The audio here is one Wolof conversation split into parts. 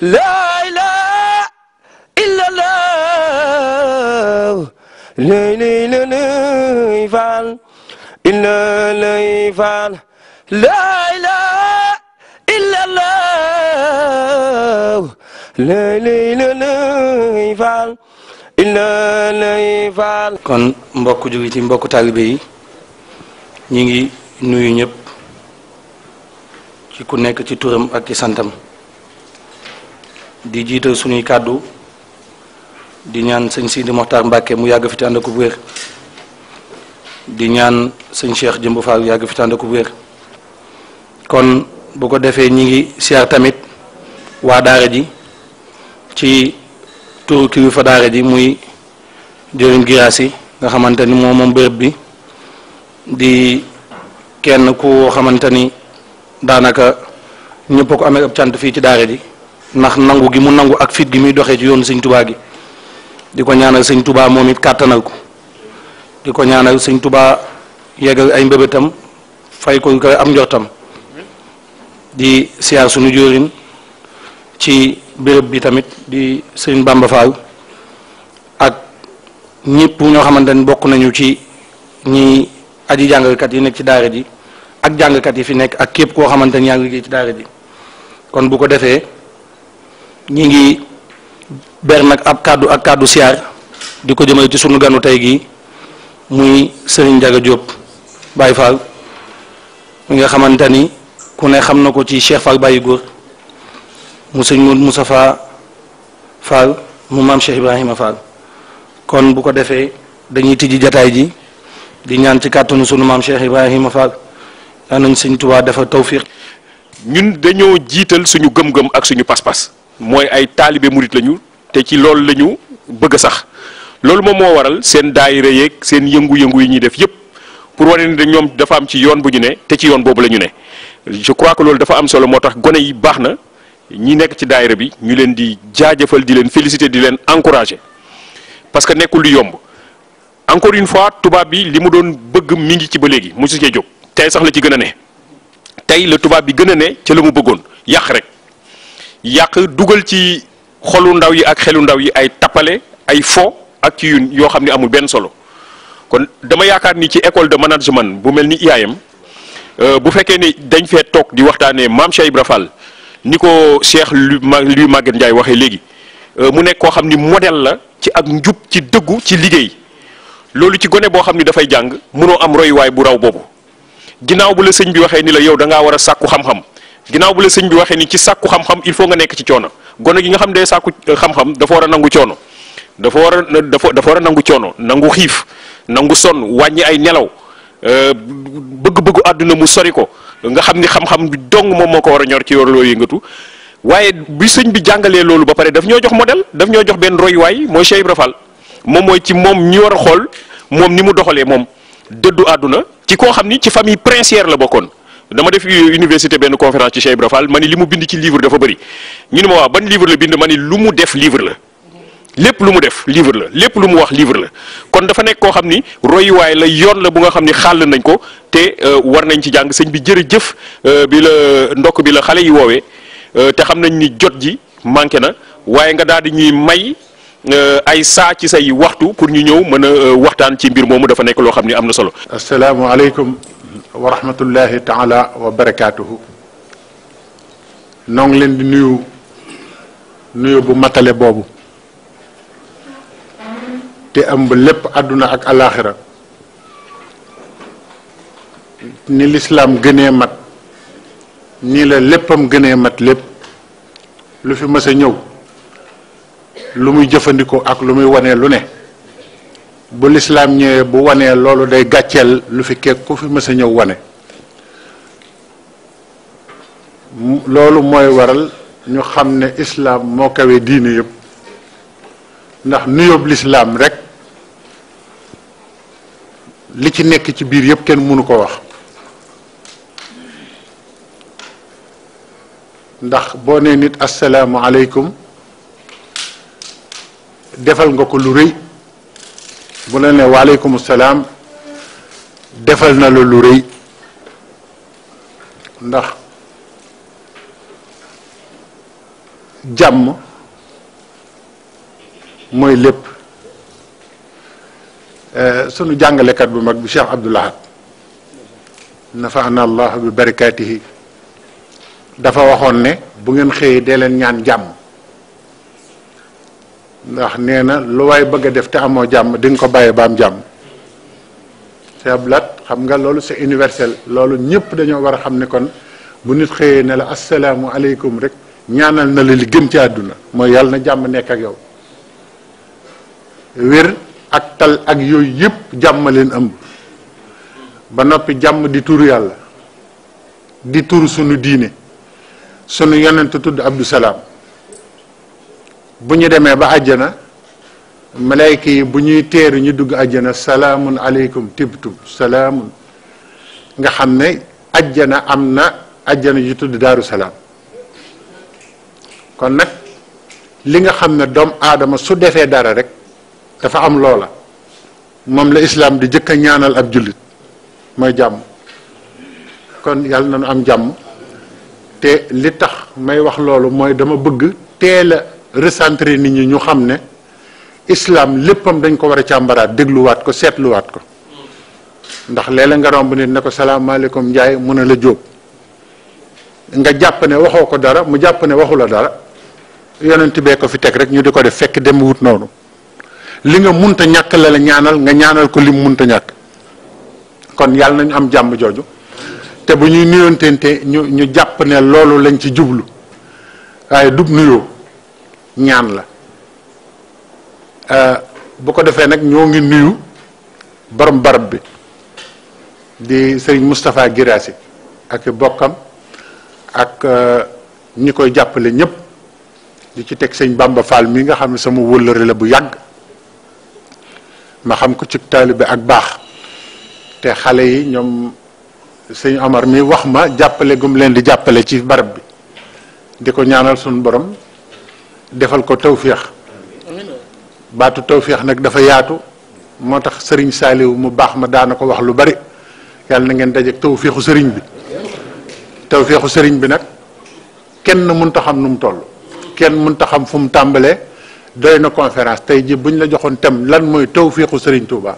la ilaha illallah la ilaha faal illa lay faal la ilaha illallah la ilaha faal illa lay faal. kon mbokk jullit yi mbokk taalibe yi ñi ngi nuyu ñëpp ci ku nekk ci turam ak ci santam di jiital suñuy kàddu di ñaan sëñ Sidi Mokhtar Mbacke mu yàgg fi te ànd ak wér di ñaan sëñ Cheikh Jëmb Fall yàgg fi te ànd ak wér kon bu ko defee ñi ngi siyaar tamit waa daara ji ci turu kilifa daara ji muy jëriñ Giraasi nga xamante ni moom bërëb bi di kenn ku xamante ni daanaka ñëpp ko amee ab cant fii ci daara ji ndax nangu gi mu nangu ak fit gi muy doxee ci yoonu sëñ Tubaa gi di ko ñaanal sëñ Tubaa moom it kàttanal ko di ko ñaanal sëñ Tubaa yeggal ay mbébétam fay ko ko am njortam di siyaar suñu jóorin ci béréb bi tamit di sëñ Bamba Fall ak ñëpp ñoo xamante ni bokk nañu ci ñi aji jàngalekat yi nekk ci daara ji ak jàngkat yi fi nekk ak képp koo xamante ni yaa ngi liggéey ci daara ji kon bu ko defee ñi ngi ber nag ab kàddu ak kàddu siyaar di ko jëmale ci sunu ganu tey gi muy Serigne Ndiaga Diop Baye Fall mi nga xamante ni ku ne xam na ko ci Cheikh Fall Baye Góor mu sëñ Moustapha Fall mu maam Cheikh Ibrahima Fall kon bu ko defee dañuy tijji jataay ji di ñaan ci kàttanu sunu maam Cheikh Ibrahima Fall yaa nañ sëñ Tuubaa dafa tawfiq. ñun dañoo jiital suñu gëm-gëm ak suñu pas-pas mooy ay taalibe murit lañu te ci loolu lañu bëgg sax loolu moom moo waral seen daayira yeeg seen yëngu-yëngu yi ñuy def yépp pour wane ne ñoom dafa am ci yoon bu ñu ne te ci yoon boobu la ñu ne je crois que loolu dafa am solo moo tax gone yi baax na ñi nekk ci daayira bi ñu leen di jaajëfal di leen féliciter di leen encourager parce que nekkul lu yomb encore une fois tubaab bi li mu doon bëgg mi ngi ci ba léegi mosu cee jóg tey sax la ci gën a ne tey la tubaab bi gën a ne ca la mu bëggoon yàq rek yàq dugal ci xolu ndaw yi ak xelu ndaw yi ay tappale ay fo ak ci yun yoo xam ne amul benn solo kon dama yaakaar ni ci école de management bu mel ni IAM bu fekkee ni dañ fee toog di waxtaanee maam Cheikh Ibra Fall ni ko Cheikh Louis Maguette Ndiaye waxee léegi mu nekk koo xam ni modèle la ci ak njub ci dëggu ci liggéey loolu ci gone boo xam ni dafay jàng mënoo am royuwaay bu raw boobu ginnaaw bu la sëñ bi waxee ni la yow da ngaa war a sàkku xam-xam ginnaaw bu la sëñ bi waxee ni ci sàkku xam-xam il faut nga nekk ci coono gone gi nga xam dee sàkku xam-xam dafa war a nangu coono dafa war a nangu coono nangu xiif nangu sonn wàññi ay nelaw bëgg-bëggu àdduna mu sori ko nga xam ni xam-xam bi dong moom moo ko war a ñor ci yor loo yëngatu waaye bi sëñ bi jàngalee loolu ba pare daf ñoo jox modèle daf ñoo jox benn royuwaay mooy Cheikh Ibra Fall moom mooy ci moom ñi war a xool moom ni mu doxalee moom dëddu àdduna ci koo xam ni ci famille princière la bokkoon dama def université benn conférence ci Cheikh Ibra Fall ma ni li mu bind ci livre dafa bëri ñu ne ma waaw ban livre la bind ma ni lu mu def livre la lépp lu mu def livre la lépp lu mu wax livre la kon dafa nekk koo xam ni royuwaay la yoon la bu nga xam ni xàll nañ ko te war nañ ci jàng sëñ bi jërëjëf bi la ndokk bi la xale yi woowee te xam nañ ni jot ji manqué na waaye nga daal di ñuy may ay saa ci say waxtu pour ñu ñëw mën a waxtaan ci mbir moomu dafa nekk loo xam ni am na solo. asalaamualeykum wa rahmatullahi taala wa barakaatuhu. noo ngi leen di nuyu bu matale boobu te ëmb lépp àdduna ak alaaxira ni lislaam gënee mat nii la léppam gënee mat lépp lu fi mës a ñëw lu muy jëfandikoo ak lu muy wanee lu ne bu lislaam ñëwee bu wanee loolu day gàcceel lu fi keek ku fi mës a ñëw wane loolu mooy waral ñu xam ne islaam moo kawe diine yëpp ndax nuyoob lislaam rek li ci nekk ci biir yëpp kenn mënu ko wax ndax boo nee nit asalaamualeykum defal nga ko lu rëy bu la ne waaleykum salaam defal na la lu rëy ndax jàmm mooy lépp. sunu jàngalekat bu mag bi Cheikh Abdoul Ahad nafaana allah bi barakaatihi dafa waxoon ne bu ngeen xëyee dee leen ñaan jàmm, ndax nee na lu waay bëgg a def te amoo jàmm di nga ko bàyyee ba am jàmm. Cheikh Abdoul Ahad xam nga loolu c'est universel, loolu ñëpp dañoo war a xam ne kon bu nit xëyee ne la asalaamu aleykum rek ñaanal na la li gën ci àdduna, mooy yàlla na jàmm nekk ak yow. wér ak tal ak yooyu yëpp jàmm leen ëmb, ba noppi jàmm di turu yàlla, di turu sunu diine. sunu yonent tudd Abdou Salaam, bu ñu demee ba àjjana malayka yi bu ñuy teeru ñu dugg àjjana salaamun aleykum tibtum salaamun, nga xam ne àjjana am na àjjana yu tudd Daaru Salaam. kon nag li nga xam ne doomu aadama su defee dara rek dafa am loola, moom la islaam di jëkk a ñaanal ab jullit, mooy jàmm. kon yàlla na nu am jàmm, te li tax may wax loolu mooy dama bëgg teel a recentrer nit ñi ñu xam ne islaam léppam dañ ko war a càmbaraat, dégluwaat ko, seetluwaat ko. ndax léeg-léeg nga romb nit ne ko salaamaaleykum Njaay mu ne la Jóob, nga jàpp ne waxoo ko dara, mu jàpp ne waxu la dara, yonent bee ko fi teg rek ñu di ko def, fekk dem wut noonu. li nga munta ñàkk la la ñaanal, nga ñaanal ko lim munta ñàkk. kon yàlla nañu am jàmm jooju, te bu ñuy nuyoonteente ñu jàpp ne loolu lañ ci jublu, waaye dub nuyoo ñaan la. bu ko defee nag ñoo ngi nuyu borom barab bi di sëriñ Moustapha Guirassy ak bokkam ak ñi koy jàppale ñëpp, di ci teg sëñ Bamba Fall mi nga xam ne sama wëllëre la bu yàgg, ma xam ko ci taalibe ak baax. te xale yi ñoom sëñ Omar mi wax ma jàppale gum leen di jàppale ci barab bi, di ko ñaanal suñu borom defal ko tawféex. baatu tawféex nag dafa yaatu, moo tax sëriñ Saaliw mu baax ma daana ko wax lu bari, yàlla na ngeen dajeek tawféexu sëriñ bi. tawféexu sëriñ bi nag kenn mënta xam nu mu toll, kenn mënta xam fu mu tàmbalee. doy na conférence tey ji buñ la joxoon thème lan mooy tawféexu sëriñ Touba,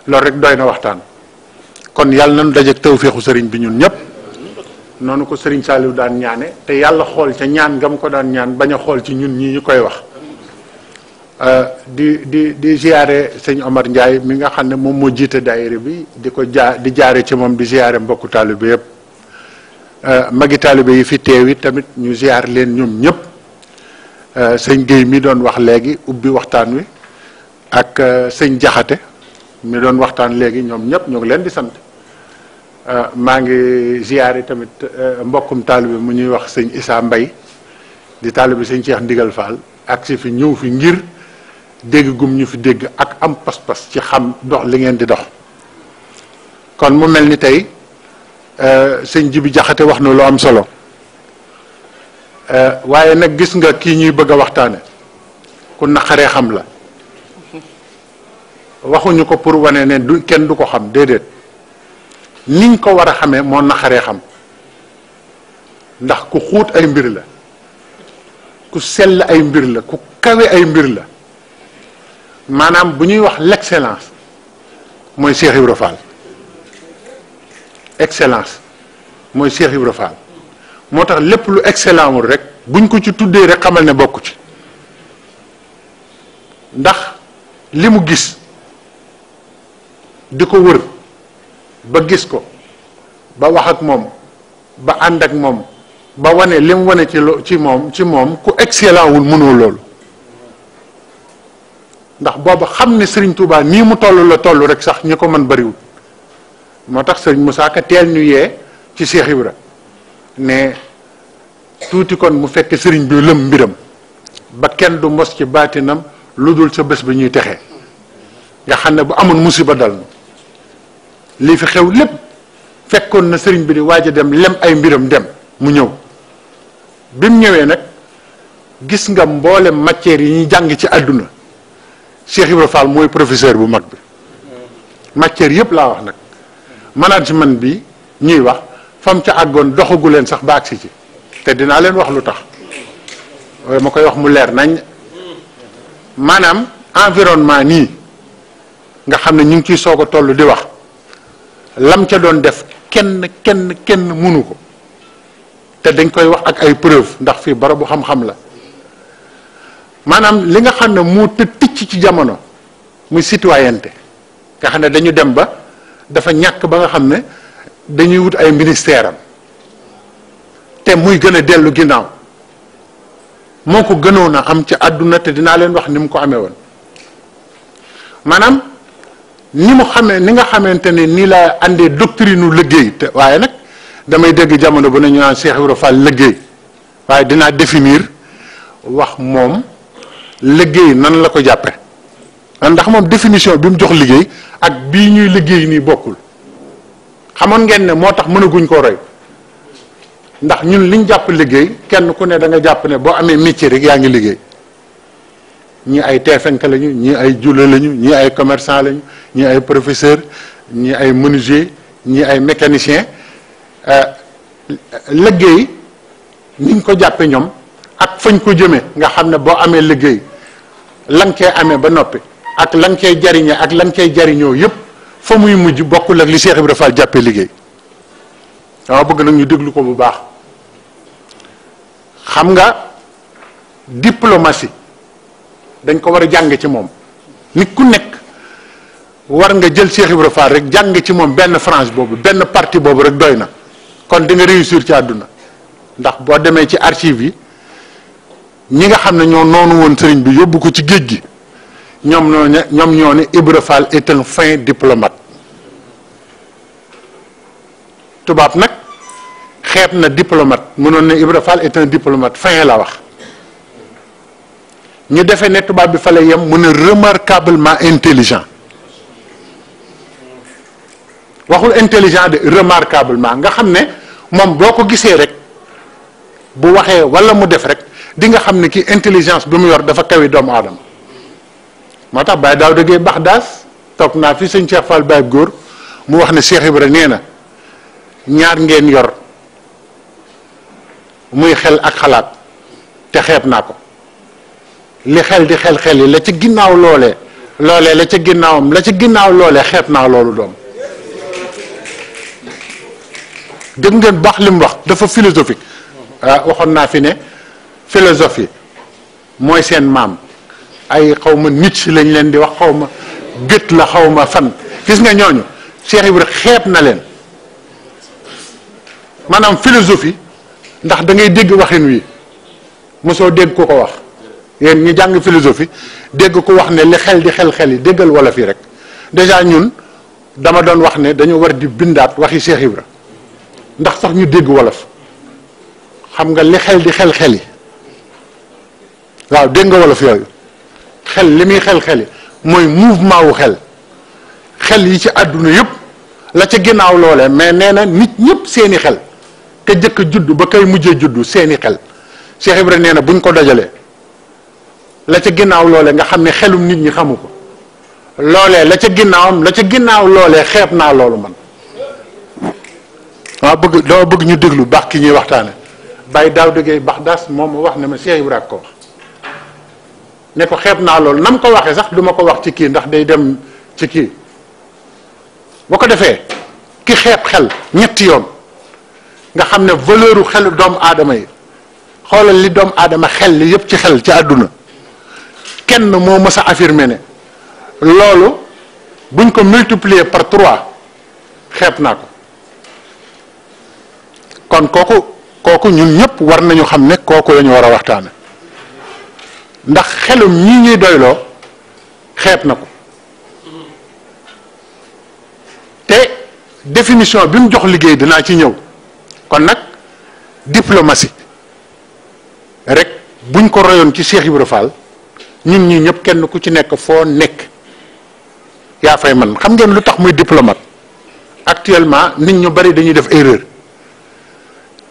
loolu rek doy na waxtaan. kon yàlla nañu dajeek tawféexu sëriñ bi ñun ñëpp, noonu ko sëriñ Saaliw daan ñaane, te yàlla xool ca ñaan nga mu ko daan ñaan, bañ a xool ci ñun ñii ñu koy wax. di ziare sëñ Omar Ndiaye mi nga xam ne moom moo jiite daayira bi, di ko di jaare ci moom di ziare mbokku taalibe yëpp. magi taalibe yi fi teewi tamit ñu ziar leen ñoom ñëpp. sëñ Guèye mi doon wax léegi ubbi waxtaan wi, ak sëñ Jaxate mi doon waxtaan léegi, ñoom ñëpp ñoo ngi leen di sant. maa ngi ziare tamit mbokkum taalibe mu ñuy wax sëñ Issa Mbay di taalibe sëñ Cheikh Ndigal Fall, ak si fi ñëw fi ngir dégg gum ñu fi dégg ak am pas-pas ci xam dox li ngeen di dox. kon mu mel ni tey sëñ Jibi Jaxate wax na lu am solo, waaye nag gis nga kii ñuy bëgg a waxtaane ku naqaree xam la. waxuñu ko pour wane ne du kenn du ko xam, déedéet, niñ ko war a xamee moo naqaree xam, ndax ku xuut ay mbir la, ku sell ay mbir la, ku kawe ay mbir la. maanaam bu ñuy wax l'excellence mooy Cheikh Ibra Fall, excellence mooy Cheikh Ibra Fall. moo tax lépp lu excellent wul rek buñ ko ci tuddee rek xamal ne bokku ci, ndax li mu gis di ko wër ba gis ko, ba wax ak moom, ba ànd ak moom, ba wane li mu wane ci moom ku excellent wul mënoo loolu. ndax booba xam ne Serigne Touba nii mu toll la toll rek sax ñi ko mën bariwul. moo tax Serigne Moussa Ka teel ñu yee ci Cheikh Ibra ne tuuti kon mu fekk Serigne bi lëm mbiram, ba kenn du mos ci baatinam lu dul sa bés bi ñuy texee. nga xam ne bu amoon musiba dal na lii fi xew lépp fekkoon na Serigne bi di waaj a dem lem ay mbiram dem mu ñëw. bi mu ñëwee nag gis nga mboolem matière yi ñuy jàng ci àdduna Cheikh Ibra Fall mooy professeur bu mag bi. matière yëpp laa wax nag, management bi ñuy wax fam ca àggoon doxagu leen sax ba agsi ci, te dinaa leen wax lu tax. ma koy wax mu leer nañ maanaam environnement nii nga xam ne ñu ngi ciy soog a toll di wax lam ca doon def kenn mënu ko te dañ koy wax ak ay preuve ndax fii barabu xam-xam la maanaam li nga xam ne moo te ticc ci jamono muy citoyenneté nga xam ne dañu dem ba dafa ñàkk ba nga xam ne dañuy wut ay ministère am te muy gën a dellu ginnaaw moo ko gënoon a am ci àdduna te dinaa leen wax ni mu ko amee woon maanaam ni mu xamee ni nga xamante ne nii la àndee doctrine u liggéey te waaye nag damay dégg jamono bu ne ñu naan Cheikh Ibra Fall liggéey waaye dinaa définir wax moom liggéey nan la ko jàppe ndax moom définition bi mu jox liggéey ak bii ñuy liggéey nii bokkul xamoon ngeen ne moo tax mënaguñ koo roy ndax ñun liñ jàpp liggéey kenn ku ne da nga jàpp ne boo amee métier rek yaa ngi liggéey ñii ay teefenk lañu ñii ay jula lañu ñii ay commerçant lañu ñii ay professeur ñii ay menuisier ñii ay mécanicien liggéey niñ ko jàppe ñoom ak fañ ko jëme nga xam ne boo amee liggéey la nga cee amee ba noppi ak la nga cee jariñe ak la nga cee jariñoo yépp fa muy mujj bokkul ak li Cheikh Ibra Fall jàppee liggéey dama bëgg nag ñu déglu ko bu baax xam nga diplomatie dañ ko war a jàng ci moom nit ku nekk war nga jël Cheikh Ibra Fall rek jàng ci moom benn France boobu benn parti boobu rek doy na kon di nga réussir ci àdduna ndax boo demee ci archive yi ñi nga xam ne ñoo noonu woon sëriñ bi yóbbu ko ci géej gi ñoom ñoo ne Ibra Fall est un fin diplomate tubaab nag xeeb na diplomate mënoon ne Ibra Fall est un diplomate fin la wax ñu defee ne tubaab bi fa lay yem mu ne remarquablement intelligent waxul intelligent de remarquablement nga xam ne moom boo ko gisee rek bu waxee walla mu def rek di nga xam ne ki intelligence bi mu yor dafa kawi doomu aadama moo tax Baye Daouda Gueye Baxdaas toog naa fi sëñ Cheikh Fall Baye góor mu wax ne Cheikh Ibra nee na ñaar ngeen yor muy xel ak xalaat te xeeb naa ko li xel di xel yi la ci ginnaaw loolee la ca ginnaawam la ca ginnaaw loolee xeeb naa loolu doom dégg ngeen baax li mu wax dafa philosophique waxoon naa fi ne philosophie mooy seen maam ay xaw ma nit lañ leen di wax xaw ma gët la xaw ma fan gis nga ñooñu Cheikh Ibra xeeb na leen maanaam philosophie ndax da ngay dégg waxin wi mosoo dégg ku ko wax yéen ñu jàng philosophie dégg ko wax ne li xel di xel yi déggal wala fii rek déjà ñun dama doon wax ne dañu war di bindaat waxi Cheikh Ibra ndax sax ñu dégg wolof xam nga li xel di xel yi waaw dégg nga wolof yooyu xel li muy xel yi mooy mouvement wu xel yi ci àdduna yëpp la ca ginnaaw loolee mais nee na nit ñëpp seeni xel ka jëkk juddu ba kay mujjee juddu seeni xel Cheikh Ibra nee na buñ ko dajalee la ca ginnaaw loolee nga xam ne xelum nit ñi xamu ko loolee la ca ginnaaw loolee xeeb naa loolu man dama bëgg ñu déglu baax ki ñuy waxtaane Baye Daouda Gueye Baxdaas moom wax ne ma Cheikh Ibra ko wax ne ko xeeb naa loolu nam ko waxee sax duma ko wax ci kii ndax day dem ci kii boo ko defee ki xeeb xel ñetti yoon nga xam ne valeuru xelu doomu aadama yi xoolal li doomu aadama xel li yépp ci xel ci àdduna kenn moo mës a affirmer ne loolu buñ ko multiplier par 3 xeeb naa ko kon kooku ñun ñëpp war nañu xam ne kooku la ñu war a waxtaane ndax xelum ñii ñuy doyloo xeeb na ko te définition bi mu jox liggéey dinaa ci ñëw kon nag diplomatie rek buñ ko royoon ci Cheikh Ibra Fall ñun ñi ñëpp kenn ku ci nekk foo nekk yaa fay man xam ngeen lu tax muy diplomate actuellement nit ñu bari dañuy def erreur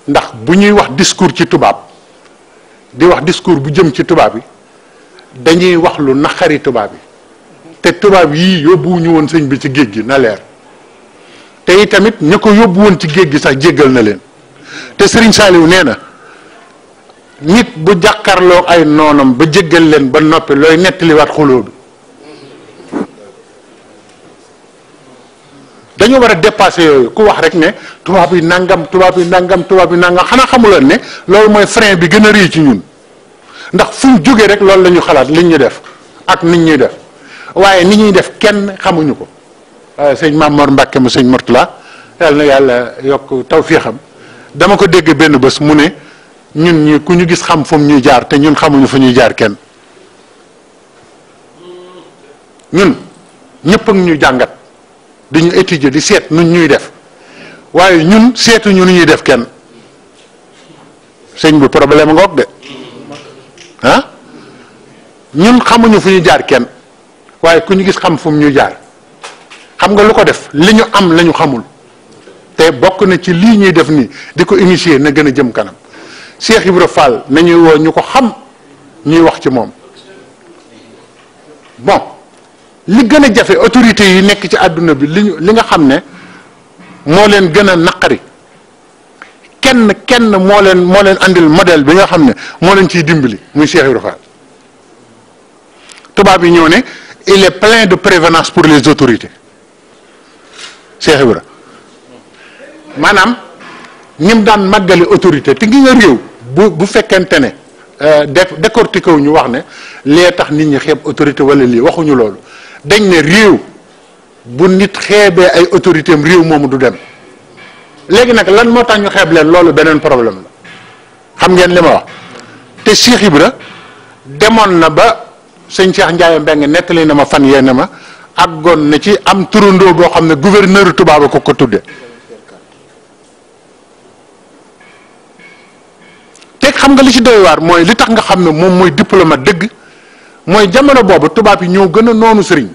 ndax bu ñuy wax discours ci tubaab di wax discours bu jëm ci tubaab yi dañuy wax lu naqari tubaab yi te tubaab yii yóbbuwuñu woon sëñ bi ci géej gi na leer te itamit ña ko yóbbu woon ci géej gi sax jéggal na leen te Serigne Saliou nee na nit bu jàkkaarloo ay noonam ba jéggal leen ba noppi looy nettaliwaat xuloo bi dañu war a dépasser yooyu. ku wax rek ne tubaab yi nangam tubaab yi nangam tubaab yi nangam xanaa xamuloon ne loolu mooy frein bi gën a rëy ci ñun ndax fu ñu jógee rek loolu la ñu xalaat liñ ñu def ak nit ñuy def waaye ni ñuy def kenn xamuñu ko. sëñ Mamor Mbacke mu sëñ Mourtala yàlla na yàlla yokk tawfiixam dama ko dégg benn bés mu ne ñun ñi ku ñu gis xam fu mu ñuy jaar te ñun xamuñu fu ñuy jaar kenn ñun ñëpp ak ñu jàngat di ñu étudier di seet nun ñuy def waaye ñun seetuñu nu ñuy def kenn sëñ bi problème ngoog de ah ñun xamuñu fu ñu jaar kenn waaye ku ñu gis xam fu mu ñuy jaar xam nga lu ko def li ñu am la ñu xamul te bokk na ci lii ñuy def nii di ko initier na gën a jëm kanam Cheikh Ibra Fall nañuy woo ñu ko xam ñuy wax ci moom bon li gën a jafe autorités yi nekk ci àdduna bi li nga xam ne moo leen gën a naqari kenn moo leen andil modèle bi nga xam ne moo leen ciy dimbali muy Cheikh Ibra Fall tubaab yi ñëw ne il est plein de prévenance pour les autorités Cheikh Ibra maanaam ñim daan màggali autorité te ngi nga réew bu fekkente ne décortiqué wu ñu wax ne lee tax nit ñi xeeb autorité wala lii waxuñu loolu dañ ne réew bu nit xeebee ay autorité am réew moomu du dem léegi nag lan moo tax ñu xeeb leen loolu beneen problème la xam ngeen li ma wax te Cheikh Ibra demoon na ba sëñ Cheikh Ndiaye Mbeng nettali na ma fan yéene ma àggoon na ci am turandoo boo xam ne gouverneur tubaab ko tudde te xam nga li ci doy waar mooy li tax nga xam ne moom mooy diplomate dëgg mooy jamono boobu tubaab yi ñoo gën a noonu sëriñ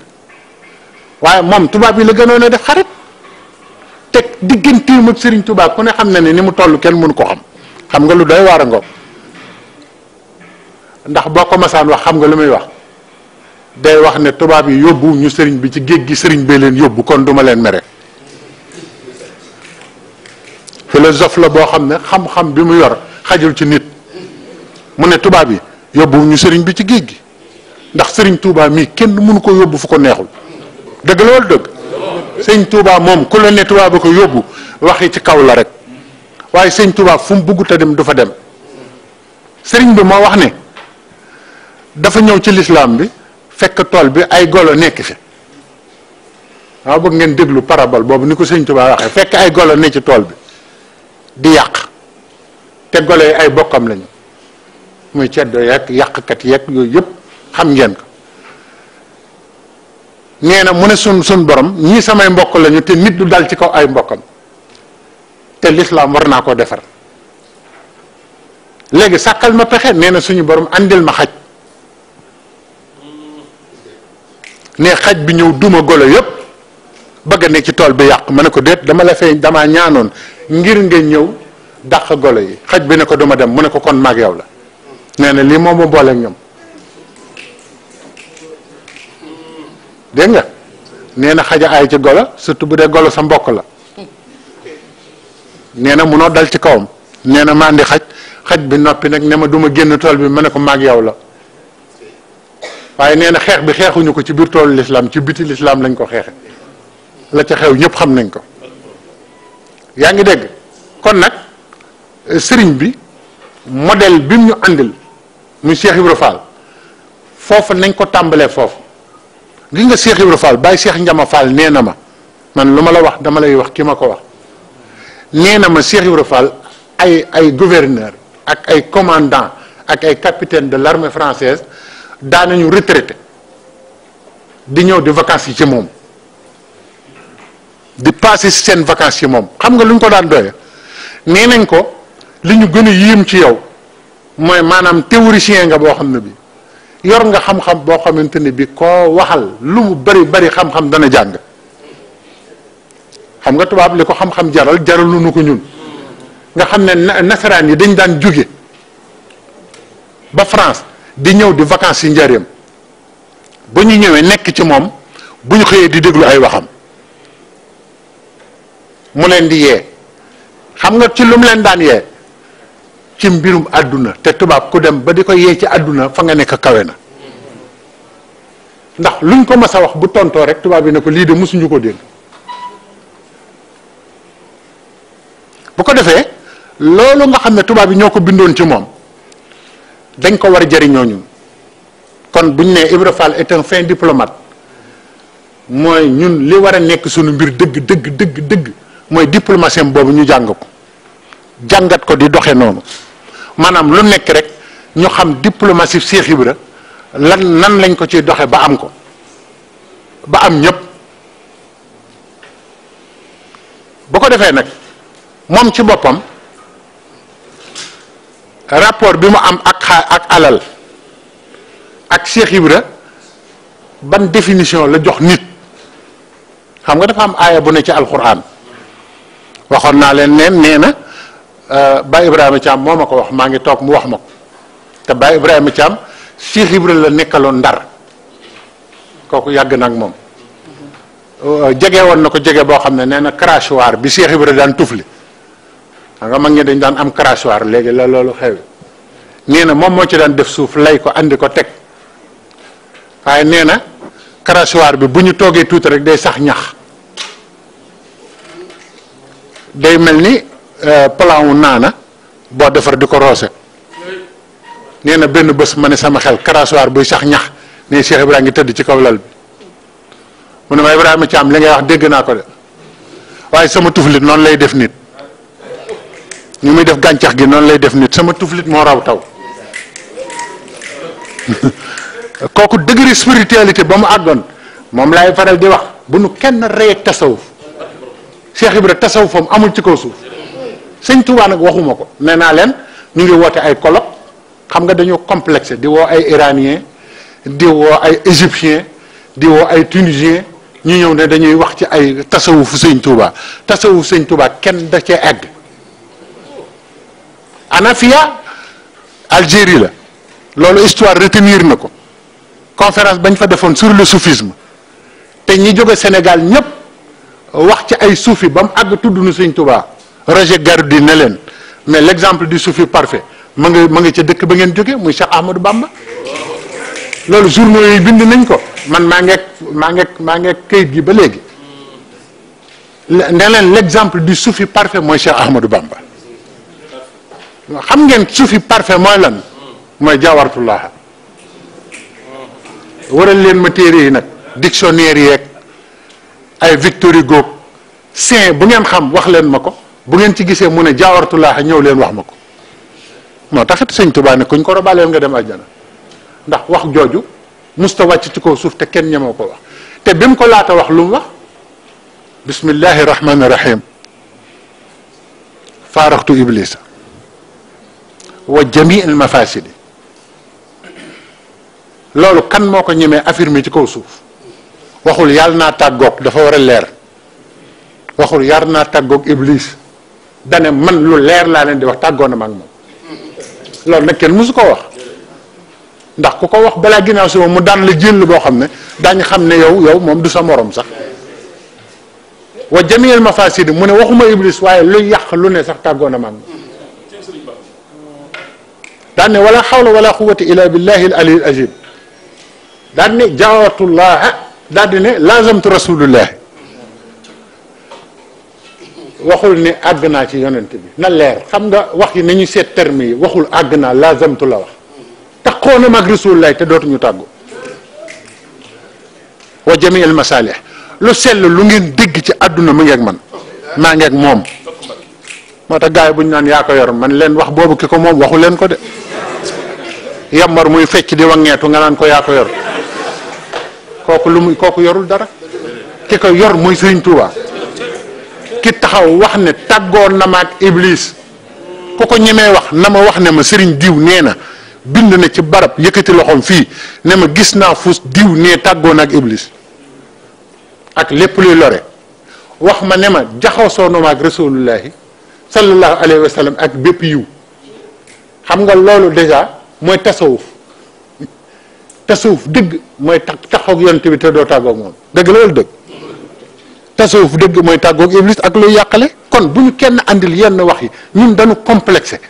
waaye moom tubaab yi la gënoon a def xarit te digganteem ak sëriñ tubaab ku ne xam na ne ni mu toll kenn mënu ko xam nga lu doy waar a ngoog ndax boo ko masaan wax xam nga lu muy wax day wax ne tubaab yi yóbbu ñu sëriñ bi ci géej gi sëriñ bee leen yóbbu kon duma leen mere philosophe la boo xam ne xam-xam bi mu yor xajul ci nit mu ne tubaab yi yóbbu ñu sëriñ bi ci géej gi ndax sëriñ Touba mii kenn mënu ko yóbbu fu ko neexul dëgg loolu dëgg sëñ Touba moom ku la ne Touba ba ko yóbbu waxi ci kaw la rek waaye sëñ Touba fu mu bugg te dem du fa dem sëriñ bi moo wax ne dafa ñëw ci lislaam bi fekk tool bi ay golo nekk fi waaw bëgg ngeen déglu parabole boobu ni ko sëñ Touba waxee fekk ay golo ne ci tool bi di yàq te golo yi ay bokkam lañu muy ceddo yeeg yàqkat yeeg yooyu yëpp xam ngeen ko nee na mu ne sun borom ñii samay mbokk lañu te nit du dal ci kaw ay mbokkam te lislaam war naa koo defar léegi sàkkal ma pexe nee na suñu borom andil ma xaj ne xaj bi ñëw duma golo yëpp bëgg ne ci tool bi yàq ma ne ko déet dama la fay damaa ñaanoon ngir nga ñëw dàq golo yi xaj bi ne ko duma dem mu ne ko kon maag yow la nee na lii moom ma booleeg ñoom dégg nga nee na xaja aay ci golo surtout bu dee golo sa mbokk la nee na munoo dal ci kawam nee na maa andi xaj bi noppi nag ne ma duma génn tool bi ma ne ko maag yow la waaye nee na xeex bi xeexuñu ko ci biir toolu lislaam ci biti lislaam lañ ko xeexe la ca xew ñëpp xam nañ ko yaa ngi dégg kon nag sëriñ bi modèle bi mu ñu andil muy Cheikh Ibra Fall foofu nañ ko tàmbalee foofu gi nga Cheikh Ibra Fall bàyyi Cheikh Njama Fall nee na ma man lu ma la wax dama lay wax ki ma ko wax nee na ma Cheikh Ibra Fall ay gouverneur ak ay commandant ak ay capitaine de l'armée française daanañu retraité di ñëw di vacances yi ci moom di passé seen vacances yi moom xam nga lu ñu ko daan doye nee nañ ko li ñu gën a yéem ci yow mooy maanaam théoricien nga boo xam ne bi yor nga xam-xam boo xamante ne bi koo waxal lu mu bari xam-xam dana jàng xam nga tubaab li ko xam-xam jaralu nu ko ñun nga xam ne nasaraan yi dañ daan jóge ba France di ñëw di vacances yi njëriñam ba ñu ñëwee nekk ci moom bu ñu xëyee di déglu ay waxam mu leen di yee xam nga ci lu mu leen daan yee ci mbirum àdduna te tubaab ku dem ba di ko yee ci àdduna fa nga nekk kawe na ndax luñ ko mas a wax bu tontoo rek tubaab yi ne ko lii de mosuñu ko dégg. bu ko defee loolu nga xam ne tubaab yi ñoo ko bindoon ci moom dañ ko war a jëriñoo ñun kon buñ ne Ibra Fall est un fin diplomate mooy ñun li war a nekk suñu mbir dëgg mooy diplomatie boobu ñu jàng ko jàngat ko di doxe noonu maanaam lu nekk rek ñu xam diplomatie Cheikh Ibra nan lañ ko ciy doxe ba am ko ba am ñëpp bu ko defee nag moom ci boppam rapport bi mu am ak alal ak Cheikh Ibra ban définition la jox nit xam nga dafa am aaya bu ne ci alquran waxoon naa leen nee na Baye Ibrahima Thiam moo ma ko wax maa ngi toog mu wax ma ko te Baye Ibrahima Thiam Cheikh Ibra la nekkaloon Ndar kooku yàgg na ak moom jege woon na ko jege boo xam ne nee na crachoir bi Cheikh Ibra daan tufli xam nga mag ñi dañ daan am crachoir léegi la loolu xew nee na moom moo ci daan def suuf lay ko andi ko teg waaye nee na crachoir bi bu ñu toogee tuuti rek day sax ñax day mel ni plan wu naana boo defar di ko roose nee na benn bés ma ne sama xel crachoir buy sax ñax ne Cheikh Ibrahima ngi tëdd ci kaw lal bi mu ne ma Ibrahima Thiam li ngay wax dégg naa ko de waaye sama tuflit noonu lay def nit ñu muy def gàncax gi noonu lay def nit sama tuflit moo raw taw kooku degré spiritualité ba mu àggoon moom laay faral di wax bu nu kenn rey ak tasawuf Cheikh Ibra tasawufam amul ci kaw suuf sëñ Touba nag waxuma ko nee naa leen ñu ngi woote ay colloque xam nga dañoo complexé di woo ay iranien di woo ay égyptien di woo ay tunisien ñu ñëw ne dañuy wax ci ay tasawufu sëñ Touba tasawuf sëñ Touba kenn da cee egg Anafia Algérie la loolu histoire retenir na ko conférence bañ fa defoon sur le soufisme te ñi jóge Sénégal ñépp wax ci ay soufi ba mu àgg tudd na sëñ Touba Roger Garaudy ne leen mais l'exemple du soufi parfait ma nga ca dëkk ba ngeen jóge muy Cheikh Ahmadou Bamba loolu journaux yi bind nañ ko man maa ngeeg kayit gi ba léegi ne leen l'exemple du soufi parfait mooy Cheikh Ahmadou Bamba xam ngeen soufi parfait mooy lan mooy jaawartullah waral leen ma téere yi nag dictionnaire yeeg ay Victor Hugo saint bu ngeen xam wax leen ma ko bu ngeen ci gisee mu ne jaawartullah ñëw leen wax ma ko moo taxit sëñ Tuubaa ne kuñ ko robaleel nga dem àjjana ndax wax jooju musta wàcc ci kaw suuf te kenn ñemoo ko wax te bi mu ko laata wax lu mu wax bismillahi rahmani rahim faaraxtu iblisa wa jamii al mafasidi loolu kan moo ko ñemee affirmer ci kaw suuf waxul yàlla naa tàggoog dafa war a leer waxul yar naa tàggoog iblis dane man lu leer laa leen di wax tàggoo na ma ak moom loolu nag kenn musu ko wax ndax ku ko wax balaa ginnaaw si moom mu daan la jël boo xam ne daañu xam ne yow moom du sa morom sax wa jamiyal mafasidi mu ne waxuma iblis waaye luy yàq lu ne sax tàggoo na ma ak moom daan ne wala xawla wala quwwata illa billahi al ali al azim daan ne jaawatullah daal di ne lazamtu rasulullah waxul ne àgg naa ci yonent bi na leer xam nga wax yi nañu seet terme yi waxul àgg naa lazamtu la wax taxoo na mag rasulullah te dootuñu tàggu wa jami al masalih lu sell lu ngeen dégg ci àdduna mu ngeeg man maa ngeeg moom moo tax gars yi bu ñu naan yaa ko yor man leen wax boobu ki ko moom waxu leen ko de yambar muy fecc di wangeetu nga naan ko yaa ko yor kooku lu muy kooku yorul dara ki ko yor muy Sëriñ Tuubaa ki taxaw wax ne tàggoon na ma ak iblis ku ko ñemee wax na ma wax ne ma sëriñ diw nee na bind na ci barab yëkkati loxoom fii ne ma gis naa fu diw nee tàggoon ak iblis ak lépp luy lore wax ma ne ma jaxasoo na ma ak rasulullahi sallallahu alayhi wa sallam ak bépp yiw xam nga loolu déjà mooy tasawuf tasawuf dëgg mooy taxaw yonent bi te doo tàggoog moom dëgg la wala dëgg tasawuf dëgg mooy tàggoog iblis ak luy yàqale kon bu ñu kenn andil yenn wax yi ñun dañu complexé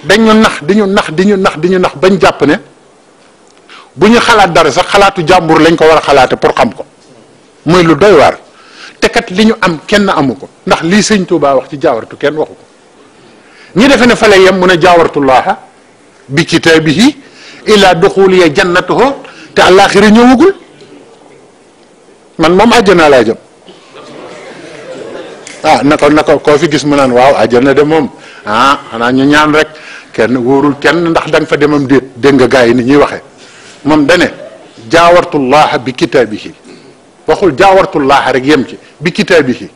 dañu nax di ñu nax bañ jàpp ne bu ñu xalaat dara sax xalaatu jàmbur lañ ko war a xalaate pour xam ko muy lu doy waar te kat li ñu am kenn amu ko ndax lii sëñ Tuubaa wax ci jaawartu kenn waxu ko ñi defe ne fa lay yem mu ne jaawartullaha bi kitaabihi ila duxuliya jannatuhu te àllaaxira ñëwagul man moom àjjana laa jëm na ko koo fi gis mu naan waaw àjjana de moom xanaa ñu ñaan rek kenn wóorul kenn ndax da nga fa demam déet dégg nga gars yi ni ñuy waxee moom dane jaawartullaha bi kitaabihi waxul jaawartullaha rek yem ci bi kitaabihi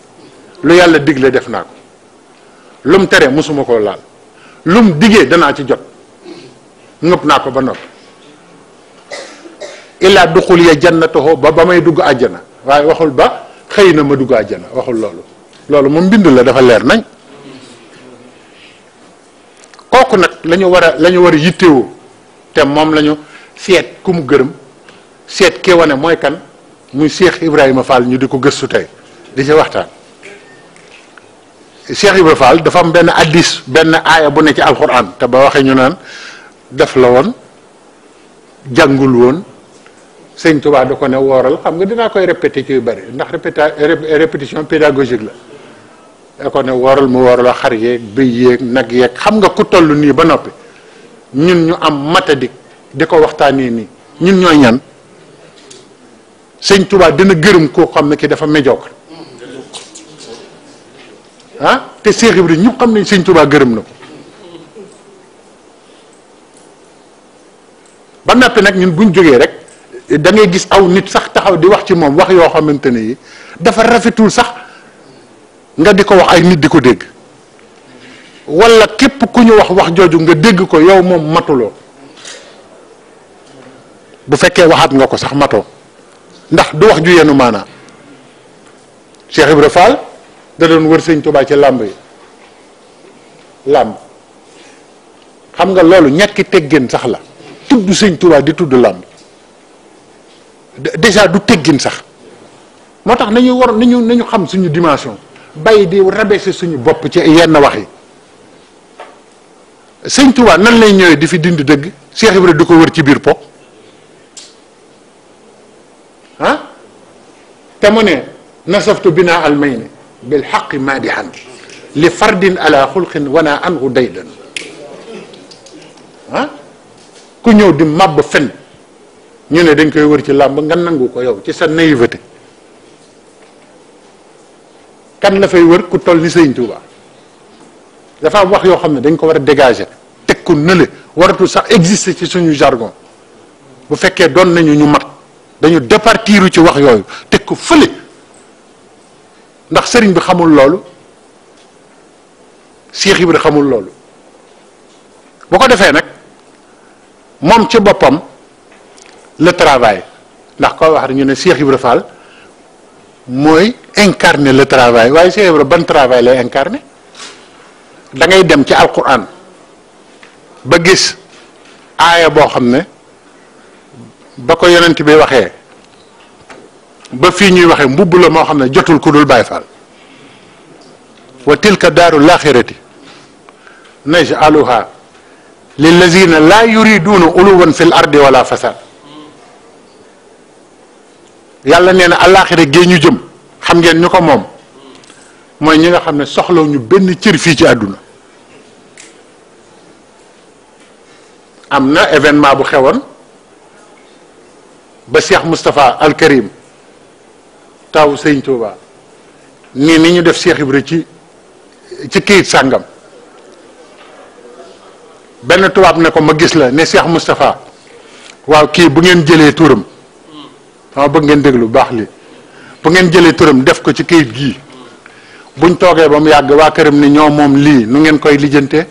lu yàlla digle def naa ko lum tere mosuma koo laal lum digee danaa ci jot ngëpp naa ko ba noppi illaa duxul ya jannatahu ba may dugg àjjana waaye waxul ba xëy na ma dugg àjjana waxul loolu moom mbind la dafa leer nañ kooku nag la war a yittewoo te moom la ñu seet ku mu gërëm seet kee wane mooy kan muy Cheikh Ibrahima Fall ñu di ko gëstu tey di ci waxtaan Cheikh Ibrahima Fall dafa am benn addis benn aaya bu ne ci alxuraan te ba waxee ñu naan def la woon jàngul woon sëñ Tuubaa da ko ne wooral xam nga dinaa koy répété ci yu bari ndax répétition pédagogique la da ko ne wooral mu wooral xar yeeg bëy yeeg nag yeeg xam nga ku toll nii ba noppi ñun ñu am matadik di ko waxtaanee nii ñun ñooy ñan sëñ Tuubaa dina gërëm koo xam ne ki dafa médiocre te Cheikh Ibrahima ñëpp xam nañ sëñ Tuubaa gërëm na ko ba noppi nag ñun buñ jógee rek da ngay gis aw nit sax taxaw di wax ci moom wax yoo xamante ne yi dafa rafetul sax nga di ko wax ay nit di ko dégg wala képp ku ñu wax jooju nga dégg ko yow moom matuloo bu fekkee waxaat nga ko sax matoo ndax du wax ju yenu maanaam Cheikh Ibra Fall da doon wër sëñ Tuubaa ci làmb yi làmb xam nga loolu ñàkki teggin sax la tudd sëñ Tuubaa di tudd làmb déjà du teggin sax moo tax nañu xam suñu dimension bàyyi di rabaisser suñu bopp ci yenn wax yi sëñ Tuubaa nan lay ñëwee di fi dindi dëgg Cheikh Ibra di ko wër ci biir po te mu ne nasaftu bina almayni bil xaqi maadihan li fardin ala xulqin wana anhu daydan ku ñëw di màbb fen ñu ne dañ koy wër ci làmb nga nangu ko yow ci sa naïveté kan la fay wër ku toll ni sëñ Tuubaa dafa am wax yoo xam ne dañ ko war a dégager teg ko nële waratul sax exister ci suñu jargon bu fekkee doon nañu ñu mat dañu départiru ci wax yooyu teg ko fële ndax sëriñ bi xamul loolu Cheikh Ibra xamul loolu bu ko defee nag moom ci boppam le travail ndax koo wax ñu ne Cheikh Ibra Fall mooy incarner le travail waaye Cheikh Ibra ban travail lay incarner da ngay dem ci alquran ba gis aaya boo xam ne ba ko yonent bi waxee ba fii ñuy waxee mbubb la moo xam ne jotul ku dul Baay Faal wa tilka daaru laaxirati naj'aluha lillazina laa yuriduna uluwan fil ardi wala fasad yàlla nee na àllaaxira gee ñu jëm xam ngeen ñu ko moom mooy ñi nga xam ne soxlaw ñu benn cër fii ci àdduna am na événement bu xewoon ba Cheikh Moustapha Al Karim taw Sëñ Tuuba nii ni ñu def Cheikh Ibra ci këyit sàngam benn tubaab ne ko ma gis la ne Cheikh Moustapha waaw kii bu ngeen jëlee turam dama bëgg ngeen déglu baax li bu ngeen jëlee turam def ko ci këyit gii buñ toogee ba mu yàgg waa këram ni ñoo moom lii nu ngeen koy lijjantee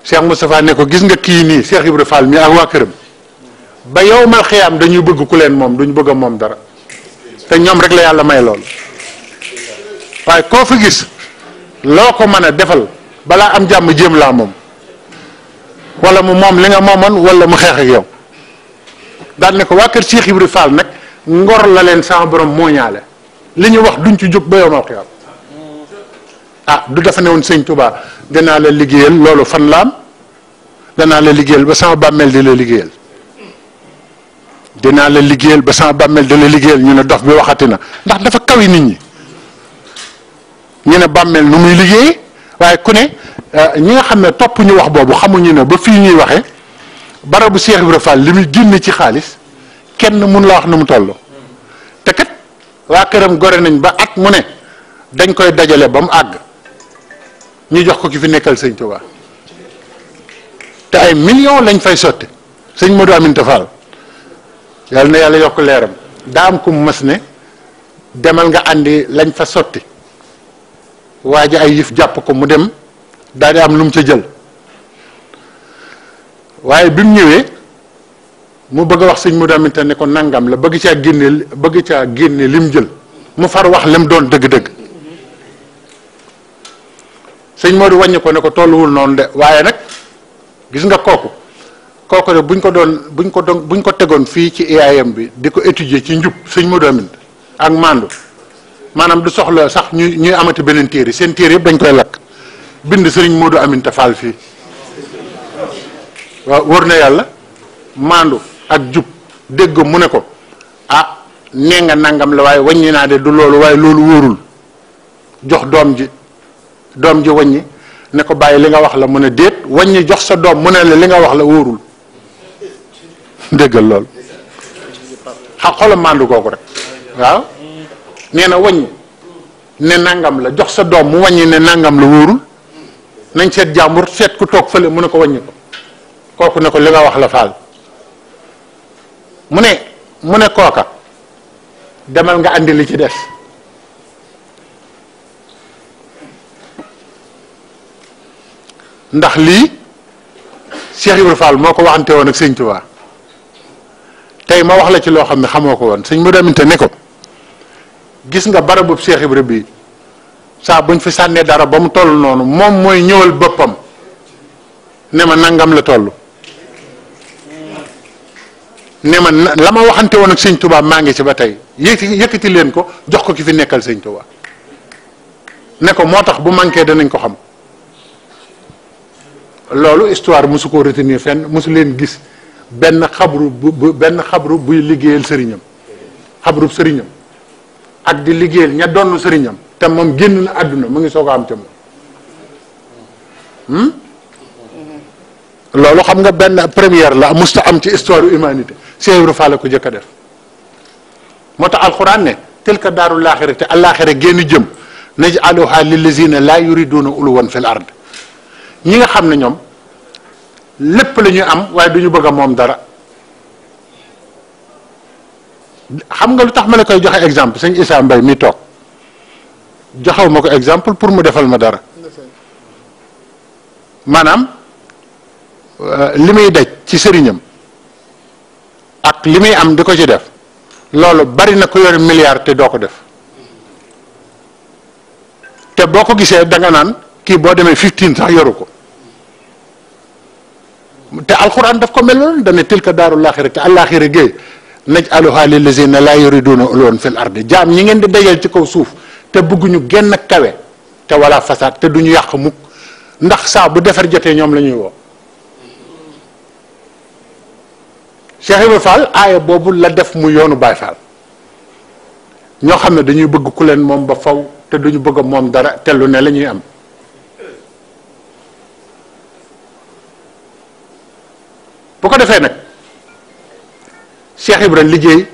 Cheikh Moustapha ne ko gis nga kii nii Cheikh Ibra Fall mi ak waa këram ba yow mal xiyaam dañuy bëgg ku leen moom duñ bëgg a moom dara te ñoom rek la yàlla may lool waaye koo fi gis loo ko mën a defal balaa am jàmm jéem laa moom wala mu moom li nga moomoon wala mu xeex ak yow daal ne ko waa kër Cheikh Ibra Fall nag ngor la leen sama borom mooñaale li ñu wax duñ ci jóg ba yow mal xiyaam ah du dafa ne woon sëñ Touba danaa la liggéeyal loolu fan la am danaa la liggéeyal ba sama bàmmeel di la liggéeyal dinaa la liggéeyal ba sama bàmmeel di la liggéeyal ñu ne dof bi waxati na ndax dafa kawi nit ñi ñu ne bàmmeel nu muy liggéey waaye ku ne ñi nga xam ne topp ñu wax boobu xamuñu ne ba fii ñuy waxee barabu Cheikh Ibra Fall li muy génne ci xaalis kenn mun la wax nu mu toll te kat waa këram gore nañ ba at mu ne dañ koy dajale ba mu àgg ñu jox ko ki fi nekkal sëñ Touba te ay millions lañ fay sotti sëñ Modou Aminta Fall yàlla na yàlla yokk leeram daa am ku mu mës ne demal nga àndi lañ fa sotti waa ji ay yëf jàpp ko mu dem daal di am lu mu ca jël waaye bi mu ñëwee mu bëgg a wax sëñ Modou Aminta ne ko nangam la bëgg caa génne lim jël mu far wax lim doon dëgg-dëgg sëñ Modou wàññi ko ne ko tolluwul noonu de waaye nag gis nga kooku de buñ ko tegoon fii ci IAM bi di ko étudier ci njub sëñ Modou Aminta ak mandu maanaam du soxla sax ñuy amati beneen téere seen téere yëpp dañ koy lakk bind sëriñ Modou Aminta Fall fii waaw wóor na yàlla mandu ak jub dégg mu ne ko ah nee nga nangam la waaye wàññi naa de du loolu waaye loolu wóorul jox doom ji wàññi ne ko bàyyi li nga wax la mu ne déet wàññi jox sa doom mu ne la li nga wax la wóorul déggal loolu xoolal mandu kooku rek waaw nee na wàññi ne nangam la jox sa doom mu wàññi ne nangam la wóorul nañ seet jàmbur seet ku toog fële mu ne ko wàññi ko kooku ne ko li nga wax la faal mu ne kooka demal nga andi li ci des ndax lii Cheikh Ibra Fall moo ko waxante woon ak sëñ Touba tey ma wax la ci loo xam ne xamoo ko woon sëñ Modou Aminta ne ko gis nga barabu Cheikh Ibra bii saa buñ fi sànnee dara ba mu toll noonu moom mooy ñëwal boppam ne ma nangam la toll ne ma la ma waxante woon ak sëñ Touba maa ngi ci ba tey yëkkati leen ko jox ko ki fi nekkal sëñ Touba ne ko moo tax bu manqué danañ ko xam loolu histoire mosu koo retenir fenn mosu leen gis benn xabru buy liggéeyal sëriñam xabrub sëriñam ak di liggéeyal ña doon sëriñam te moom génn na àdduna mu ngi soog a am ca moom loolu xam nga benn première la musta am ci histoire humanité Cheikh Ibra Fall ko jëkk a def moo tax alxuraan ne tilka daarul laaxira te àllaaxira génn jëm naj'aluha lillazina laa yuriduna uluwan fil ard ñi nga xam ne ñoom lépp la ñuy am waaye du ñu bëgg a moom dara xam nga lu tax ma la koy joxe exemple sëñ Issa Mbaye mi toog joxew ma ko exemple pour mu defal ma dara maanaam li muy daj ci sëriñam ak li muy am di ko ci def loolu bari na ko yore milliard te doo ko def te boo ko gisee danga naan kii boo demee 15 sax yoru ko te alxuraan daf ko mel noonu dana tilka daarul laaxira te àllaaxira géey naj'aluha lillazina laa yuriduna uluwan fil ardi jaam ñi ngeen di dajal ci kaw suuf te bëgguñu genn kawe te wala fasaad te duñu yàq mukk ndax saa bu defar jotee ñoom la ñuy woo Cheikh Ibra Fall aaya boobu la def mu yoonu Baay Fall ñoo xam ne dañuy bëgg ku leen moom ba faw te duñu bëgg a moom dara te lu ne la ñuy am bu ko defee nag Cheikh Ibra liggéey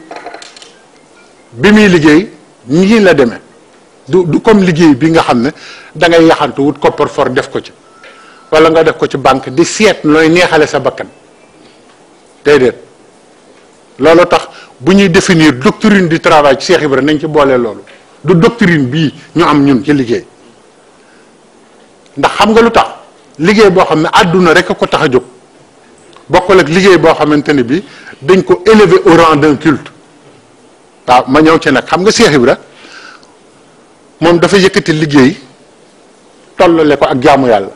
bi muy liggéey ñii la demee du comme liggéey bi nga xam ne da ngay yaxantu wut koppar for def ko ci wala nga def ko ci banque di seet looy neexale sa bakkan déedéet loolu tax bu ñuy définir doctrine du travail ci Cheikh Ibra nañ ci boole loolu du doctrine bii ñu am ñun ci liggéey ndax xam nga lu tax liggéey boo xam ne àdduna rek a ko tax a jóg bokkul ak liggéey boo xamante ne bi dañ ko élever au rang d'un culte waaw ma ñëw ci nag xam nga Cheikh Ibra moom dafa yëkkati liggéey tollale ko ak jaamu yàlla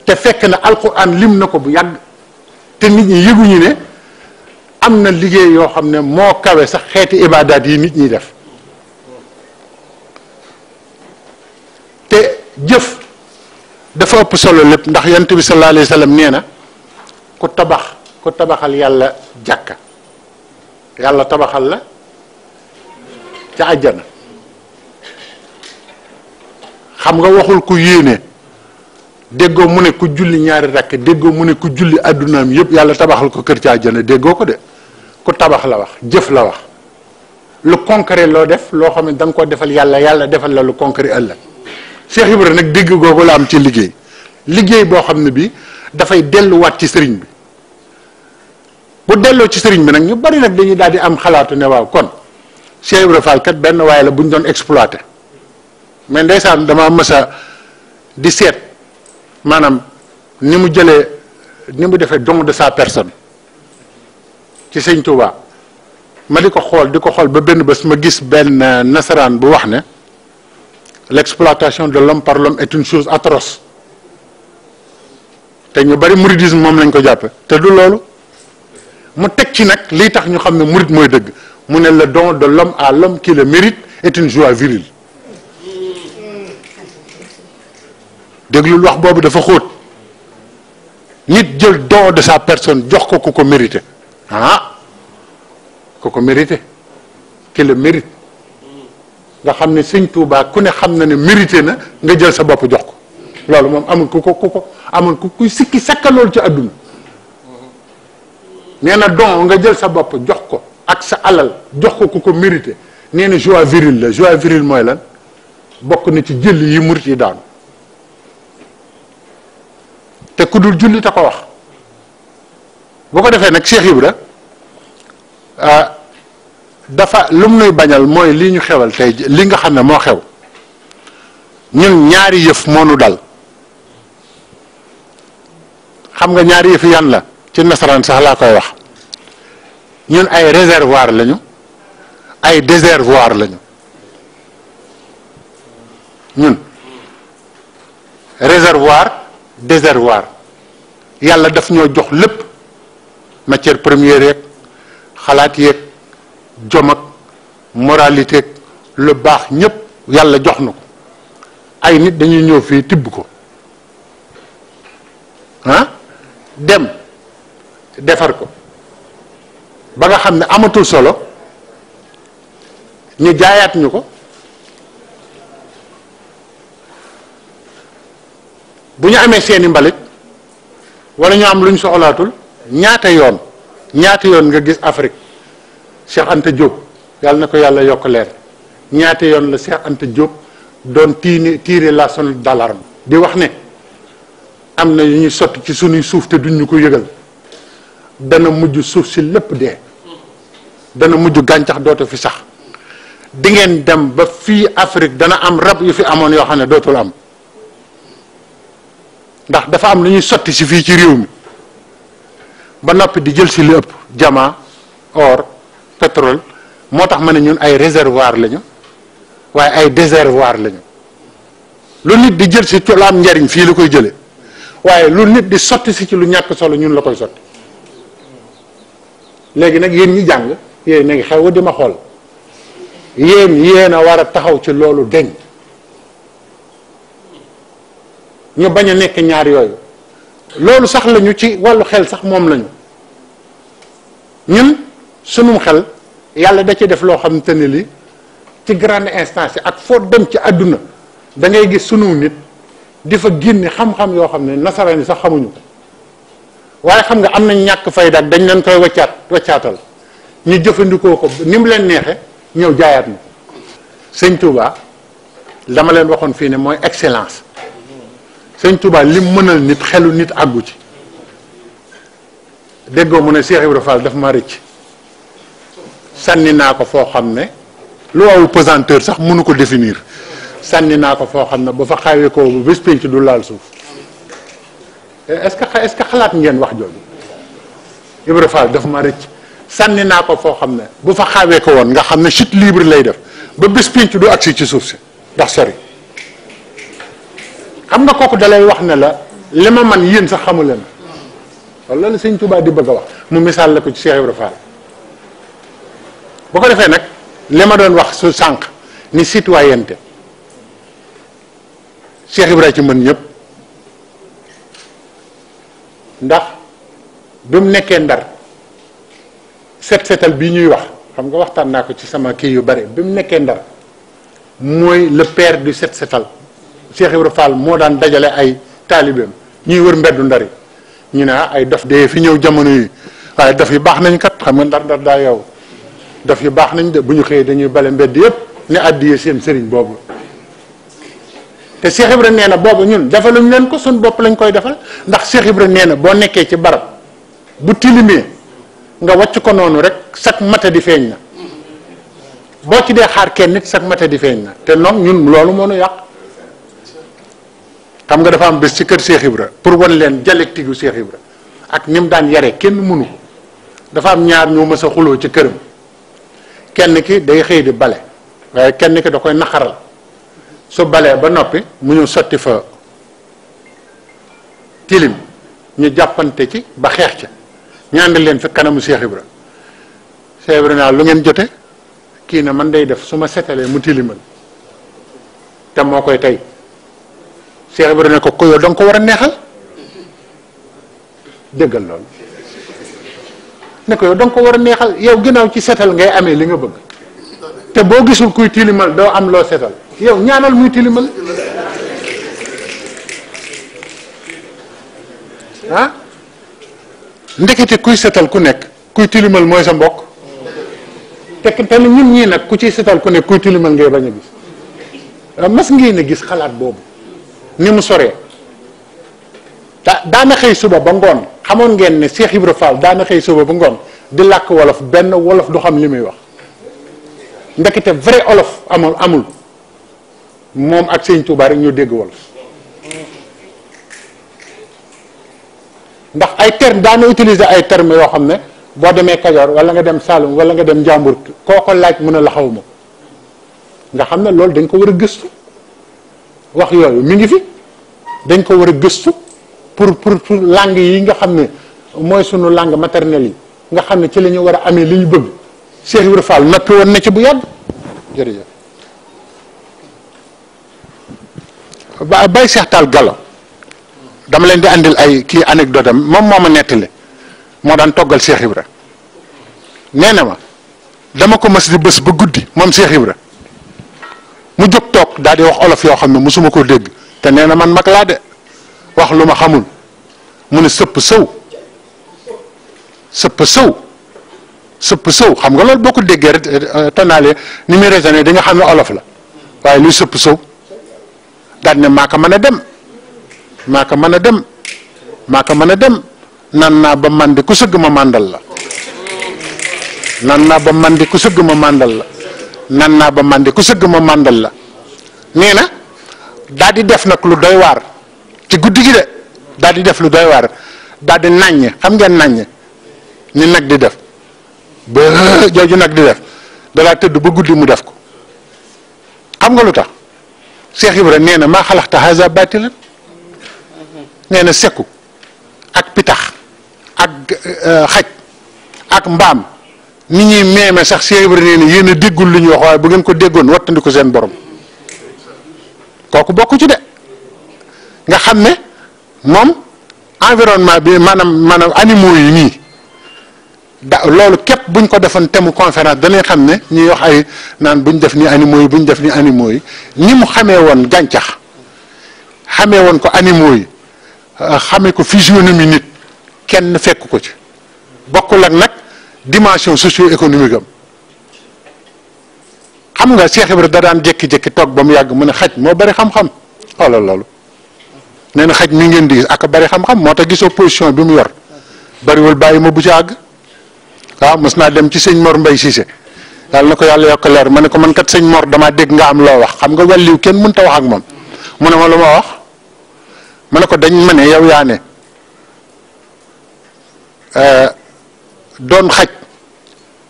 te fekk na alquran lim na ko bu yàgg te nit ñi yëguñu ne am na liggéey yoo xam ne moo kawe sax xeeti ibaadaat yi nit ñiy def te jëf dafa ëpp solo lépp ndax yonent bi sallallahu alayhi wa sallam nee na ku tabaxal yàlla jàkka yàlla tabaxal la ca àjjana. xam nga waxul ku yéene déggoo mu ne ku julli ñaari rakk déggoo mu ne ku julli addunaam yëpp yàlla tabaxal ko kër ca àjjana déggoo ko de ku tabax la wax jëf la wax lu concret loo def loo xam ne da nga ko defal yàlla yàlla defal la lu concret ëllëg. Cheikh Ibra nag dégg googu la am ci liggéey boo xam ne bi dafay delluwaat ci sëriñ bi bu delloo ci sëriñ bi nag ñu bari nag dañuy daal di am xalaatu ne waaw kon Cheikh Ibra Fall kat benn waaye la bu ñu doon exploité mais ndeysaan dama mësa di seet maanaam ni mu defee don de sa personne ci sëñ Touba ma di ko xool ba benn bés ma gis benn nasaraan bu wax ne l'exploitation de l'homme par l'homme est une chose atroce te ñu bari mouridisme moom lañ ko jàppe te du loolu mu teg ci nag lii tax ñu xam ne murid mooy dëgg mu ne le don de l'homme à l'homme qui le mérite est une joie virile. déglul wax boobu dafa xóot nit jël don de sa personne jox ko ku ko mérité ku ko mérité qui le mérite nga xam ne sëñ Tuubaa ku ne xam na ne mérité na nga jël sa bopp jox ko loolu moom amul ku kuy sikki sakka loolu ci àdduna nee na don nga jël sa bopp jox ko ak sa alal jox ko ku ko mérité nee na joie virile la joie virile mooy lan bokk na ci jël yi murit yi daanu te ku dul julli te ko wax boo ko defee nag Cheikh Ibra dafa lum nuy bañal mooy lii ñu xewal tey li nga xam ne moo xew ñun ñaari yëf moo nu dal xam nga ñaari yëf yan la ci nasaraan sax laa koy wax ñun ay réservoir lañu ay déservoir lañu ñun réservoir yàlla daf ñoo jox lépp matière première yeeg xalaat yeeg jom ak moralité ak lu baax ñépp yàlla jox na ko ay nit dañuy ñëw fii tibb ko dem defar ko ba nga xam ne amatul solo ñu jaayaat ñu ko bu ñu amee seeni mbalit wala ñu am lu ñu soxlaatul ñaata yoon nga gis Afrique Cheikh Anta Diop yàlla na ko yàlla yokk leer ñaata yoon la Cheikh Anta Diop doon tirer la sonnette d'alarme di wax ne am na yu ñuy sotti ci sunuy suuf te duñ ñu ko yëgal dana mujj suuf si lépp dee dana mujj gàncax dootu fi sax di ngeen dem ba fii Afrique dana am rab yu fi amoon yoo xam ne dootul am ndax dafa am lu ñuy sotti si fii ci réew mi ba noppi di jël si li ëpp diamant or pétrole moo tax ma ne ñun ay réservoir lañu waaye ay déservoir lañu lu nit di jël si lu am njariñ fii la koy jële waaye lu nit di sotti si ci lu ñàkk solo ñun la koy sotti léegi nag yéen ñi jàng yéen ngi xew di ma xool yéen a war a taxaw ci loolu deñ ñu bañ a nekk ñaar yooyu loolu sax lañu ci wàllu xel sax moom lañu ñun sunum xel yàlla da ci def loo xamante ne li ci grande instance yi ak foo dem ci àdduna da ngay gis sunu nit di fa génne xam-xam yoo xam ne nasaraan yi sax xamuñu ko waaye xam nga am nañ ñàkk fayda ak dañ leen koy waccaatal ñu jëfandikoo ko ni mu leen neexe ñëw jaayaat na sëñ Touba dama leen waxoon fii ne mooy excellence sëñ Touba lim mënal nit xelu nit àggu ci déggoo mu ne Cheikh Ibra Fall daf ma rëcc sànni naa ko foo xam ne lu waawu pesanteur sax mënu ko définir sànni naa ko foo xam ne ba fa xawee ko bu bés pénc du laal suuf est-ce que xalaat ngeen wax jooju Ibra Fall daf ma rëcc sànni naa ko foo xam ne bu fa xawee ko woon nga xam ne chute libre lay def ba bés pénc du agsi ci suuf si ndax sori xam nga kooku dalay wax ne la li ma man yéen sax xamu leen wala la sëñ Touba di bëgg a wax mu misaal la ko ci Cheikh Ibra Fall bu ko defee nag li ma doon wax su sànq ni citoyenneté Cheikh Ibra ci mën ñëpp ndax bi mu nekkee Ndar set setal bii ñuy wax xam nga waxtaan naa ko ci sama kii yu bari bi mu nekkee Ndar mooy le père du set setal Cheikh Ibra Fall moo daan dajale ay taalibeem ñuy wër mbeddu Ndar yi ñu ne ay dof dee fi ñëw jamono yi waaye dof yi baax nañ kat xam nga Ndar daa yow dof yi baax nañ de bu ñu xëyee dañuy bale mbedd yëpp ne àddiyee seen sëriñ boobu te Cheikh Ibra nee na boobu ñun defaluñ leen ko suñ bopp lañ koy defal ndax Cheikh Ibra nee na boo nekkee ci barab bu tilimee nga wàcc ko noonu rek sak mata di feeñ na boo ci dee xaar kenn nit sak mata di feeñ na te noonu ñun loolu moo nu yàq xam nga dafa am bés ci kër Cheikh Ibra pour wan leen dialectique gu Cheikh Ibra ak ni mu daan yare kenn mënu ko dafa am ñaar ñoo mës a xuloo ci këram kenn ki day xëy di bale waaye kenn ki da koy naqaral su balee ba noppi mu ñu sotti fa tilim ñu jàppante ci ba xeex ca ñaandi leen fi kanamu Cheikh Ibra Cheikh Ibra naa lu ngeen jote kii na man day def su ma setalee mu tilimal te moo koy tey Cheikh Ibra ne ko yow danga ko war a neexal déggal loolu ne ko yow danga ko war a neexal yow ginnaaw ci setal ngay amee li nga bëgg te boo gisul kuy tilimal doo am loo setal yow ñaanal muy tilimal ah ndekete kuy setal ku nekk kuy tilimal mooy sa mbokk te ñun ñii nag ku ciy setal ku nekk kuy tilimal ngay bañ a gis mas ngeen a gis xalaat boobu ni mu soree daana xëy suba ba ngoon xamoon ngeen ne Cheikh Ibra Fall daana xëy suba ba ngoon di làkk wolof benn wolof du xam li muy wax ndekete vrai olof amul moom ak Sëñ Tuubaa rek ñoo dégg wolof ndax ay terme daana utiliser ay termes yoo xam ne boo demee Kajoor wala nga dem Saalum wala nga dem Njàmbur koo ko laaj mën a la xawma nga xam ne loolu dañ ko war a gëstu wax yooyu mi ngi fi dañ ko war a gëstu pour langue yi nga xam ne mooy sunu langue maternelle yi nga xam ne ci la ñu war a amee li ñu bëgg Cheikh Ibra Fall noppi woon na ci bu yàgg jërëjëf Baye Cheikh Tall Gallo dama leen di andil ay kii anecdote am moom moo ma nettali moo daan toggal Cheikh Ibra nee na ma dama ko mas di bés ba guddi moom Cheikh Ibra mu jóg toog daal di wax olof yoo xam ne mosuma koo dégg te nee na man mag laa de wax lu ma xamul mu ne sëpp sëw xam nga loolu boo ko déggee rek tonaale ni muy raisonné di nga xam ne olof la waaye luy sëpp sëw daal ne maa ko mën a dem nan naa ba mandi ku sëgg ma màndal la nee na daal di def nag lu doy waar ci guddi gi de daal di def lu doy waar daal di nàññ xam ngeen nàññ ni nag di def ba jooju nag di def dalaa tëdd ba guddi mu def ko xam nga lu tax Cheikh Ibra nee na maa xalaxta haza batilan nee na sekku ak pitax ak xaj ak mbaam ni ñuy meeme sax Cheikh Ibra nee na yéen a déggul lu ñuy wax waaye bu ngeen ko déggoon wattandi ko seen borom kooku bokku ci de nga xam ne moom environnement bi maanaam animaux yi nii loolu képp buñ ko defoon thème conférence danañ xam ne ñuy wax ay naan buñ def ni animaux yi ni mu xamee woon gàncax xamee woon ko animaux yi xamee ko physionomie nit kenn fekk ko ci bokkul ak nag dimension socio-économique am xam nga Cheikh Ibra da daan jékki-jékki toog ba mu yàgg mu ne xaj moo bari xam-xam xoolal loolu nee na xaj mi ngeen di gis ak bari xam-xam moo tax gisoo position bi mu yor bariwul bàyyi ma bu ci àgg waaw mos naa dem ci sëñ Mor Mbay Cissé yàlla na ko yàlla yokk leer ma ne ko man kat sëñ Mor damaa dégg nga am loo wax xam nga wàlliw kenn mënta wax ak moom mu ne ma lu ma wax ma ne ko dañ ma ne yow yaa ne doon xaj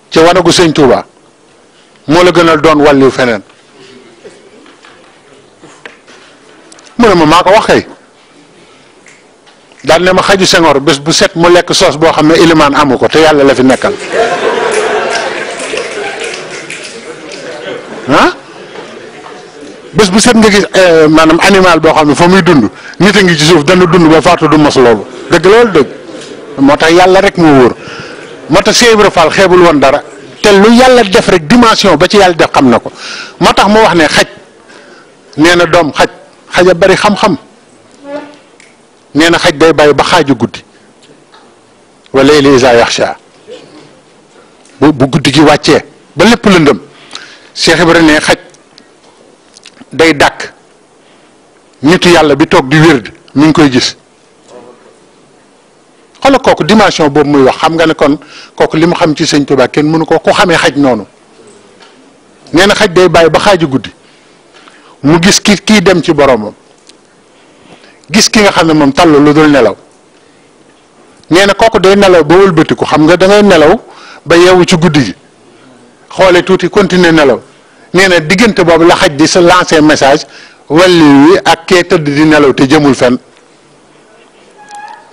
ci wanagu sëñ Touba moo la gënal doon wàlliw feneen mu ne ma maa ko wax kay daal ne ma xaju Senghor bés bu set mu lekk soos boo xam ne ilimaan amu ko te yàlla la fi nekkal bés bu set nga gis maanaam animal boo xam ne fa muy dund nit a ngi ci suuf dana dund ba faatu du mos loolu dëgg loolu dëgg moo tax yàlla rek moo wóor moo tax Cheikh Ibra Fall xeebul woon dara te lu yàlla def rek dimension ba ci yàlla def xam na ko moo tax mu wax ne xaj nee na doom xaj a bari xam-xam nee na xaj day bàyyi ba xaaju guddi wa layli iza yaxsha bu guddi gi wàccee ba lépp lëndëm Cheikh Ibra ne xaj day dàkk nitu yàlla bi toog di wérd mi ngi koy gis xoolal kooku dimension boobu muy wax xam nga ne kon kooku li mu xam ci sëñ Tuubaa kenn mënu ko ku xamee xaj noonu nee na xaj day bàyyi ba xaaju guddi mu gis kii dem ci boromam gis ki nga xam ne moom tallu lu dul nelaw nee na kooku day nelaw ba wëlbatiku xam nga da ngay nelaw ba yeewu ci guddi gi xoole tuuti continuer nelaw nee na diggante boobu la xaj di sa lancer message walli wi ak kee tëdd di nelaw te jëmul fenn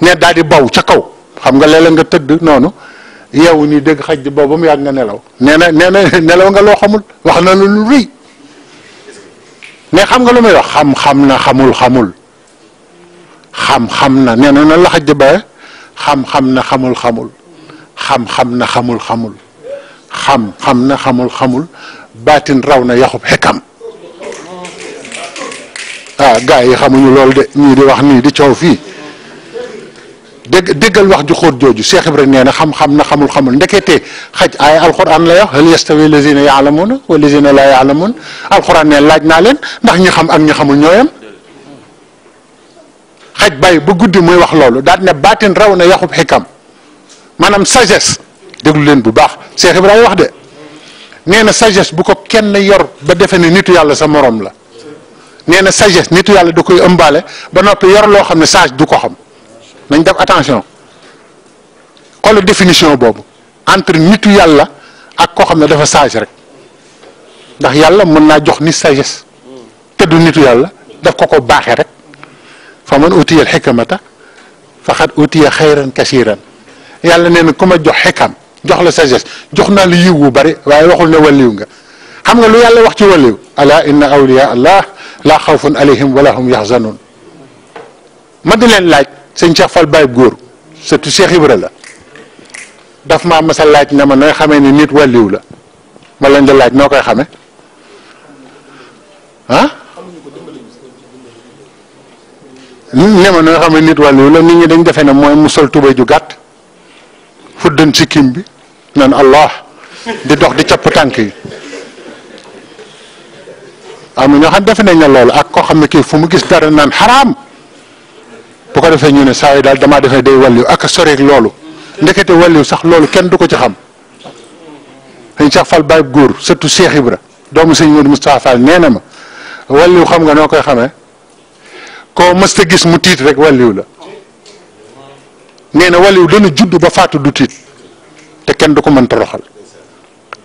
ne daal di baw ca kaw xam nga léeg-léeg nga tëdd noonu yeewu nii dégg xaj di baw ba mu yàgg nga nelaw nee na nelaw nga loo xamul wax na lu rëy mais xam nga lu muy wax xam na xamul xam na nee na nan la xaj di baye xam na xamul xam na xamul xam na xamul baatin raw na yaxub xekkam gars yi xamuñu loolu de ñii di wax nii di coow fii déggal wax ju xóot jooju Cheikh Ibrahima nee na xam na xamul ndekete xaj ay alxuraan la wax hal yastawi lazina yaalamuuna wa lazina laa yaalamuun alxuraan ne laaj naa leen ndax ñi xam ak ñi xamul ñooyam xaj bàyyi ba guddi muy wax loolu daal ne baatin raw na yaxub xikam maanaam sagesse déglu leen bu baax Cheikh Ibrahima wax de nee na sagesse bu ko kenn yor ba defe ne nitu yàlla sa morom la nee na sagesse nitu yàlla da koy ëmbaale ba noppi yor loo xam ne sage du ko xam nañ def attention xoolal définition boobu entre nitu yàlla ak koo xam ne dafa sage rek ndax yàlla mën naa jox ni sagesse te du nitu yàlla daf ko baaxee rek fa man utiya al xikmata faqad utiya xayran kasiran yàlla nee na ku ma jox xikam jox la sagesse jox naa la yiw wu bari waaye waxul ne waliw nga xam nga lu yàlla wax ci waliw ala inna awliya allah la xawfun alayhim wala hum yaxzanun ma di leen laaj sëñ Cheikh Fall Baye góor surtout Cheikh Ibra la daf maa masa laaj ne ma nooy xamee ni nit waliw la ma leen di laaj noo koy xamee ne ma nooy xamee nit waliw la nit ñi dañ defee ne mooy mu sol tubéy ju gàtt fuddan sikkim bi naan allah di dox di capp tànk yi am na ñoo xam defe nañ ne loolu ak koo xam ne kii fu mu gis dara naan xaraam bu ko defee ñu ne saa yi daal damaa defee day wàlliw ak a soreeg loolu ndekete wàlliw sax loolu kenn du ko ci xam sëñ Cheikh Fall Baye góor surtout Cheikh Ibra doomu sëñ Modou Moustapha Fall nee na ma wàlliw xam nga noo koy xamee koo mësta gis mu tiit rek wàlliw la nee na wàlliw dana judd ba faatu du tiit te kenn du ko mën toroxal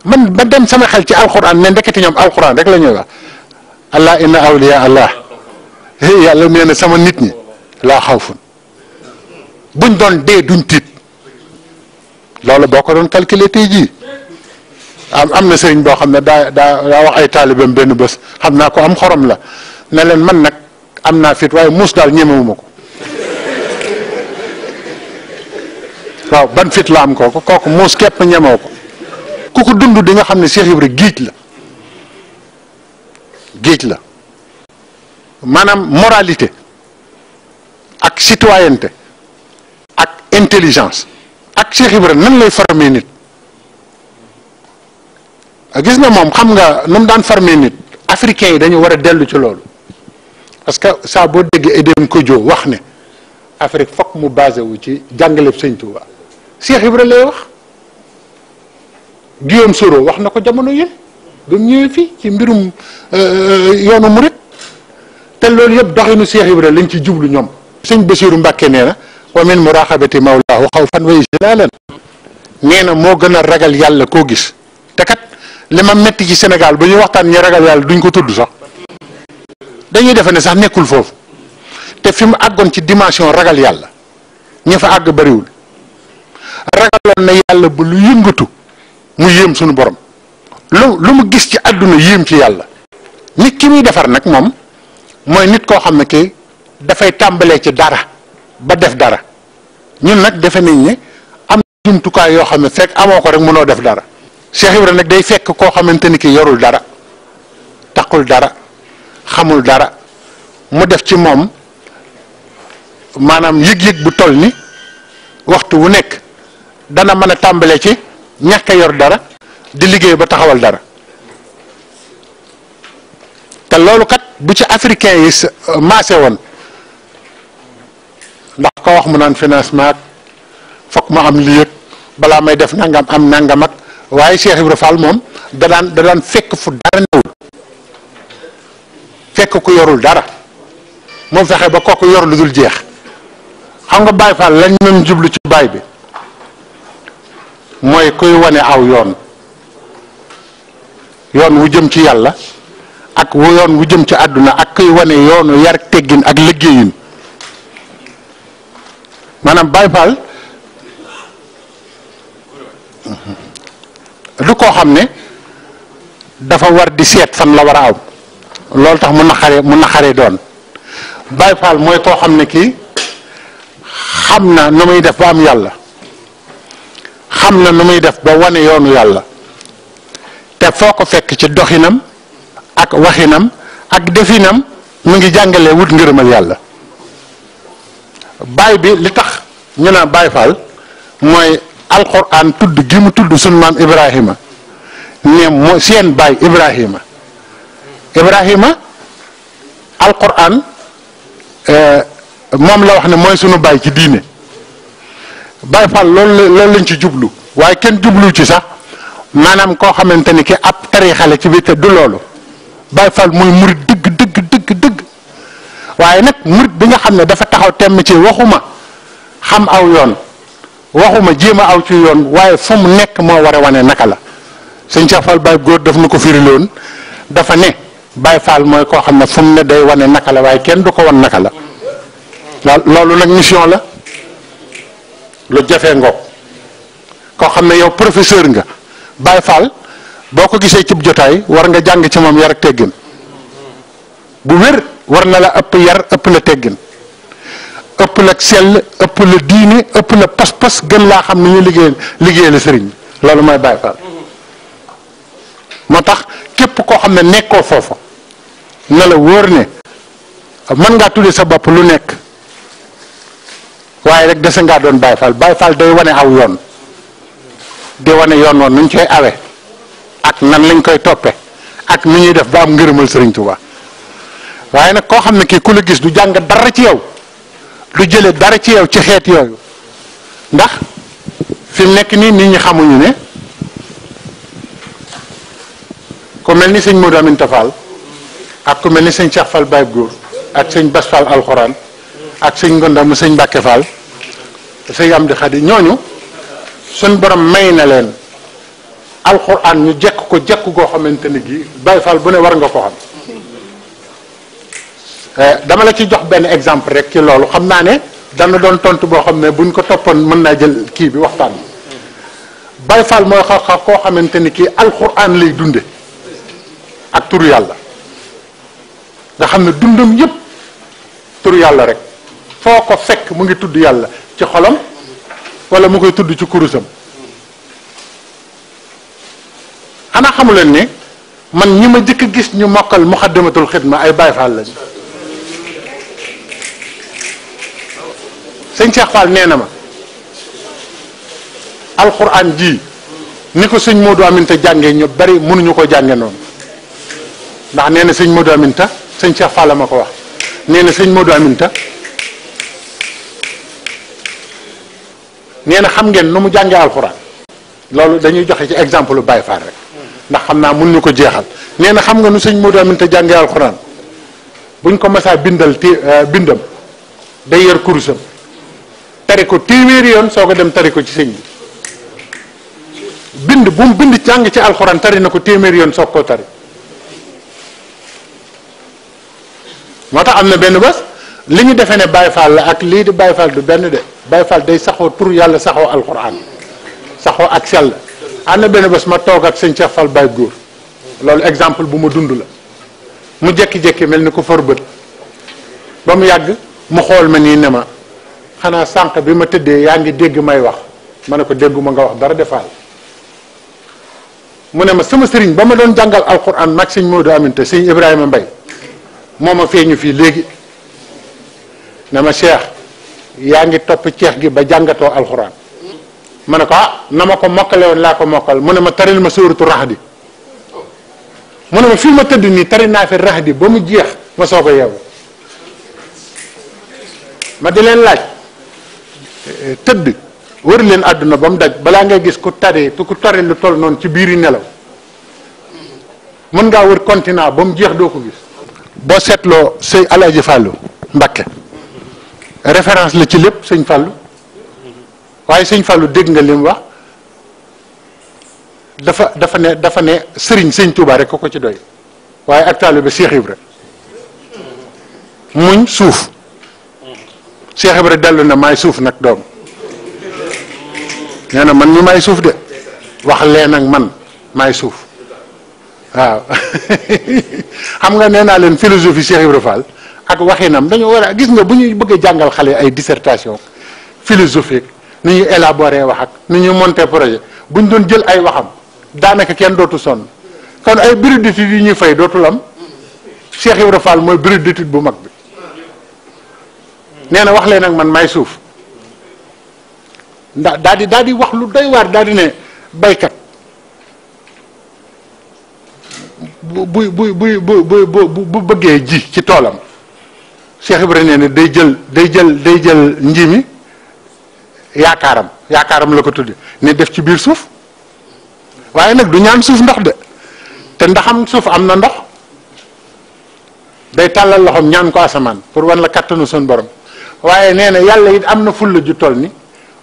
man ba dem sama xel ci alxuraan ne ndekete ñoom alxuraan rek la ñuy wax allah inna awliya allah yàlla nee na sama nit ñi laa xawfun buñ doon dee duñ tiit loolu boo ko doon calculer tey jii am na sëriñ boo xam ne daa wax ay taalibeem benn bés xam naa ko am xorom la ne leen man nag am naa fit waaye muus daal ñemewuma ko waaw ban fit la am kooku muus képp ñemew ko ku ko dund di nga xam ne Cheikh Ibra géej la maanaam moralité ak citoyenneté ak intelligence ak Cheikh Ibra nan lay former nit gis nga moom xam nga nu mu daan former nit africains yi dañu war a dellu ci loolu parce que saa boo déggee Eden Kodjo wax ne Afrique fokk mu basé wu ci jàngaleb Sëñ Tuuba Cheikh Ibra lay wax Guillaume Soro wax na ko jamono yëpp ba mu ñëwee fii ci mbirum yoonu murit te loolu yëpp doxinu Cheikh Ibra lañ ci jublu ñoom sëñ Bassirou Mbacke nee na wa min muraqabati mawlaahu xawfan wa ijlaalan nee na moo gën a ragal yàlla koo gis te kat li ma metti ci Sénégal ba ñuy waxtaan ñi ragal yàlla duñ ko tudd sax dañuy defe ne sax nekkul foofu te fi mu àggoon ci dimension ragal yàlla ñi fa àgg bariwul ragaloon na yàlla ba lu yëngatu mu yéem suñu borom lu mu gis ci àdduna yéem ci yàlla nit ki muy defar nag moom mooy nit koo xam ne kii dafay tàmbalee ci dara ba def dara ñun nag defe nañ ne am jumtukaay yoo xam ne fekk amoo ko rek mënoo def dara. Cheikh Ibra nag day fekk koo xamante ni ki yorul dara taqul dara xamul dara mu def ci moom maanaam yëg-yëg bu toll ni waxtu wu nekk dana mën a tàmbalee ci ñàkk a yor dara di liggéey ba taxawal dara te loolu kat bu ci africain yi maase woon ndax ko wax mu naan financement fokk ma am lii balaa may def nangam am nangam ak waaye Cheikh Ibra Fall moom da daan fekk fu dara newul fekk ku yorul dara moom fexe ba kooku yor lu dul jeex xam nga Baye Fall lañ doon jublu ci baay bi mooy kuy wane aw yoon wu jëm ci yàlla ak yoon wu jëm ci àdduna ak kuy wane yoonu yar teggin ak liggéeyin maanaam Baye Fall du koo xam ne dafa war di seet fan la war a aw loolu tax mu naqaree doon Baye Fall mooy koo xam ne kii xam na nu muy def ba am yàlla xam na nu muy def ba wane yoonu yàlla te foo ko fekk ci doxinam ak waxinam ak definam mu ngi jàngalee wut ngërëmal yàlla baay bi li tax ñu naan Baye Fall mooy alquran tudd gi mu tudd sunu maam Ibrahima ne moo seen baay Ibrahima alquran moom la wax ne mooy sunu baay ci diine Baye Fall loolu lañ ci jublu waaye kenn jublu ci sax maanaam koo xamante ni ki ab tariixale ci biir te du loolu Baye Fall mooy murit dëgg waaye nag murit bi nga xam ne dafa taxaw temm ci waxuma xam aw yoon waxuma jéem a aw ci yoon waaye fu mu nekk moo war a wane naka la sëñ Cheikh Fall Baye góor daf na ko firiloon dafa ne Baye Fall mooy koo xam ne fu mu ne day wane naka la waaye kenn du ko wan naka la loolu nag mission la lu jafee ngoog koo xam ne yow professeur nga Baye Fall boo ko gisee cib jotaay war nga jàng ci moom yar ak teggin bu wér war na la ëpp yar ëpp la teggin ëpp la sell ëpp la diine ëpp la pas-pas gën laa xam ni ñu liggéey la sëriñ bi loolu mooy Baye Fall moo tax képp koo xam ne nekkoo foofa na la wóor ne mën ngaa tudde sa bopp lu nekk waaye rek dese ngaa doon Baye Fall Baye Fall day wane aw yoon di wane yoon woon nuñ koy awe ak nan lañ koy toppe ak nu ñuy def ba am ngërëmal sëriñ Tuubaa waaye nag koo xam ne kii ku la gis du jàng dara ci yow du jële dara ci yow ci xeet yooyu ndax fi mu nekk nii nit ñi xamuñu ne ku mel ni sëñ Modou Aminta Fall ak ku mel ni sëñ Cheikh Fall Baye Góor ak sëñ Bass Fall alxuraan ak sëñ Ngonda mu sëñ Mbàkke Fall sëñ Amdi Xadi ñooñu suñ borom may na leen alxuraan ñu jekk ko jekk goo xamante ni gi Baye Fall bu ne war nga ko xam dama la ci jox benn exemple rek ci loolu xam naa ne dana doon tontu boo xam ne buñ ko toppoon mën naa jël kii bi waxtaan bi Baye Fall mooy koo xamante ni kii alxuraan lay dunde ak turu yàlla nga xam ne dundam yépp turu yàlla rek foo ko fekk mu ngi tudd yàlla ci xolam wala mu koy tudd ci kurusam xanaa xamu leen ne man ñi ma jëkk a gis ñu mokkal muxaddamatul xidma ay Baye Fall lañu sëñ Cheikh Fall nee na ma alxuraan ji ni ko sëñ Modou Aminta jàngee ñu bari mënuñu ko jànge noonu ndax nee na sëñ Modou Aminta sëñ Cheikh Fall ma ko wax nee na sëñ Modou Aminta nee na xam ngeen nu mu jàngee alxuraan loolu dañuy joxe ci exemple lu Baye Fall rek ndax xam naa mun ñu ko jeexal nee na xam nga nu sëñ Modou Aminta jàngee alxuraan buñ ko masaa bindal bindam day yor kurusam tari ko téeméeri yoon soo ko dem tari ko ci sëñ bi bind bu mu bind jàng ci alxuraan tari na ko téeméeri yoon soog koo tari moo tax am na benn bés li ñu defee ne Baye Fall la ak lii di Baye Fall du benn de Baye Fall day saxoo tur yàlla saxoo alxuraan saxoo ak sell am na benn bés ma toog ak sëñ Cheikh Fall Baye Góor loolu exemple bu ma dund la mu jekki-jekki mel ni ko for bët ba mu yàgg mu xool ma nii ne ma xanaa sànq bi ma tëddee yaa ngi dégg may wax ma ne ko dégguma nga wax dara defaal mu ne ma sama sëriñ ba ma doon jàngal alquran mag sëñ Modou Aminta sëñ Ibrahima Mbay moo ma feeñu fii léegi ne ma Cheikh yaa ngi topp ceex gi ba jàngatoo alquran ma ne ko na ma ko mokkale woon laa ko mokkal mu ne ma taril ma suuratu Rahdi mu ne ma fii ma tëdd nii tari naa fi Rahdi ba mu jeex ma soo ko yeewu ma di leen laaj tëdd wër leen àdduna ba mu daj balaa ngay gis ku tari lu toll noonu ci biir yi nelaw mën ngaa wër continent ba mu jeex doo ko gis. boo seetloo sëñ Alaaji Fàllu Mbakke référence la ci lépp sëñ Fàllu waaye sëñ Fàllu dégg nga li mu wax dafa ne sëriñ sëñ Tuubaa rek ko ci doy waaye ak taalibe Cheikh Ibra muñ suuf Cheikh Ibra dellu na maay suuf nag doom nee na man mi maay suuf de wax leen ak man maay suuf waaw xam nga nee naa leen philosophie Cheikh Ibra Fall ak waxinam dañoo war a gis nga bu ñuy bëgg a jàngal xale ay dissertation philosophique ni ñuy élaborer wax ak ni ñuy monter projet bu ñu doon jël ay waxam daanaka kenn dootu sonn kon ay bureau d'étude yi ñuy fay dootul am Cheikh Ibra Fall mooy bureau d'étude bu mag bi nee na wax leen ak man maay suuf ndax daal di wax lu doy waar daal di ne baykat bu bëggee ji ci toolam Cheikh Ibrahima nee na day jël nji mi yaakaaram la ko tudde ne def ci biir suuf waaye nag du ñaan suuf ndox de te ndaxam suuf am na ndox day tàllal loxoom ñaan ko asamaan pour wan la kattanu sun borom waaye nee na yàlla it am na fulla ju toll ni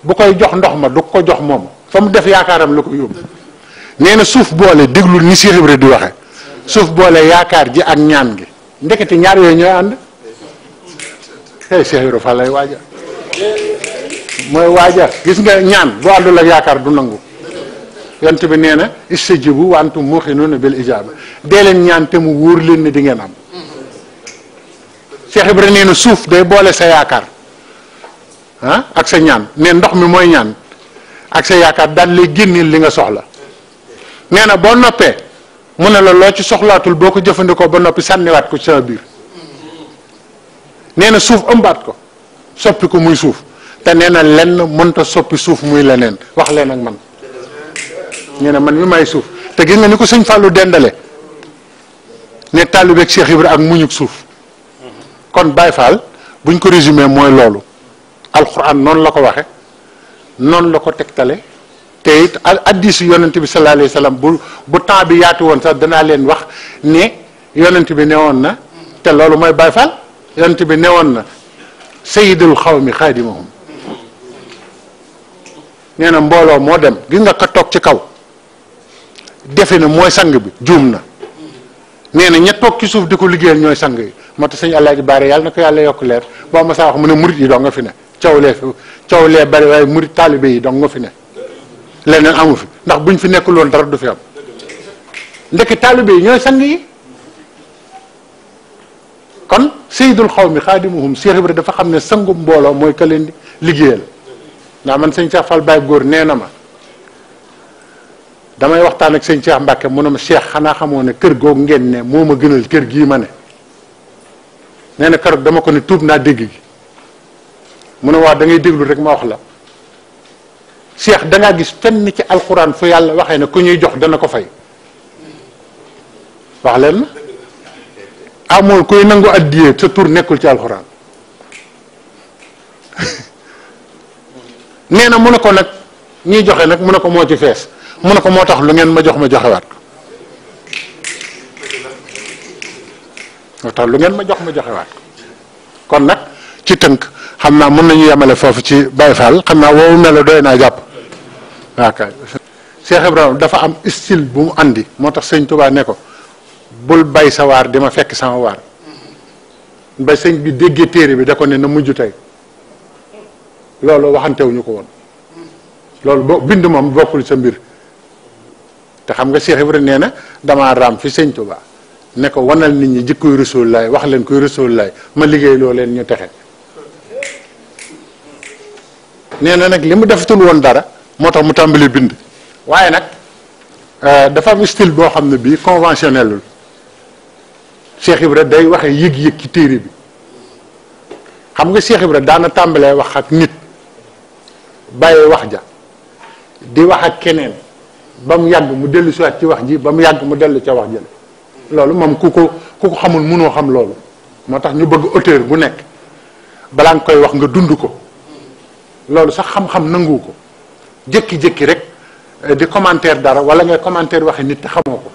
bu koy jox ndox ma du ko jox moom fa mu def yaakaaram la ko yóbbu nee na suuf boole déglu ni Cheikh Ibrahima di waxe suuf boole yaakaar ji ak ñaan gi ndekete ñaar yooyu ñooy ànd Cheikh Ibrahima Fall lay waaja mooy waaja gis nga ñaan bu àndul ak yaakaar du nangu yonent bi nee na istajibu wa antum muqinuuna bil ijaaba dee leen ñaan te mu wóor leen ne di ngeen am Cheikh Ibrahima nee na suuf day boole sa yaakaar ak sa ñaan ne ndox mi mooy ñaan ak sa yaakaar daal lay génneel li nga soxla nee na boo noppee mu ne la loo ci soxlaatul boo ko jëfandikoo ba noppi sànniwaat ko ci sa biir nee na suuf ëmbaat ko soppi ko muy suuf te nee na lenn mënta soppi suuf muy leneen wax leen ak man nee na man mi may suuf te gis nga ni ko sëñ Fallou dendale ne taalibeeg Cheikh Ibra ak muñuk suuf kon Baye Fall buñ ko résumé mooy loolu alxuraan noonu la ko waxe noonu la ko tegtale te it hadiisu yonent bi sallallahu alayhi wa sallam bu temps bi yaatu woon sax danaa leen wax ne yonent bi newoon na te loolu mooy Baye Fall yonent bi newoon na sayyidul xawmi xaadimahum nee na mbooloo moo dem gis nga ko toog ci kaw defe na mooy sang bi juum na nee na ña toog ci suuf di ko liggéeyal ñooy sang yi moo tax sëñ Alaaji Baare yàlla na ko yàlla yokk leer boo ma saa wax mu ne murit yi dong nga fi ne coow lee bari waaye murit taalibe yi dong nga fi ne leneen amu fi ndax buñ fi nekkul woon dara du fi am ndekki taalibe yi ñooy sang yi kon sayyidul xawmi xaadimuhum Cheikh Ibra dafa xam ne sangu mbooloo mooy ka leen di liggéeyal ndax man sëñ Cheikh Fall Baye góor nee na ma damay waxtaan ak sëñ Cheikh Mbacke mu ne ma Cheikh xanaa xamoo ne kër googu ngeen ne moo ma gënal kër gii ma ne nee na keroog dama ko ne tuub naa dégg gi mu ne waa da ngay déglu rek ma wax la Cheikh dangaa gis fenn ci alxuraan fu yàlla waxee ne ku ñuy jox dana ko fay wax leen ma amul kuy nangu addiyee sa tur nekkul ci alxuraan nee na mu ne ko nag ñiy joxe nag mu ne ko moo ci fees mu ne ko moo tax lu ngeen ma jox ma joxewaat ko moo tax lu ngeen ma jox ma joxewaat ko kon nag ci tënk xam naa mën nañu yemale foofu ci Baye Fall xam naa woowu melo doy naa jàpp waaw kay Cheikh Ibrahima dafa am style bu mu andi moo tax sëñ Touba ne ko bul bay sa waar di ma fekk sama waar ba sëñ bi déggee téere bi da ko ne na mujj tey loolu waxantewuñu ko woon loolu boo bind moom bokkul sa mbir te xam nga Cheikh Ibrahima nee na damaa raam fi sëñ Touba ne ko wanal nit ñi jikkoy Rasulullaay wax leen koy Rasulullaay ma liggéey loo leen ñu texe. nee na nag li mu defatul woon dara moo tax mu tàmbali bind waaye nag dafa am style boo xam ne bii conventionnelul Cheikh Ibra day waxee yëg-yëg ci téere bi xam nga Cheikh Ibra daana tàmbalee wax ak nit bàyyi wax ja di wax ak keneen ba mu yàgg mu dellu siwaat ci wax ji ba mu yàgg mu dellu ca wax jële loolu moom ku ko xamul mënoo xam loolu moo tax ñu bëgg auteur bu nekk balaa nga koy wax nga dund ko loolu sax xam-xam nangu ko jékki-jékki rek di commentaire dara wala ngay commentaire waxi nit te xamoo ko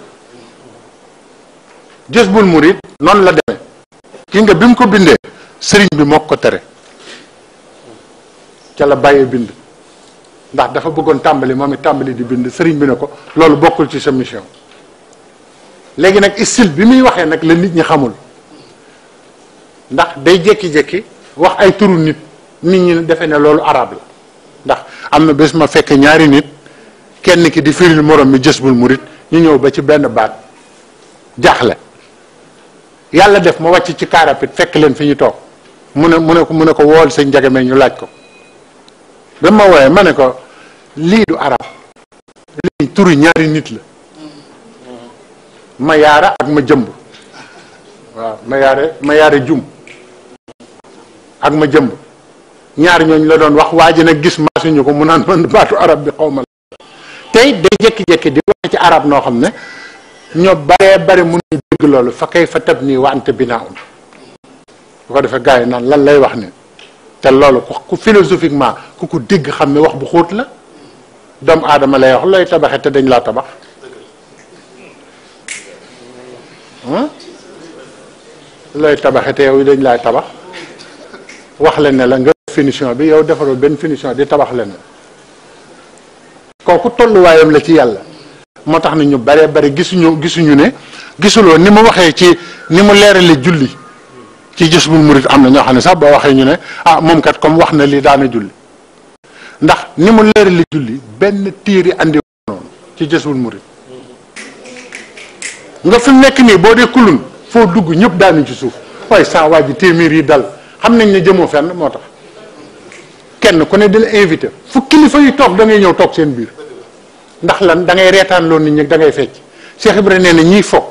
Jazbul Murid noonu la demee ki nga bi mu ko bindee sëriñ bi moo ko tere ca la bàyyee bind ndax dafa bëggoon tàmbali moom it tàmbali di bind sëriñ bi ne ko loolu bokkul ci sa mission léegi nag style bi muy waxee nag la nit ñi xamul ndax day jékki-jékki wax ay turu nit ñi defe ne loolu arab la ndax am na bés ma fekk ñaari nit kenn ki di firil morom mi Jazbul Murid ñu ñëw ba ci benn baat jaaxle yàlla def ma wàcc ci carapit fekk leen fi ñu toog mu ne ko wool sëñ Njagame ñu laaj ko ba ma wooyee ma ne ko lii du arab lii turu ñaari nit la ma yaara ak ma jëmb waaw ma yaare jum ak ma jëmb ñaar ñooñu la doon wax waa ji nag gis maasuñu ko mu naan man baatu arab bi xaw ma la tey day jékki-jékki di wax ci arab noo xam ne ñoo baree bari mënuñu dégg loolu fa kay fa tab nii wante binaaun bu ko defee gars yi naan lan lay wax ni te loolu ku philosophiquement ku ko dégg xam ne wax bu xóot la doomu aadama lay wax looy tabaxe te dañ laa tabax looy tabaxe te yow dañ laay tabax wax leen ne la nga finition bi yow defaroo benn finition di tabax leen kooku tolluwaayam la ci yàlla moo tax na ñu bare bare gisuñu ne gisuloo ni mu waxee ci ni mu leerale julli ci Jazbul Murid am na ñoo xam ne sax boo waxee ñu ne ah moom kat comme wax na li daana julli ndax ni mu leerale julli benn téere andi noonu ci Jazbul Murid nga fi mu nekk nii boo dee kulun foo dugg ñëpp daanu ci suuf waaye saa waa ji téeméer yi dal xam nañ ne jëmoo fenn moo tax kenn ku ne di la invité fu kilifa yi toog da ngay ñëw toog seen biir ndax lan da ngay reetaan loon nit ñi da ngay fecc Cheikh Ibrahima nee na ñiy foog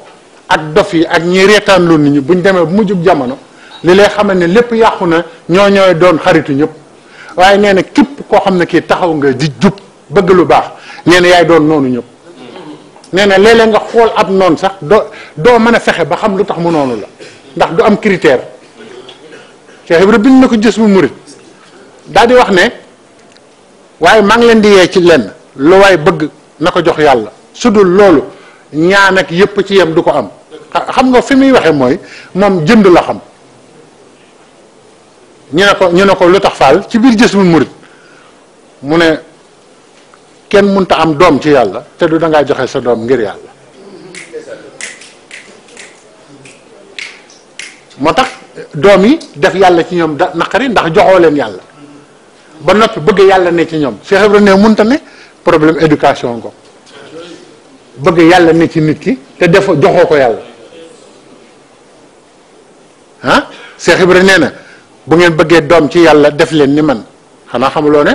ak dof yi ak ñiy reetaan loon nit ñi buñ demee bu mu jub jamono li lay xamal ne lépp yàqu na ñooy doon xaritu ñëpp waaye nee na képp koo xam ne kii taxaw nga di jub bëgg lu baax nee na yaay doon noonu ñëpp nee na léeg-léeg nga xool ab noonu sax doo mën a fexe ba xam lu tax mu noonu la ndax du am critère Cheikh Ibrahima bind na ko Jazbul Murid daal di wax ne waaye maa ngi leen di yee ci lenn lu waay bëgg na ko jox yàlla su dul loolu ñaan ak yépp ci yem du ko am xam nga fi muy waxee mooy moom jënd la xam ñu ne ko lu tax faal ci biir Jazbul Murid mu ne kenn mënta am doom ci yàlla te du dangaa joxe sa doom ngir yàlla moo tax doom yi def yàlla ci ñoom da naqari ndax joxoo leen yàlla ba noppi bëgg yàlla ne ci ñoom Cheikh Ibrahima ne mënta ne problème éducation ko bëgg yàlla ne ci nit ki te def joxoo ko yàlla ah Cheikh Ibrahima nee na bu ngeen bëggee doom ci yàlla def leen ni man xanaa xamuloo ne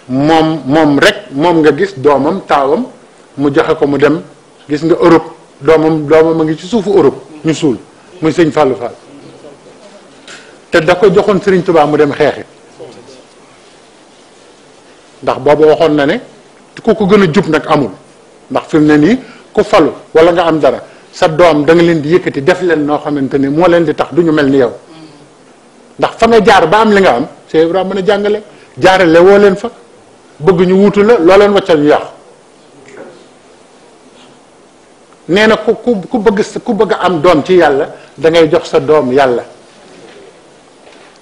moom rek moom nga gis doomam taawam mu joxe ko mu dem gis nga Europe doomam a ngi ci suufu Europe ñu suul muy sëñ Fallou Fall te da ko joxoon Serigne Touba mu dem xeexi ndax boobu waxoon na ne ku ko gën a jub nag amul ndax fi mu ne nii ku falu wala nga am dara sa doom da nga leen di yëkkati def leen noo xamante ni moo leen di tax du ñu mel ni yow ndax fa nga jaar ba am li nga am Cheikh Ibrahima mën a jàngale jaarale woo leen fa bëgg ñu wuutu la loo leen waccal ñu yàqu nee na ku bëgg a am doom ci yàlla da ngay jox sa doom yàlla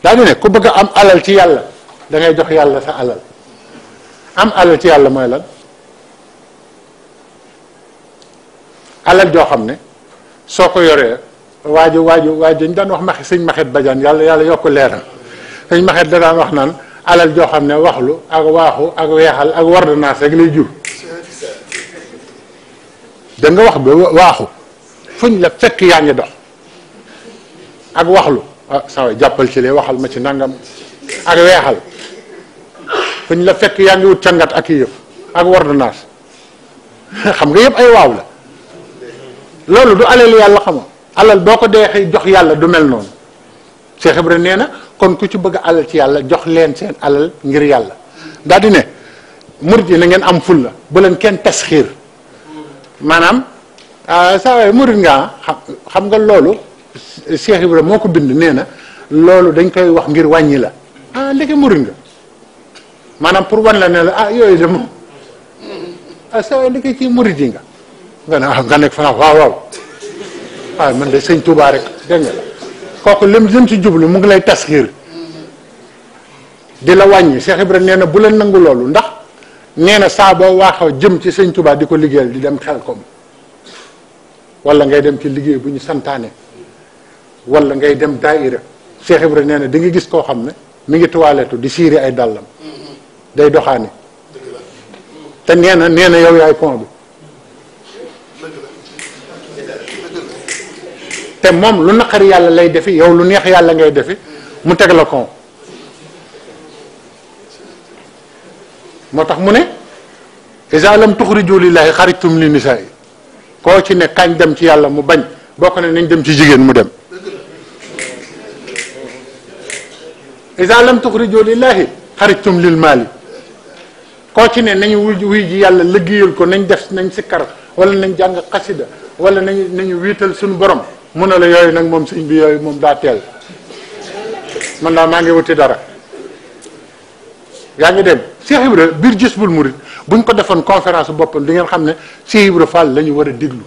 daañu ne ku bëgg a am alal ci yàlla da ngay jox yàlla sa alal am alal ci yàlla mooy lan alal joo xam ne soo ko yoree waaju dañ daan wax maxi sëñ maxet bajaan yàlla yokk leeral sëñ maxet da daan wax naan alal joo xam ne waxlu ak waaxu ak weexal ak wardanaas rek lay jur da nga wax bi waaxu fuñ la fekk yaa ngi dox ak waxlu ah saa waay jàppal ci lee waxal ma ci nangam ak weexal fuñ la fekk yaa ngi wut cangat ak yëpp ak ordonnance xam nga yëpp ay waaw la loolu du alal yàlla xama alal boo ko dee jox yàlla du mel noonu Cheikh Ibra nee na kon ku ci bëgg alal ci yàlla jox leen seen alal ngir yàlla daal di ne murit yi na ngeen am ful la bu leen kenn tasxiir maanaam saa waay murit nga xam nga loolu Cheikh Ibra moo ko bind nee na loolu dañ koy wax ngir wàññi la léegi murit nga maanaam pour wan la ne la yooyu de moom saa waay léegi ci murit yi nga ne nga nekk fa waaw man de sëñ Touba rek dégg nga la kooku lim ci jublu mu ngi lay tasxiir di la wàññi Cheikh Ibra nee na bu leen nangu loolu ndax nee na saa boo waaxaw jëm ci sëñ Touba di ko liggéeyal di dem Xelkom wala ngay dem ci liggéey bu ñu santaane wala ngay dem daayira Cheikh Ibra nee na di nga gis koo xam ne mi ngi toilette di siiri ay dàllam day doxaani te nee na yow yaay pont bi te moom lu naqari yàlla lay defi yow lu neex yàlla ngay defi mu teg la kon moo tax mu ne isa lam tuxriju lillahi xarajtum li nisaa yi koo ci ne kañ dem ci yàlla mu bañ boo ko ne nañ dem ci jigéen mu dem isa lam tuxriju lillahi xarajtum lil maali koo ci ne nañu wuy ji yàlla liggéeyal ko nañ def nañ sikkar wala nañ jàng xasida wala nañu wiital suñu borom mun na la yooyu nag moom sëñ bi yooyu moom daa teel man daal maa ngi wuti dara yaa ngi dem Cheikh Ibra biir Jazbul Murid buñ ko defoon conférence boppam di ngeen xam ne Cheikh Ibra Fall la ñu war a déglu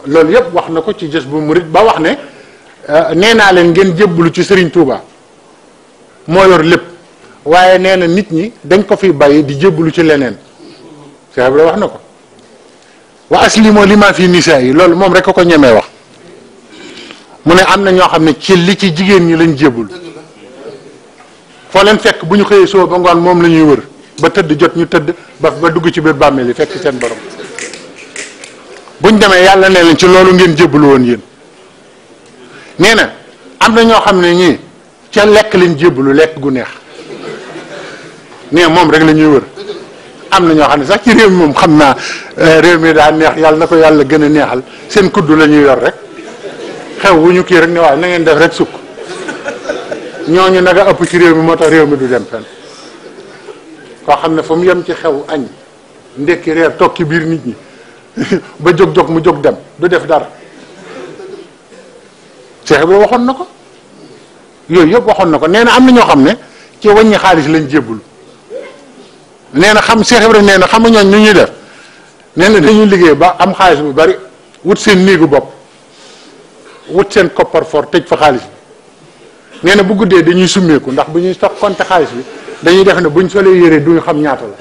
loolu yëpp wax na ko ci Jazbul Murid ba wax ne nee naa leen ngeen jébbalu ci Serigne Touba moo yor lépp waaye nee na nit ñi dañ ko fi bàyyi di jébbalu ci leneen Cheikh Ibra wax na ko wa aslimoo li ma fi nisaa yi loolu moom rek ko ñemee wax mu ne am na ñoo xam ne ci li ci jigéen ñi lañ jébbul foo leen fekk bu ñu xëyee soo ba ngoon moom la ñuy wër ba tëdd jot ñu tëdd ba dugg ci biir bàmmeel yi fekk seen borom buñ demee yàlla ne leen ci loolu ngeen jébbulu woon yéen nee na am na ñoo xam ne ñii ca lekk lañ jébbulu lekk gu neex nee moom rek la ñuy wër am na ñoo xam ne sax ci réew mi moom xam naa réew mi daa neex yàlla na ko yàlla gën a neexal seen kuddu la ñuy yor rek xew wu ñu kii rek ne waaw na ngeen def rek sukk ñooñu nag a ëpp ci réew mi moo tax réew mi du dem fenn koo xam ne fu mu yem ci xew añ ndekki reer toog ci biir nit ñi ba jóg mu jóg dem du def dara Cheikh Ibra waxoon na ko yooyu yëpp waxoon na ko nee na am na ñoo xam ne ci wàññi xaalis lañ jébbul nee na xam Cheikh Ibra nee na xam nga ñooñ ñu ñuy def nee na dañuy liggéey ba am xaalis bu bari wut seen néegu bopp wut seen coffre-fort tëj fa xaalis bi nee na bu guddee dañuy summeeku ndax bu ñuy sox compter xaalis bi dañuy def ne buñ solee yére duñu xam ñaata la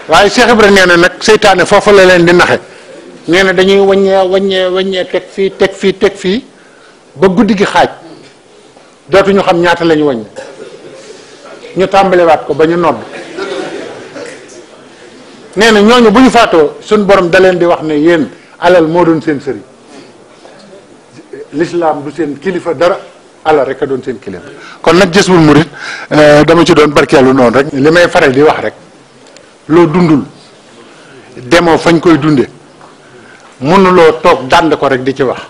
waaye Cheikh Ibra nee na nag seytaane foofu la leen di naxe nee na dañuy waññee teg fii ba guddi gi xaaj dootuñu xam ñaata la ñu wàññi ñu tàmbaliwaat ko ba ñu nodd nee na ñooñu bu ñu faatoo suñ borom da leen di wax ne yéen alal moo doon seen sëriñ l'islam du seen kilifa dara alal rek a doon seen kilifa kon nag Jazbul Murid dama ci doon barkeelu noonu rek li may faral di wax rek loo dundul demoo fañ koy dunde mënuloo toog dànd ko rek di ci wax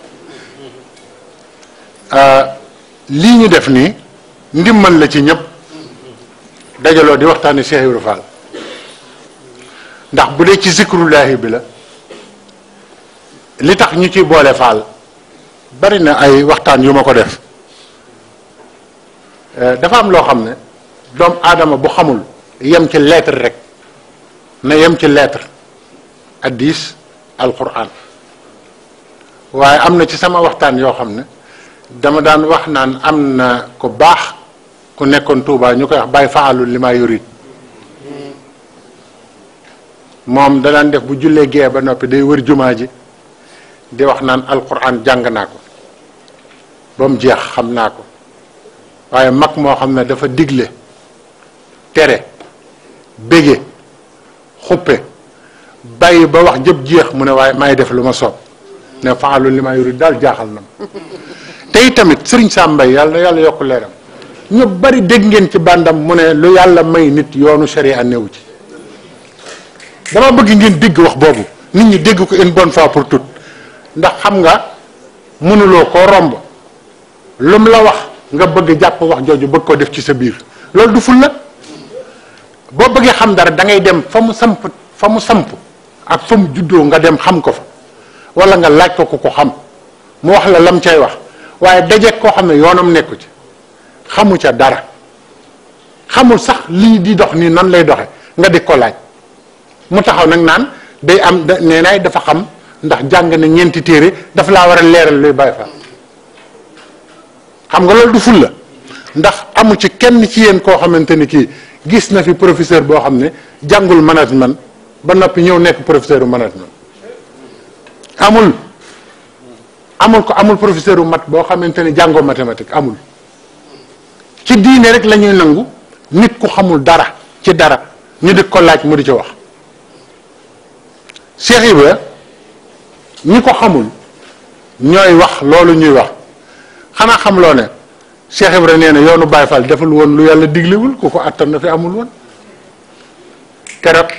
lii ñu def nii ndimmal la ci ñëpp dajaloo di waxtaane Cheikh Ibra Fall ndax bu dee ci zikrullahi bi la li tax ñu ciy boole Fall bari na ay waxtaan yu ma ko def dafa am loo xam ne doomu aadama bu xamul yem ci lettre rek na yem ci lettre hadiis alquran waaye am na ci sama waxtaan yoo xam ne dama daan wax naan am na ko baax ku nekkoon Touba ñu koy wax bàyyi faalul li maa yurit moom da daan def bu jullee gee ba noppi day wër jumaa ji di wax naan alquran jàng naa ko ba mu jeex xam naa ko waaye mag moo xam ne dafa digle tere bége xuppe bàyyi ba wax jëpp jeex mu ne waaye maay def lu ma soob ne faalu li ma yuri daal jaaxal na ma tey tamit Serigne Sam Mbaye yàlla na yàlla yokk leeram ñu bari dégg ngeen ci bandam mu ne lu yàlla may nit yoonu sharia newu ci dama bëgg ngeen dégg wax boobu nit ñi dégg ko une bonne fois pour toutes ndax xam nga mënuloo koo romb lu mu la wax nga bëgg jàpp wax jooju bëgg ko def ci sa biir loolu du ful la boo bëggee xam dara da ngay dem fa mu samp ak fa mu juddoo nga dem xam ko fa wala nga laaj ko ko xam mu wax la lam cay wax waaye dajeeg koo xam ne yoonam nekku ci xamu ca dara xamul sax lii di dox nii nan lay doxe nga di ko laaj mu taxaw nag naan day am nee naay dafa xam ndax jàng na ñeenti téere dafa laa war a leeral luy Baay Faal xam nga loolu du ful la ndax amu ci kenn ci yéen koo xamante ni kii gis na fi professeur boo xam ne jàngul management ba noppi ñëw nekk professeur u management amul professeur u mat boo xamante ni jàngoo mathématique amul ci diine rek la ñuy nangu nit ku xamul dara ci dara ñu di ko laaj mu di ci wax Cheikh Ibra ñi ko xamul ñooy wax loolu ñuy wax xanaa xam loo ne Cheikh Ibra nee na yoonu Baay Faal deful woon lu yàlla diglewul ku ko attan na fi amul woon keroog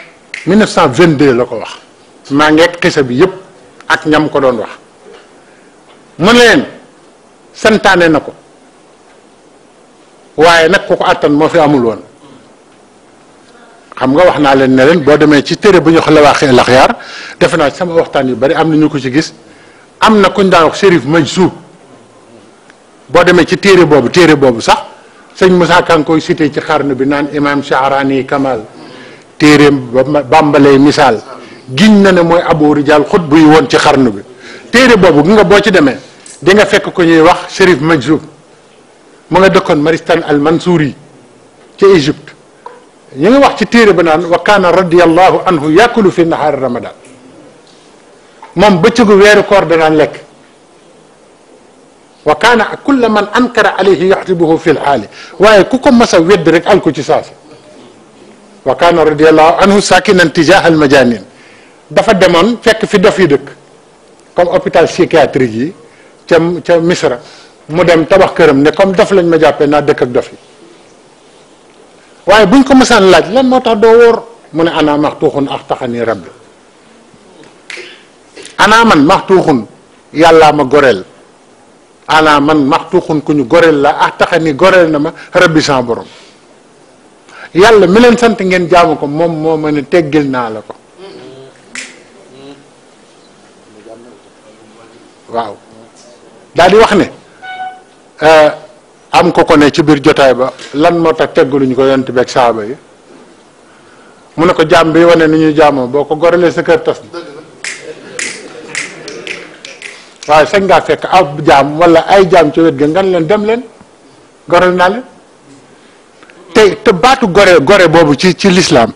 1922 la ko wax maa ngeeg xisa bi yépp ak ñam ko doon wax mu ne leen santaane na ko waaye nag ku ko attan moo fi amul woon xam nga wax naa leen ne leen boo demee ci téere bu ñu wax Lawaaxi Laxyaar defe naa sama waxtaan yu bari am na ñu ko ci gis am na kuñ daan wax Chérif Majzoub boo demee ci téere boobu sax sëñ Moussa Kan koy cité ci xarnu bi naan imam Shahrani Kamal téereem bàmbalee misaal giñ na ne mooy Abu Rijal xut buy woon ci xarnu bi téere boobu gi nga boo ci demee di nga fekk ko ñuy wax Chérif Majzoub mu nga dëkkoon Maristan al Mansouri ci Égypte ñu ngi wax ci téere ba naan wa kaana radiyallahu anhu yakulu fi nahaari ramadan moom bëccëgu weeru koor danaan lekk wa kaana kulla man ankara alayhi yaxtibuhu fi lxaali waaye ku ko mas a wedd rek al ko ci saasi wa kaana radiyallahu anhu sakinan tijaha al majanin dafa demoon fekk fi dof yi dëkk comme hôpital psychiatrique yi ca Misra mu dem tabax këram ne comme dof lañ ma jàppee naa dëkk ak dof yi waaye buñ ko mësaan laaj lan moo tax doo wóor mu ne ana maxtuuxun axtaxani rabbi ana man maxtuuxun yàllaa ma goreel ana man maxtuuxun ku ñu goreel la axtaxani goreel na ma rabbi sans borom yàlla mi leen sant ngeen jaamu ko moom moo ma ne teggil naa la ko waaw daal di wax ne am ko ne ci biir jotaay ba lan moo tax teggaluñu ko yonent bi ak saaba yi mu ne ko jaam bi wane ni ñuy jaamoo boo ko gorelee sa kër tas na waaye sañ ngaa fekk ab jaam wala ay jaam ci wet ga ngan leen dem leen gorel naa leen te baatu gore boobu ci lislaam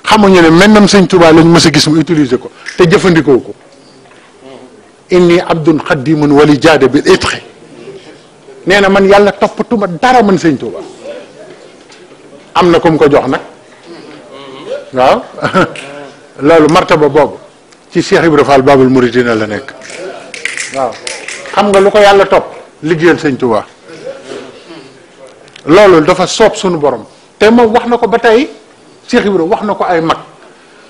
xamuñu ne maintenant sëñ Tuubaa lañ mës a gis mu utiliser ko te jëfandikoo ko inni abdun xaddimun wali jaade bil itqi nee na man yàlla toppatuma dara man sëñ Tuuba am na ku mu ko jox nag waaw loolu martaba boobu ci Cheikh Ibra Fall Babul Mouridina la nekk waaw xam nga lu ko yàlla topp liggéeyal sëñ Tuuba loolu dafa soob suñu borom te moom wax na ko ba tey Cheikh Ibra wax na ko ay mag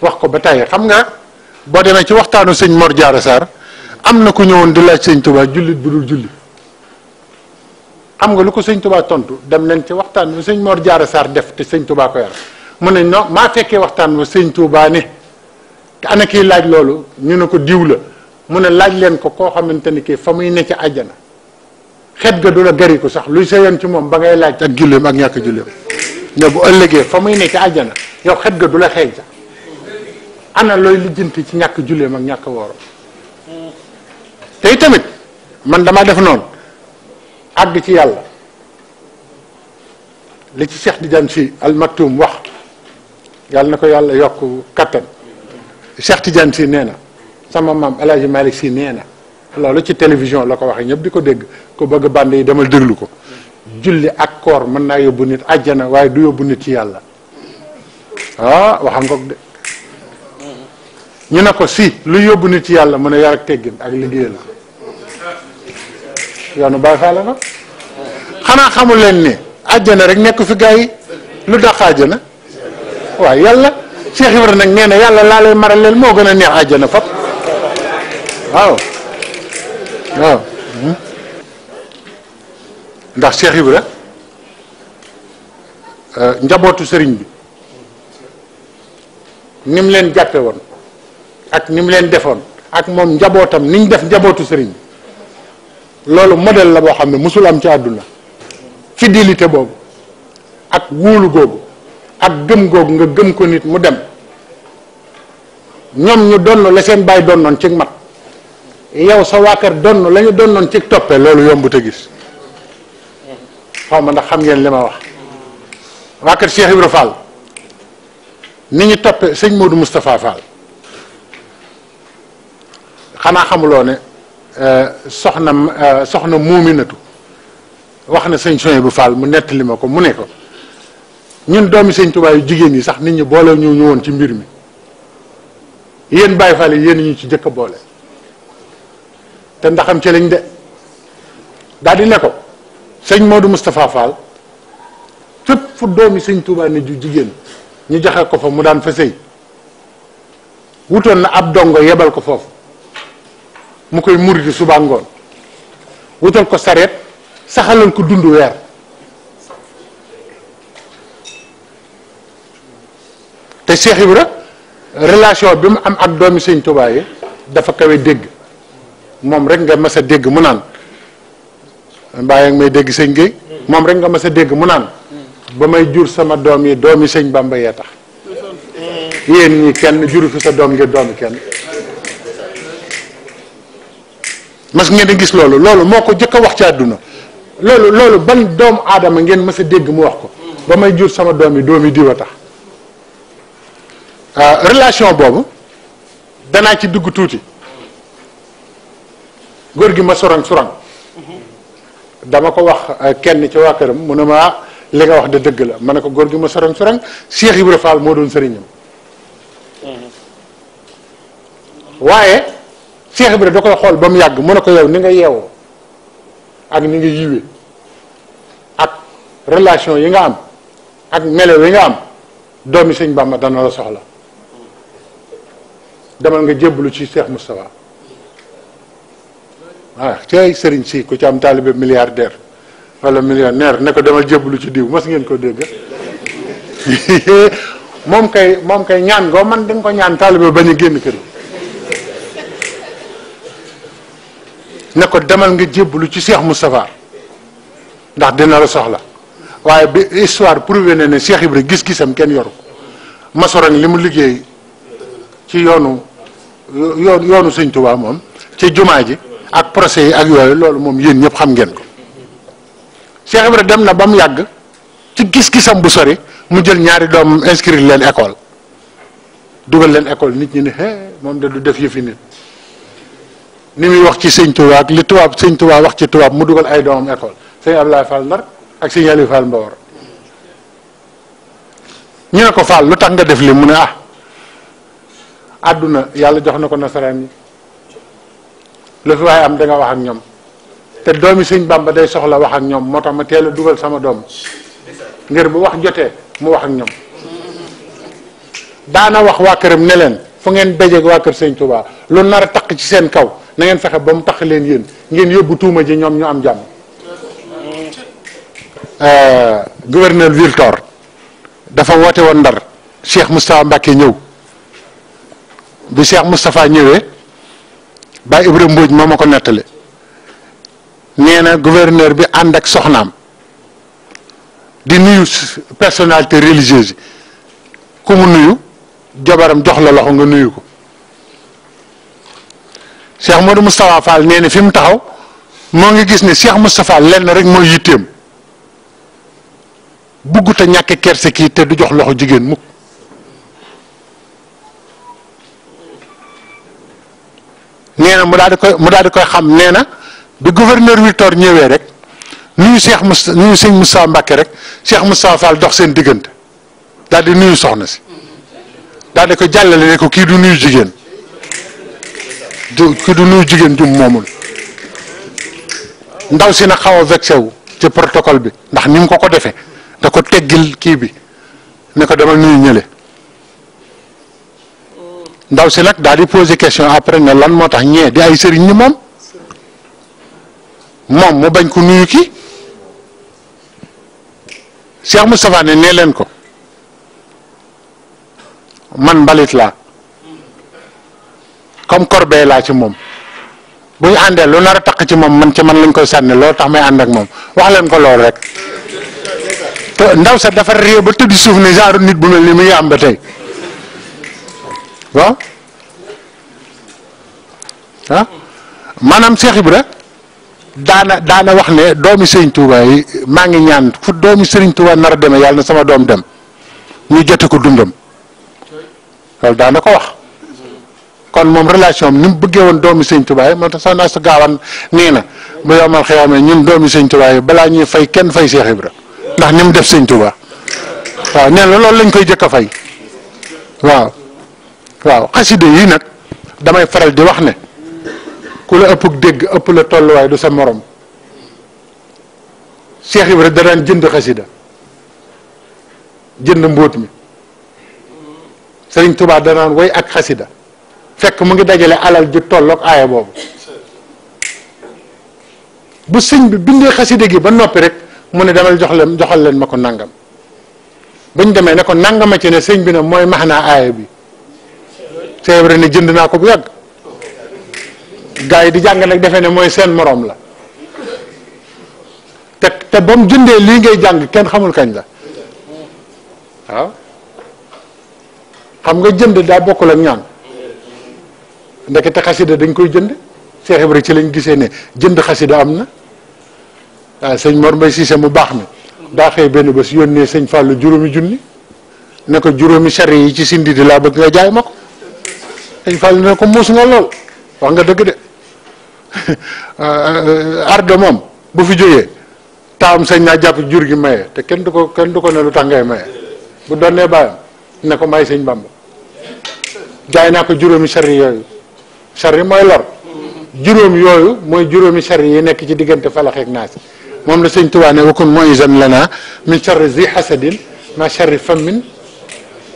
wax ko ba tey xam nga boo demee ci waxtaanu sëñ Mor Diarra Sarr am na ku ñëwoon di laaj sëñ Tuuba jullit bu dul julli xam nga lu ko sëñ Tuubaa tontu dem leen ci waxtaan ba sëñ Mor Diarra Sarr def te sëñ Tuubaa ko yar mu ne non maa fekkee waxtaan ba sëñ Tuubaa ne ana kii laaj loolu ñu ne ko diw la mu ne laaj leen ko koo xamante ni kii fa muy ne ci àjjana xet ga du la gari ko sax luy sa yoon ci moom ba ngay laaj ak julleem ak ñàkk julleem ne bu ëllëgee fa muy ne ci àjjana yow xet ga du la xeeñ sax ana looy lijjanti ci ñàkk julleem ak ñàkk wooro te tamit man dama def noonu àgg ci yàlla li ci Cheikh Tidiane Sy Al Maktoum wax yàlla na ko yàlla yokk kattan Cheikh Tidiane Sy nee na sama maam El Hadj Malick Sy nee na loolu ci télévision la ko waxee ñëpp di ko dégg ko bëgg bànd yi demal déglu ko julli ak koor mën naa yóbbu nit àjjana waaye du yóbbu nit ci yàlla ah waxam ngoog de ñu ne ko si lu yóbbu nit ci yàlla mu ne yar ak teggin ak liggéeyal yoonu Baay Faal la xanaa xamul leen ni àjjana rek nekk fi gaa yi lu dàq àjjana waaw yàlla Cheikh Ibra nag nee na yàlla laa lay maral leen moo gën a neex àjjana fop waaw waaw ndax Cheikh Ibra njabootu sëriñ bi ni mu leen jàppe woon ak ni mu leen defoon ak moom njabootam ni ñu def njabootu sëriñ bi loolu modèle la boo xam ne musul am ci àdduna fidélité boobu ak wóolu googu ak gëm googu nga gëm ko nit mu dem ñoom ñu donn la seen baay donnoon ci mat yow sa waa kër donn la ñu donnoon ci toppee loolu yombut a gis xaw ma ndax xam ngeen li ma wax waa kër Cheikh Ibra Fall ni ñu toppee sëñ Modou Moustapha Fall xanaa xamuloo ne soxna Muuminatu wax na sëñ Soye bu Fall mu nettali ma ko mu ne ko ñun doomi sëñ Tuubaa yu jigéen yi sax nit ñi boole ñu woon ci mbir mi yéen Baay Faal yi yéen ñu ci jëkk a boole te ndaxam ci lañ de daal di ne ko sëñ Modou Moustapha Fall fépp fu doomi sëñ Tuubaa ne ju jigéen ñu joxe ko fa mu daan fa sëy wutoon na ab dongo yebal ko foofu mu koy muriti suba ngoon wutal ko sareet saxalal ko dund weer te Cheikh Ibra relation bi mu am ak doomi sëñ Tuubaa yi dafa kawe dégg moom rek nga mas a dégg mu naan mbaa may dégg sëñ Gueye moom rek nga mas a dégg mu naan ba may jur sama doom yi doomi sëñ Bamba yee tax yéen ñi kenn juru fi sa doom ngir doomi kenn mas ngeen di gis loolu moo ko jëkk a wax ci àdduna loolu ban doomu aadama ngeen mas a dégg mu wax ko ba may jur sama doom yi doomi diwa tax relation boobu danaa ci dugg tuuti góor gi ma sorang dama ko wax kenn ci waa këram mu ne ma li nga wax de dëgg la ma ne ko góor gi ma sorang Cheikh Ibra Fall moo doon sëriñam waaye Cheikh Ibra da koy xool ba mu yàgg mu ne ko yow ni nga yeewoo ak ni nga yiwee ak relation yi nga am ak melo yi nga am doomi sëñ Bamba dana la soxla demal nga jébbalu ci Cheikh Moustapha waaw cay sëriñ si ku ci am taalibe milliardaire wala millionnaire ne ko demal jébbalu ci diw mas ngeen ko dégg moom kay ñaan goo man di nga ko ñaan taalibe bañ a génn kër ne ko demal nga jébbalu ci Cheikh Moustapha ndax dina la soxla waaye bi histoire prouvé na ne Cheikh Ibra gis-gisam kenn yoru ko masorang li mu liggéey ci yoonu sëñ Tuubaa moom ci jumaa ji ak procès yi ak yooyu loolu moom yéen ñëpp xam ngeen ko Cheikh Ibra dem na ba mu yàgg ci gis-gisam bu sori mu jël ñaari doom inscrire leen école dugal leen école nit ñi ne moom de du def yëfi nit ni muy wax ci sëñ Tuubaa ak li tubaab sëñ Tuubaa wax ci tubaab mu dugal ay doomam école sëñ Abdoulaye Fall Ndar ak sëñ Aliou Fall Mbawar ñu ne ko Fall lu tax nga def li mu ne àdduna yàlla jox na ko nasaraan yi lu fi waaye am da nga wax ak ñoom te doomi sëñ Bamba day soxla wax ak ñoom moo tax ma teel a dugal sama doom ngir bu wax jotee mu wax ak ñoom daana wax waa këram ne leen fu ngeen dajeeg waa kër sëñ Touba lu nar a taq ci seen kaw na ngeen fexe ba mu taq leen yéen ngeen yóbbu tuuma ji ñoom ñu am jàmm. Gouverneur Wiltor dafa woote woon Ndar Cheikh Moustapha Mbacké ñëw bi Cheikh Moustapha ñëwee Baye Ibrahima Mbodj moo ma ko nettali nee na gouverneur bi ànd ak soxnaam di nuyu personnalité religieuse yi ku mu nuyu jabaram jox la loxo nga nuyu ko Cheikh Modou Moustapha Fall nee na fi mu taxaw moo ngi gis ne Cheikh Moustapha lenn rek mooy yitteem buggut a ñàkk kerse kii te du jox loxo jigéen mukk nee na mu daal di koy xam nee na bi gouverneur Wiltor ñëwee rek nuyu nuyu sëñ Moustapha Mbacké rek Cheikh Moustapha Fall dox seen diggante daal di nuyu soxna si daal di ko jàllale ne ko kii du nuyu jigéen ki du nuyu jigéen jum moomul. ndaw si nag xaw a vexé wu ci protocole bi ndax ni mu ko defee da ko teggil kii bi ne ko demal nuyu ñële ndaw si nag daal di poser question après ne lan moo tax ñee di ay sëriñ ni moom mu bañ ko nuyu kii Cheikh Moustapha ne nee leen ko man mbalit laa comme corbeille laa ci moom bu ñu àndee lu nar a taq ci moom man ci man lañ koy sànni loolu tax may ànd ak moom wax leen ko loolu rek te ndaw sa dafa réew ba tëdd suuf ne genre nit bu mel ni mu ngi am ba tey waaw ah maanaam Cheikh Ibra daana wax ne doomi Sëriñ Tuuba yi maa ngi ñaan fu doomi Sëriñ Tuuba nar a demee yàlla na sama doom dem ñu jote ko dundam loolu daana ko wax kon moom relation am ni mu bëggee woon doomi Sëriñ Tuuba yi moo tax soxna su gaawan nii na bu yomal xiyaamee ñun doomi Sëriñ Tuuba yi balaa ñuy fay kenn fay Cheikh Ibra ndax ni mu def Sëriñ Tuuba waaw nee na loolu lañ koy jëkk a fay waaw xaside yi nag damay faral di wax ne ku la ëpp dégg ëpp la tolluwaay du sa morom Cheikh Ibra da daan jënd xasida jënd mbóot mi Sëriñ Tuuba da daan woy ak xasida fekk mu ngi dajale alal ju tolloog aaya boobu bu sëñ bi bindee xasida gi ba noppi rek mu ne demal joxal leen ma ko nangam buñ demee ne ko nangama ci ne sëñ bi ne mooy max naa aaya bi Cheikh Ibra ne jënd naa ko bu yàgg gaa yi di jàng nag defee ne mooy seen moroom la te ba mu jëndee lii ngay jàng kenn xamul kañ la waaw xam nga jënd daa bokkul ak ñaan ndekete xasida dañ koy jënd Cheikh Ibra ci lañ gisee ne jënd xasida am na waaw sëñ Mor Mbay Siise mu baax mi daa xëy benn bés yónnee sëñ Fàllu juróomi junni ne ko juróomi sari yi ci sindi di laa bëgg nga jaay ma ko sëñ Fàllu ne ko muus nga lool wax nga dëgg de ardo moom bu fi jógee taam sañ naa jàpp jur gi maye te kenn du ko ne lu tax ngay maye bu doonee bàyyam ne ko may sëñ Bamba jaay naa ko juróomi sari yooyu sari mooy lor juróom yooyu mooy juróomi sari yi nekk ci diggante falax ak naas moom la sëñ Tuubaa ne wakun mu'izan lana min sharri zi hasadin ma sharri fammin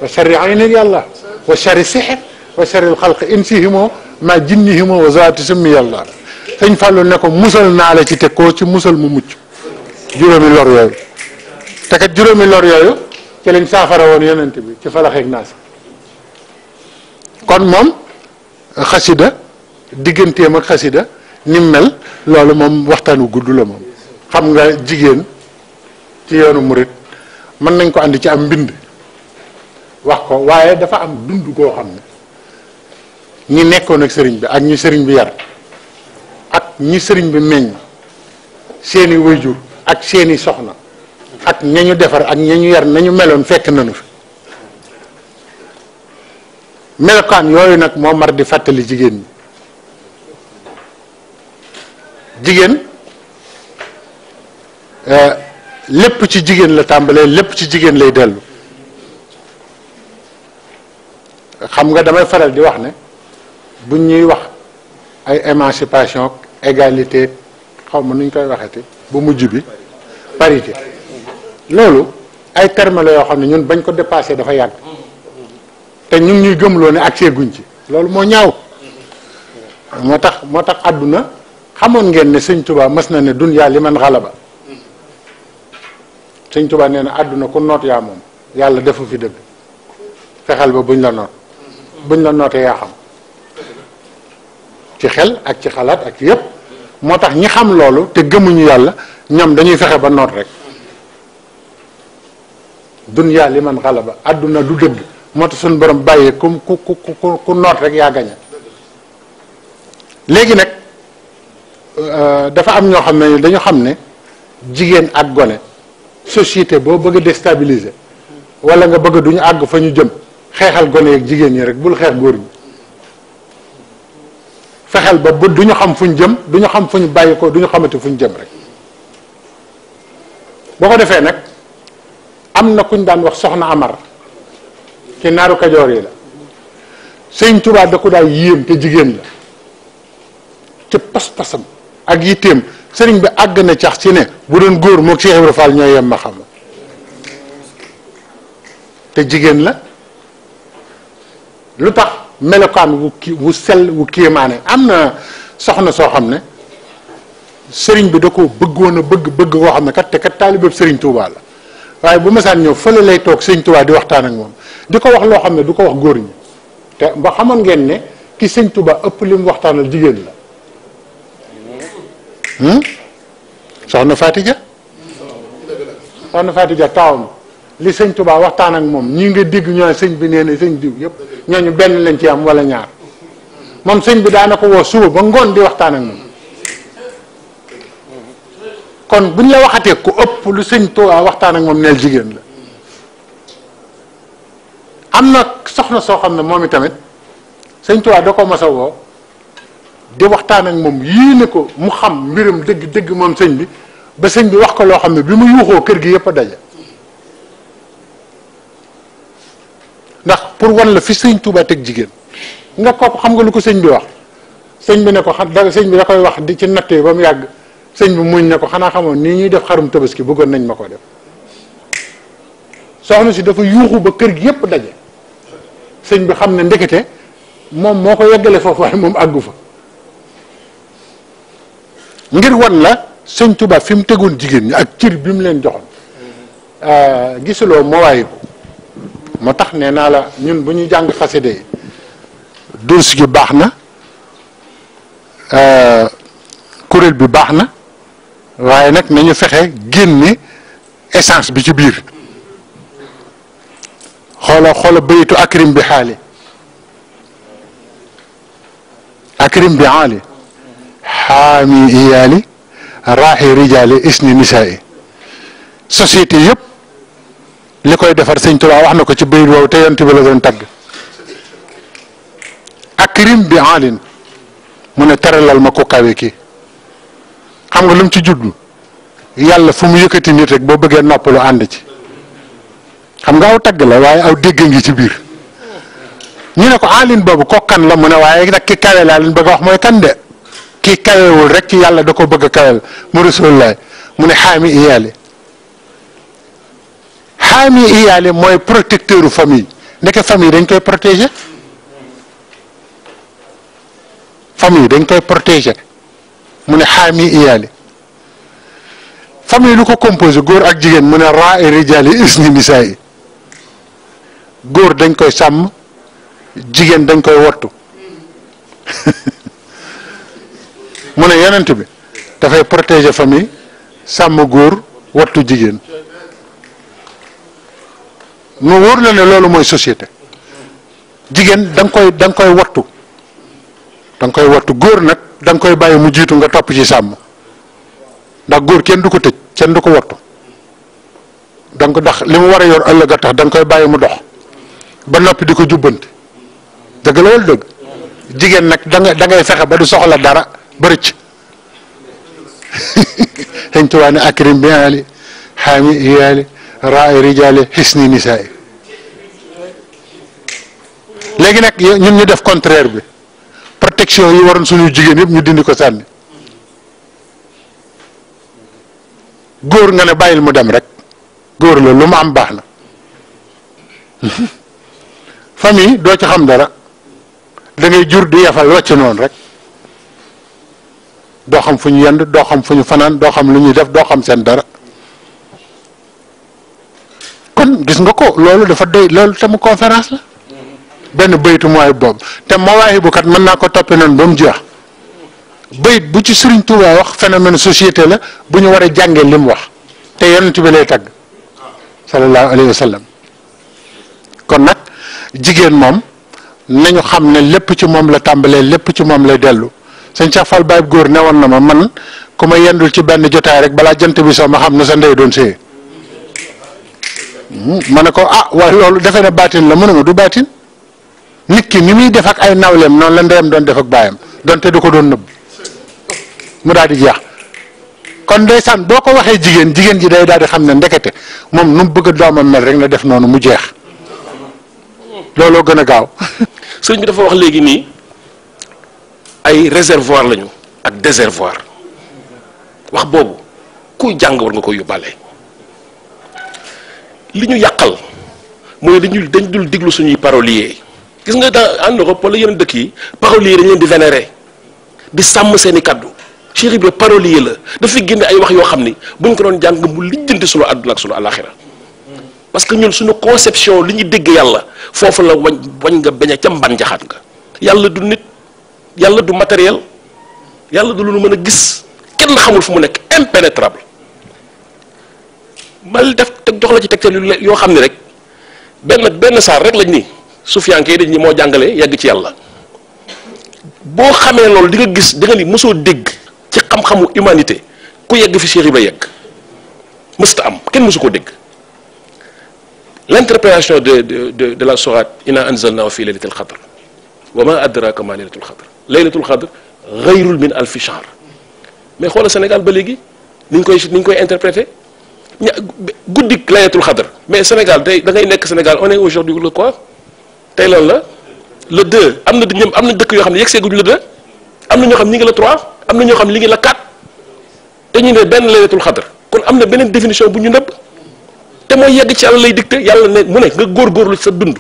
wa sharri aynin yàlla wa sharri sihr wa sharri xalq insihimo ma jinnihimo wa zaati summi yàlla sëñ Fàllu ne ko musal naa la ci te koo ci musal mu mucc juróomi lor yooyu te kat juróomi lor yooyu ci lañ saafara woon yonent bi ci falax ak naas kon moom xasida digganteem ak xasida ni mel loolu moom waxtaanu gudd la moom xam nga jigéen ci yoonu murit mën nañ ko andi ci am mbind wax ko waaye dafa am dund koo xam ne ñi nekkoon ak sëriñ bi ak ñi sëriñ bi yar ak ñi sëriñ bi meññ seeni wayjur ak seeni soxna ak ñañu defar ak ñañu yar nañu meloon fekk nañu fi melokaan yooyu nag moo mar di fàttali jigéen ñi jigéen lépp ci jigéen la tàmbalee lépp ci jigéen lay dellu xam nga damay faral di wax ne bu ñuy wax ay émancipation égalité xaw ma nu ñu koy waxeeti bu mujj bi parité loolu ay termes la yoo xam ne ñun bañ ko dépassé dafa yàgg te ñu ngi ñuy gëmloo ne accès guñ ci loolu moo ñaaw moo tax àdduna xamoon ngeen ne sëñ Tuubaa mas na ne dunyaa li man xalaba sëñ Tuubaa nee na àdduna ku noot yaa moom yàlla defu fi dëgg fexeel ba buñ la noot buñ la nootee yaa xam ci xel ak ci xalaat ak ci yépp moo tax ñi xam loolu te gëmuñu yàlla ñoom dañuy fexe ba noot rek dunyaa li man xalaba àdduna du dëgg moo tax suñu borom bàyyee ku noot rek yaa gañe léegi nag dafa am ñoo xam ne dañu xam ne jigéen ak gone société boo bëgg a déstabiliser wala nga bëgg duñu àgg fa ñu jëm xeexal gone yeeg jigéen ñi rek bul xeex góor ñi fexeel ba bu duñu xam fu ñu jëm duñu xam fu ñu bàyyi ko duñu xamati fu ñu jëm rek boo ko defee nag am na kuñ daan wax soxna Amar ci naaru Kajoor yi la sëñ Tuubaa da ko daal yéem te jigéen la ci pas-pasam ak yitteem sëriñ bi àgg na cax ci ne bu doon góor moog Cheikh Ibrahima Fall ñooy yem ma xam te jigéen la lu tax melokaan wu sell wu kéemaane am na soxna soo xam ne sëriñ bi da ko bëggoon a bëgg koo xam ne kat te kat taalibeeb sëriñ Touba la waaye bu masaan ñëw fële lay toog sëriñ Touba di waxtaan ak moom di ko wax loo xam ne du ko wax góor ñi te ba xamoon ngeen ne ki sëriñ Touba ëpp li mu waxtaanal jigéen la soxna Fatija taawam li sëñ Touba waxtaan ak moom ñi nga dégg ñoo sëñ bi nee na sëñ diw yëpp ñooñu benn lañ ci am wala ñaar moom sëñ bi daana ko woo suba ba ngoon di waxtaan ak moom kon buñ la waxatee ku ëpp lu sëñ Touba waxtaan ak moom neel jigéen la am na soxna soo xam ne moom itamit sëñ Touba da ko mas a woo di waxtaan ak moom yéene ko mu xam mbiram dëgg moom sëñ bi ba sëñ bi wax ko loo xam ne bi mu yuuxoo kër gi yëpp a daje ndax pour wan la fi sëñ Touba teg jigéen nga kooku xam nga lu ko sëñ bi wax sëñ bi ne ko sëñ bi da koy wax di ci nattee ba mu yàgg sëñ bi muñ ne ko xanaa xamoon nii ñuy def xarum tabaski bëggoon nañ ma ko def soxna si dafa yuuxu ba kër gi yëpp daje sëñ bi xam ne ndekete moom moo ko yeggale foofu waaye moom àggu fa ngir wan la sëñ Touba fi mu tegoon jigéen ñi ak cër bi mu leen joxoon gisuloo Mawaahibu moo tax nee naa la ñun bu ñu jàng xasida yi durs gi baax na kuréel bi baax na waaye nag nañu fexe génne essence bi ci biir xoola baytu akrim bi xaali akrim bi aali xaami iyaali raaxi rijaali isni nisaai société yëpp li koy defar sëñ Tuubaa wax na ko ci bayit woowu te yonent bi la doon tagg akrim bi alin mu ne teralal ma ko kawe kii xam nga lu mu ci juddu yàlla fu mu yëkkati nit rek boo bëggee noppalu ànd ci xam nga aw tagg la waaye aw dégg ngi ci biir ñu ne ko alin boobu kokkan la mu ne waaye nag ki kawe laa leen bëgg a wax mooy kan de kii kawewul rek ci yàlla da ko bëgg a kawel mu Rasulullah mu ne xaami iyaale xaami iyaale mooy protecteur famille ndeke famille dañ koy protéger famille dañ koy protéger mu ne xaami iyaale famille lu ko composé góor ak jigéen mu ne raa i rijaali isni nisaa yi góor dañ koy sàmm jigéen dañ koy wattu mu ne yonent bi dafay protéger famille sàmm góor wattu jigéen mu wóor la ne loolu mooy société jigéen da nga koy wattu da nga koy wattu góor nag da nga koy bàyyi mu jiitu nga topp ci sàmm ndax góor kenn du ko tëj kenn du ko wattu donc ndax li mu war a yor ëllëg a tax da nga koy bàyyi mu dox ba noppi di ko jubbanti dëgg la wala dëgg jigéen nag da ngay fexe ba du soxla dara ba rëcc xëñ tuwaa ne akrim bi ali xaami iyaali raay rijaali xisni nisaay léegi nag ñun ñu def contraire bi protection yi waroon suñu jigéen yëpp ñu dindi ko sànni góor nga ne bàyyil mu dem rek góor la lu mu am baax na famille doo ci xam dara da ngay jur di yafal wàcc noonu rek doo xam fu ñu yend doo xam fu ñu fanaan doo xam lu ñuy def doo xam seen dara kon gis nga ko loolu dafa doy loolu tam conférence la benn baytu mooy boobu te Mawaahibu kat mën naa ko toppee noonu ba mu jeex bayit bu ci Sëriñ Tuubaa wax phénomène société la bu ñu war a jàngee li mu wax te yonent bi lay tagg sallallahu alayhi wa sallam kon nag jigéen moom nañu xam ne lépp ci moom la tàmbalee lépp ci moom lay dellu sëñ Cheikh Fall Baye góor ne woon na ma man ku ma yendul ci benn jotaay rek balaa jant bi soo ma xam ne sa ndey doon séyee ma ne ko ah waaye loolu defe na baatin la mu ne ma du baatin nit ki ni muy def ak ay nawleem noonu la ndeyam doon def ak baayam donte du ko doon nëbb mu daal di jeex kon ndeysaan boo ko waxee jigéen ji day daal di xam ne ndekete moom nu mu bëgg a doomam mel rek na def noonu mu jeex looloo gën a gaaw. sëñ bi dafa wax léegi nii ay réservoir lañu déservoir wax boobu kuy jàng war nga koy yóbbaale. li ñu yàqal mooy dañ dul diglu suñuy paroliers gis nga en Europe wala yeneen dëkk yi paroliers dañ leen di vénérer di sàmm seeni kaddu. Cheikh Ibra parolier la dafa génne ay wax yoo xam ni bu ñu ko doon jàng mu lijjanti sunu àdduna ak sunu àllaaxira parce que ñun suñu conception li ñu dégg yàlla foofu la wañ nga bañ a ca mban jaxaat nga. yàlla du nit yàlla du matériel yàlla du lu nu mën a gis kenn xamul fu mu nekk impénétrable mal def teg jox la ci tegtal yoo xam ne rek benn saar rek lañ ni sufiyanke dañ ni moo jàngale yegg ci yàlla boo xamee loolu di nga gis di nga ni mosoo dégg ci xam-xamu humanité ku yegg fi Cheikh Ibra yegg mësta am kenn mosu ko dégg. L'interprétation de la sourate Inna anzalnahu fi laylatil qadr wa ma adraka ma laylatul qadr laylatul qadr ghayrun min alfi shahr mais xoolal Sénégal ba léegi ni ñu koy interpréter guddik laylatul qadr mais Sénégal tey da ngay nekk Sénégal on est aujourd'hui le quoi tey lan la le 2 am na dëkk yoo xam ne yegg seeguñu le 2 am na ñoo xam ñi ngi la 3 am na ñoo xam li ngi la 4 te ñu ne benn laylatul qadr kon am na beneen définition bu ñu nëbb te mooy yegg ci yàlla lay dicté yàlla ne mu ne nga góorgóorlu ci sa dund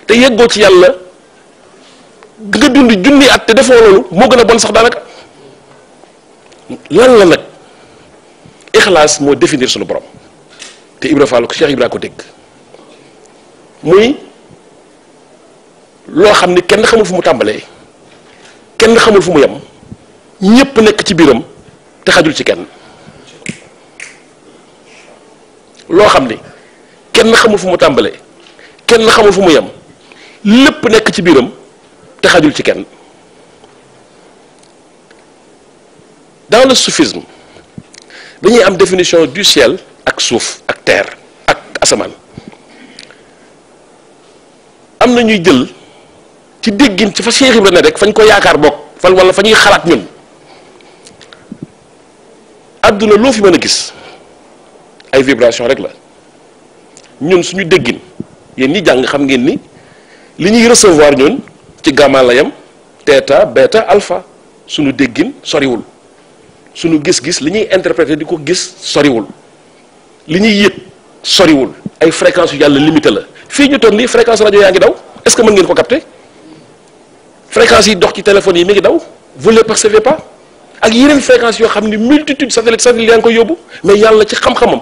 te yeggoo ci yàlla nga dund junni at te defoo loolu moo gën a bon sax daanaka lan la nag ixlaas moo définir sunu borom te Ibra Fall ko Cheikh Ibra ko dégg muy loo xam ni kenn xamul fu mu tàmbalee kenn xamul fu mu yem ñépp nekk ci biiram te xajul ci kenn. loo xam ni kenn xamul fu mu tàmbalee kenn xamul fu mu yem lépp nekk ci biiram te xajul ci kenn. Dans le soufisme dañuy am définition du ciel ak suuf ak terre ak asamaan am na ñuy jël ci déggin ci fa Cheikh Ibra ne rek fañ ko yaakaar bokk fan wala fa ñuy xalaat ñun àdduna loo fi mën a gis ay vibration rek la ñun suñu déggin yéen ñi jàng xam ngeen ni li ñuy recevoir ñun ci gamma la yam theta beta alpha suñu déggin soriwul suñu gis-gis li ñuy interpréter di ko gis soriwul li ñuy yëg soriwul ay fréquences yu yàlla limité la fii ñu toog nii fréquence rajo yaa ngi daw est-ce que mën ngeen ko capter fréquences yi dox ci téléphone yi mi ngi daw vous les percevez pas ak yeneen fréquences yoo xam ni multitude satellite yaa ngi koy yóbbu mais yàlla ci xam-xamam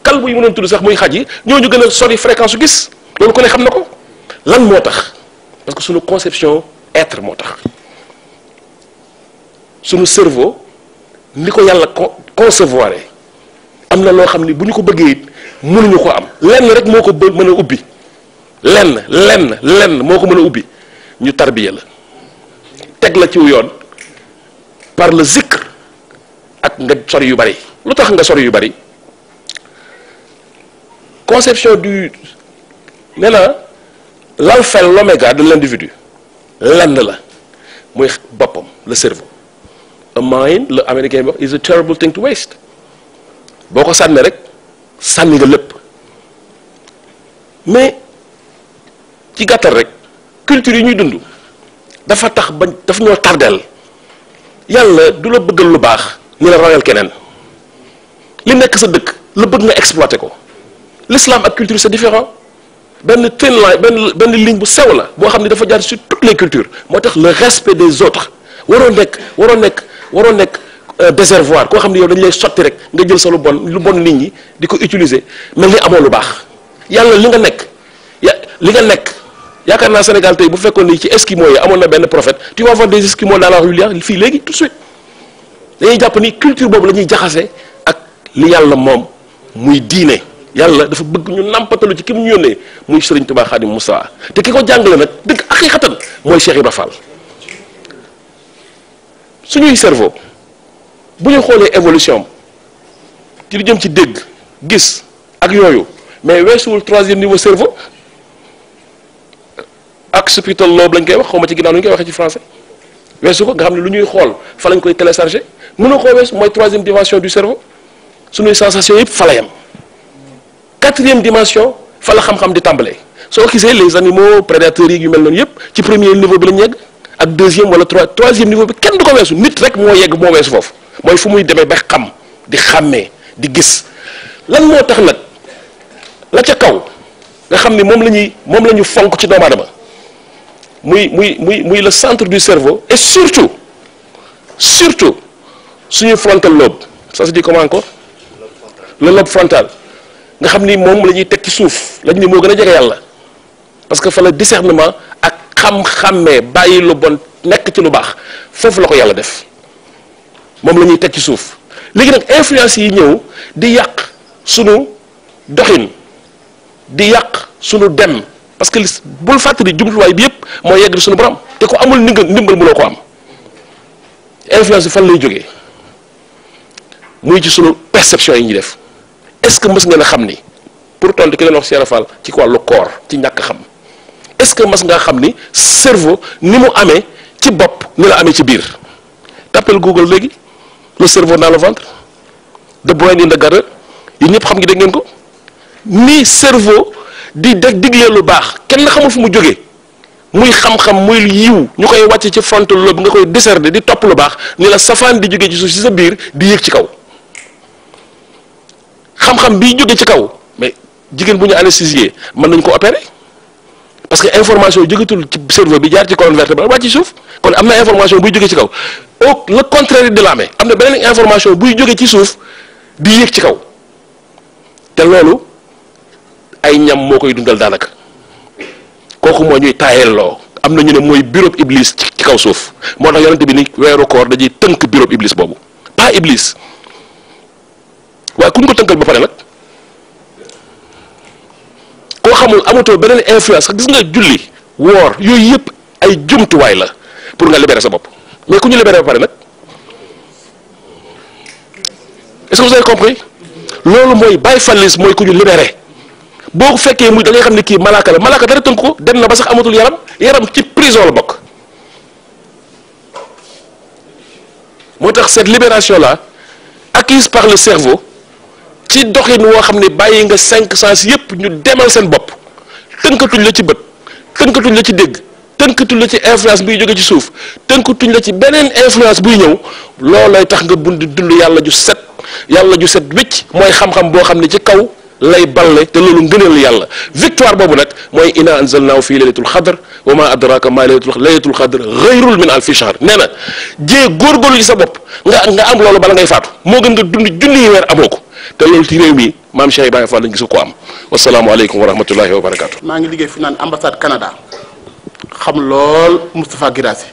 kalbu yi mënoon tudd sax muy xaj yi ñooñu gën a sori fréquence su gis loolu ko ne xam na ko lan moo tax parce que suñu conception être moo tax suñu cerveau ni ko yàlla concevoir am na loo xam ni bu ñu ko bëggee it mënuñu ko am lenn rek moo ko mën a ubbi lenn moo ko mën a ubbi ñu tarbiya la teg la ci yoon par le zikr ak nga sori yu bari lu tax nga sori yu bari conception du nee na l'alpha et l'oméga de l'individu lenn la muy boppam le cerveau a mind le américain bi wax is a terrible thing to waste boo ko sànnee rek sànni nga lépp mais ci gàttal rek culture yi ñuy dund dafa tax ba dafa ñoo tardeel yàlla du la bëggal lu baax ni la royal keneen li nekk sa dëkk la bëgg nga exploiter ko l'islam ak culture c'est différent benn thin line benn ligne bu sew la boo xam ne dafa jaar sur toutes les cultures moo tax le respect des autres waroo nekk déservoir koo xam ne yow dañu lay sotti rek nga jël sa lu bon nit ñi di ko utiliser mel ni amoo lu baax yàlla li nga nekk yaakaar naa Sénégal tey bu fekkoon ni ci Esquimaux yi amoon na benn prophète tu vas voir des Esquimaux dans la rue fii léegi tout de suite dañuy jàpp ni culture boobu la ñuy jaxase ak li yàlla moom muy diine yàlla dafa bëgg ñu nàmpatalu ci ki mu ñu yónnee muy Serigne Touba Khadim Moustapha te ki ko jàngale nag dëgg haqiqatan mooy Cheikh Ibra Fall suñuy cerveau bu ñu xoolee évolution ci lu jëm ci dégg gis ak yooyu mais weesuwul 3e niveau cerveau occipital lobe lañ koy wax xaw ma ci ginnaaw lu ñu koy waxee ci français weesu ko nga xam ne lu ñuy xool fa lañ koy télécharger mënoo koo weesu mooy 3e dimension du cerveau suñuy sensation yëpp fa la yem 4e dimension fa la xam-xam di tàmbalee soo gisee les animaux prédateurs yi yu mel noonu yëpp ci premier niveau bi lañ yegg ak deuxième wala troisième niveau bi kenn du ko weesu nit rek moo yegg moo weesu foofu mooy fu muy demee ba xam di xàmmee di gis lan moo tax nag la ca kaw nga xam ni moom la ñu fonk ci doomu aadama muy le centre du cerveau et surtout suñu frontal lobe ça se dit comment encore le lobe frontal nga xam ni moom la ñuy teg ci suuf lañ ni moo gën a jege yàlla parce que fa la discernement ak xam-xàmmee bàyyi lu bon nekk ci lu baax foofu la ko yàlla def moom la ñuy teg ci suuf léegi nag influence yi ñëw di yàq sunu doxin di yàq sunu dem parce que bul fàttali jumtuwaay bi yëpp mooy yegg sunu borom te ko amul ndimbal mënoo ko am influence bi fan lay jógee muy ci sunu perception yi ñuy def est-ce que mës ngeen a xam ni pour tontu ki leen wax Cheikh Fall ci wàllu koor ci ñàkk xam est-ce que mës ngaa xam ni cerveau ni mu amee ci bopp ni la amee ci biir tapel Google léegi le cerveau dans le ventre the brain in the gut yi ñëpp xam ngi dégg ngeen ko ni cerveau di diglee lu baax kenn xamul fu mu jógee muy xam-xam muy yiw ñu koy wàcc ci frontal lobe nga koy discerner di topp lu baax ni la safaan di jógee ci suuf si sa biir di yéeg ci kaw xam-xam biy jóge ci kaw mais jigéen bu ñu anesthésier mën nañ ko opérer parce que information yi jógetul ci cerveau bi jaar ci colonne vertébrale wàcc ci suuf kon am na information buy jóge ci kaw au le contraire de la amee am na beneen information buy jóge ci suuf di yéeg ci kaw te loolu ay ñam moo koy dundal daanaka kooku moo ñuy taayelloo am na ñu ne mooy bureau iblis ci kaw suuf moo tax yonente bi ni weeru koor dañuy tënk bureau iblis boobu pas iblis waaye ku ñu ko tënkal ba pare nag koo xamul amatoo beneen influence gis nga julli woor yooyu yëpp ay jumtuwaay la pour nga libérer sa bopp mais ku ñu libérer ba pare nag est-ce que vous avez compris loolu mooy bàyyi fallis mooy ku ñu libérer boo fekkee muy da ngay xam ne kii malaaka la malaaka dara tënk ko dem na ba sax amatul yaram ci prison la bokk moo tax cette libération là acquise par le cerveau ci doxin woo xam ne bàyyi nga 5 sens yépp ñu demal seen bopp tënkatuñ la ci bët tënkatuñ la ci dégg tënkatuñ la ci influence buy jóge ci suuf tënkatuñ la ci beneen influence buy ñëw loolay tax nga dund yàlla ju set wécc mooy xam-xam boo xam ne ci kaw lay balle te loolu ngëneel yàlla victoire boobu nag mooy inna anzalnaahu fii laylatul xadr wa ma adraka ma laylatul xadr xayrun min alfi shahr nee na jee góorgóorlu ci sa bopp nga am loolu bala ngay faatu moo gën nga dund junniy weer amoo ko te loolu ci réew mi maam Cheikh Ibrahima Fall lañ gis ko am wasalaamualeykum wa rahmatullahi wa barakatu. maa ngi liggéey fi naan ambassade Canada xam lool Moustapha Guirassy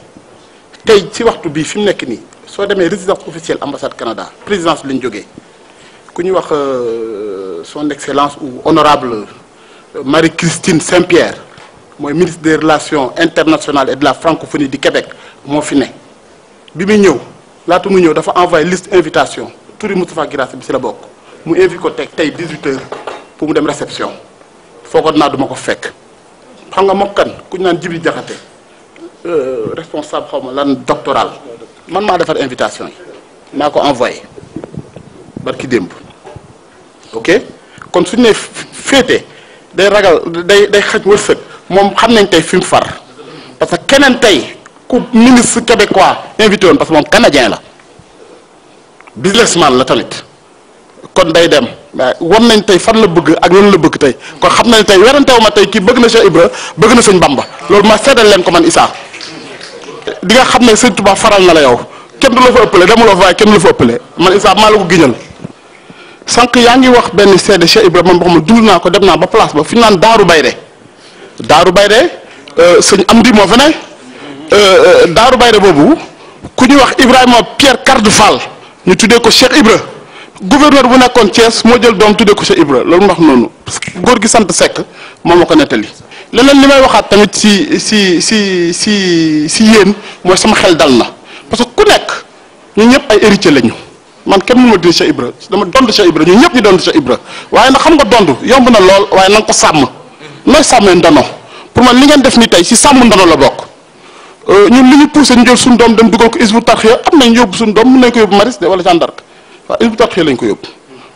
tey ci waxtu bii fi mu nekk nii soo demee résidence officielle ambassade Canada présidence lañ jógee ku ñuy wax son excellence ou honorable Marie-Christine Saint-Pierre mooy ministre des relations internationales et de la francophonie du Québec moo fi ne bi muy ñëw laata muy ñëw dafa envoyé liste invitation turi Moustapha Guirassy bi si la bokk mu invité ko tey 18h pour mu dem réception foogoon naa duma ko fekk xam nga moom kan ku ñu naan Djibi Diakhaté responsable xaw ma lan doctoral man maa defar invitation yi maa ko envoyé barki démb ok kon suñu nee féete day ragal day xaj wërsëg moom xam nañ tey fi mu far parce que keneen tey ku ministre québécois invité woon parce que moom canadien la businessman la tamit kon day dem waaye wan nañ tey fan la bëgg ak lan la bëgg tey kon xam nañ tey weranteewu ma tey kii bëgg na Cheikh Ibra bëgg na sëñ Bamba loolu ma seddal leen ko man Issa di nga xam ne sëñ Touba faral na la yow kenn du la fa ëppale demuloo fa waaye kenn du la fa ëppale man Issa maa la ko giñal sànq yaa ngi wax benn seede Cheikh Ibra man boo xam ne dund naa ko dem naa ba place ba fi ñu naan Daaru Bayde sëñ Amdi moo fa ne Daaru Bayde boobu ku ñuy wax Ibrahima Pierre Cardou Fall ñu tuddee ko Cheikh Ibra gouverneur bu nekkoon Thiès moo jël doom tuddee ko Cheikh Ibra loolu mu wax noonu góor gi sant Seck moom ma ko nettali leneen li may waxaat tamit si yéen mooy sama xel dal na parce que ku nekk ñu ñëpp ay héritier lañu man kenn mënu ma dindi Cheikh Ibra dama dond Cheikh Ibra ñu ñëpp ñu dond Cheikh Ibra waaye nag xam nga dond yomb na lool waaye na nga ko sàmm nooy sàmmee ndono pour man li ngeen def ni tey si sàmm ndono la bokk ñun li ñu poussé ñu jël suñu doom dem dugal ko Hizbut Tarqiyyah am nañ yóbbu suñu doom mën nañ ko yóbbu Maris de wala gendarme waaw Hizbut Tarqiyyah lañ ko yóbbu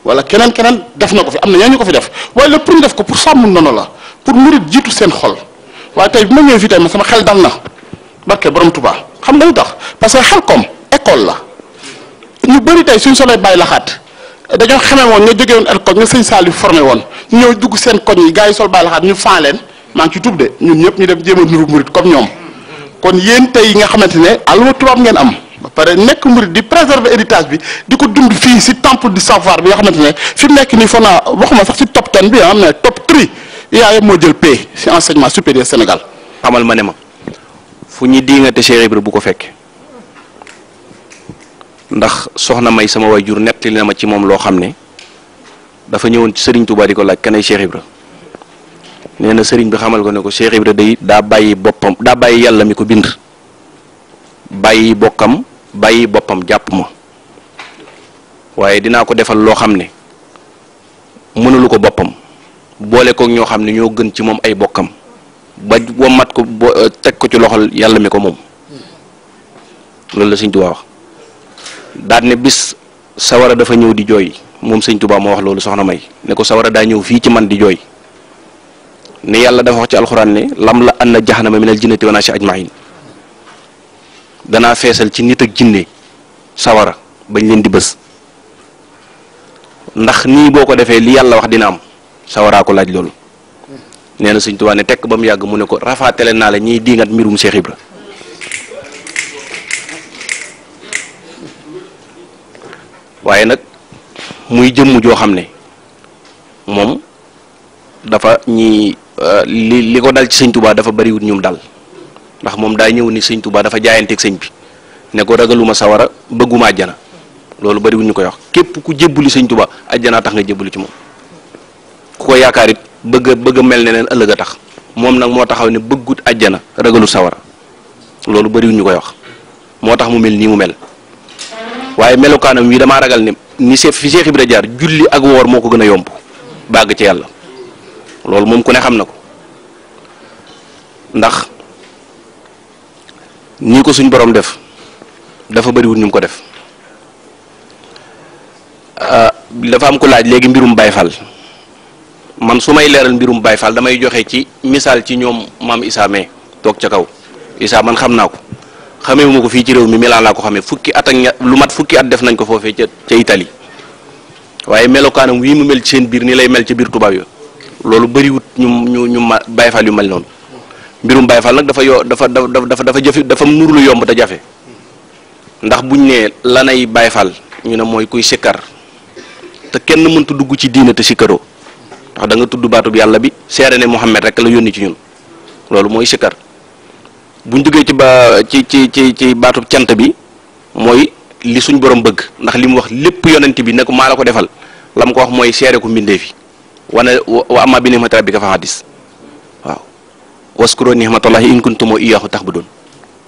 wala keneen def na ko fi am na ñoo ñu ko fi def waaye lépp pour ñu def ko pour sàmm ndono la pour murit jiitu seen xol waaye tey bi ma ñëwee fii tey ma sama xel dal na barke borom Touba xam nga lu tax parce que Xelkom école la ñu bëri tey suñ solee bàyyi laxaat dañoo xamee woon nga jógee woon école nga sëñ Saliou formé woon ñëw dugg seen koñ yi gars yi sol bàyyi laxaat ñu faa leen maa ngi ci tub de ñun ñëpp ñu dem jéem a nuru murit comme ñoom kon yéen tey nga xamante ne alwa tubaab ngeen am ba pare nekk murit di préserver héritage bi di ko dund fii si temple du savoir bi nga xamante ne fi mu nekk nii foog naa waxuma sax si top 10 bi ah mais top 3 yëpp moo jël paie si enseignement supérieur Sénégal. xamal ma ne ma fu ñu diingate Cheikh Ibra bu ko fekke ndax soxna May sama waajur nettali na ma ci moom loo xam ne dafa ñëwoon ci Serigne Touba di ko laaj kanay Cheikh Ibra nee na Serigne bi xamal ko ne ko Cheikh Ibra day daa bàyyi boppam daa bàyyi yàlla mi ko bind bàyyi boppam jàpp ma waaye dinaa ko defal loo xam ne mënulu ko boppam boole kook ñoo xam ne ñoo gën ci moom ay bokkam ba womat ko teg ko ci loxol yàlla mi ko moom loolu la Sëñ Tuubaa wax daal ne bis sawara dafa ñëw di jooy moom Sëñ Tuubaa moo wax loolu soxna May ne ko sawara daa ñëw fii ci man di jooy ne yàlla dafa wax ci alxuraan ne lam la anna jahannama minal jinnati wa naasi ajmain danaa feesal ci nit ak jinne sawara bañ leen di bës ndax nii boo ko defee li yàlla wax dina am sawaraa ko laaj loolu nee na Sëñ Tuubaa ne tekk ba mu yàgg mu ne ko rafaatale naa la ñiy diingat mbirum Cheikh Ibra waaye nag muy jëmm joo xam ne moom dafa li ko dal ci Sëñ Tuubaa dafa bariwut ñum dal ndax moom daa ñëw ni Sëñ Tuubaa dafa jaayanteeg sëñ bi ne ko ragaluma sawara bëgguma àjjana loolu bariwut ñu koy wax képp ku jébbuli Sëñ Tuubaa àjjanaa tax nga jébbuli ci moom ku ko yaakaar it bëgg mel ne neen ëllëg a tax moom nag moo taxaw ne bëggut àjjana ragalu sawara loolu bariwut ñu koy wax moo tax mu mel nii mu mel waaye melukaanam wi damaa ragal ne ni fi Cheikh Ibra jaar julli ak woor moo ko gën a yomb bàgg ci yàlla loolu moom ku ne xam na ko ndax nii ko suñ borom def dafa bariwut ñu ko def dafa am ko laaj léegi mbirum Baye Fall man su may leeral mbirum Baye Fall damay joxe ci misaal ci ñoom maam Issa mee toog ca kaw Issa man xam naa ko xamewuma ko fii ci réew mi Milan laa ko xamee fukki at ak lu mat fukki at def nañ ko foofee ca Italie waaye melokaanam wii mu mel ci seen biir ni lay mel ci biir tubaab yo loolu bariwut ñu Baye Fall yu mel noonu mbirum Baye Fall nag dafa jafe dafa nur lu yomb te jafe ndax buñ ne lanay Baye Fall ñu ne mooy kuy sikkar te kenn mënta dugg ci diine te sikkaroo ndax da nga tudd baatub yàlla bi seere ne Muhammad rek la yónni ci ñun loolu mooy sikkar buñ duggee ci baatub cant bi mooy li suñ borom bëgg ndax li mu wax lépp yonent bi ne ko maa la ko defal la mu ko wax mooy seere ko mbindee fi wane wa amma bi ni'mati rabbika fa hadis waaw waskuro ni'matallahi in kuntum iyyahu ta'budun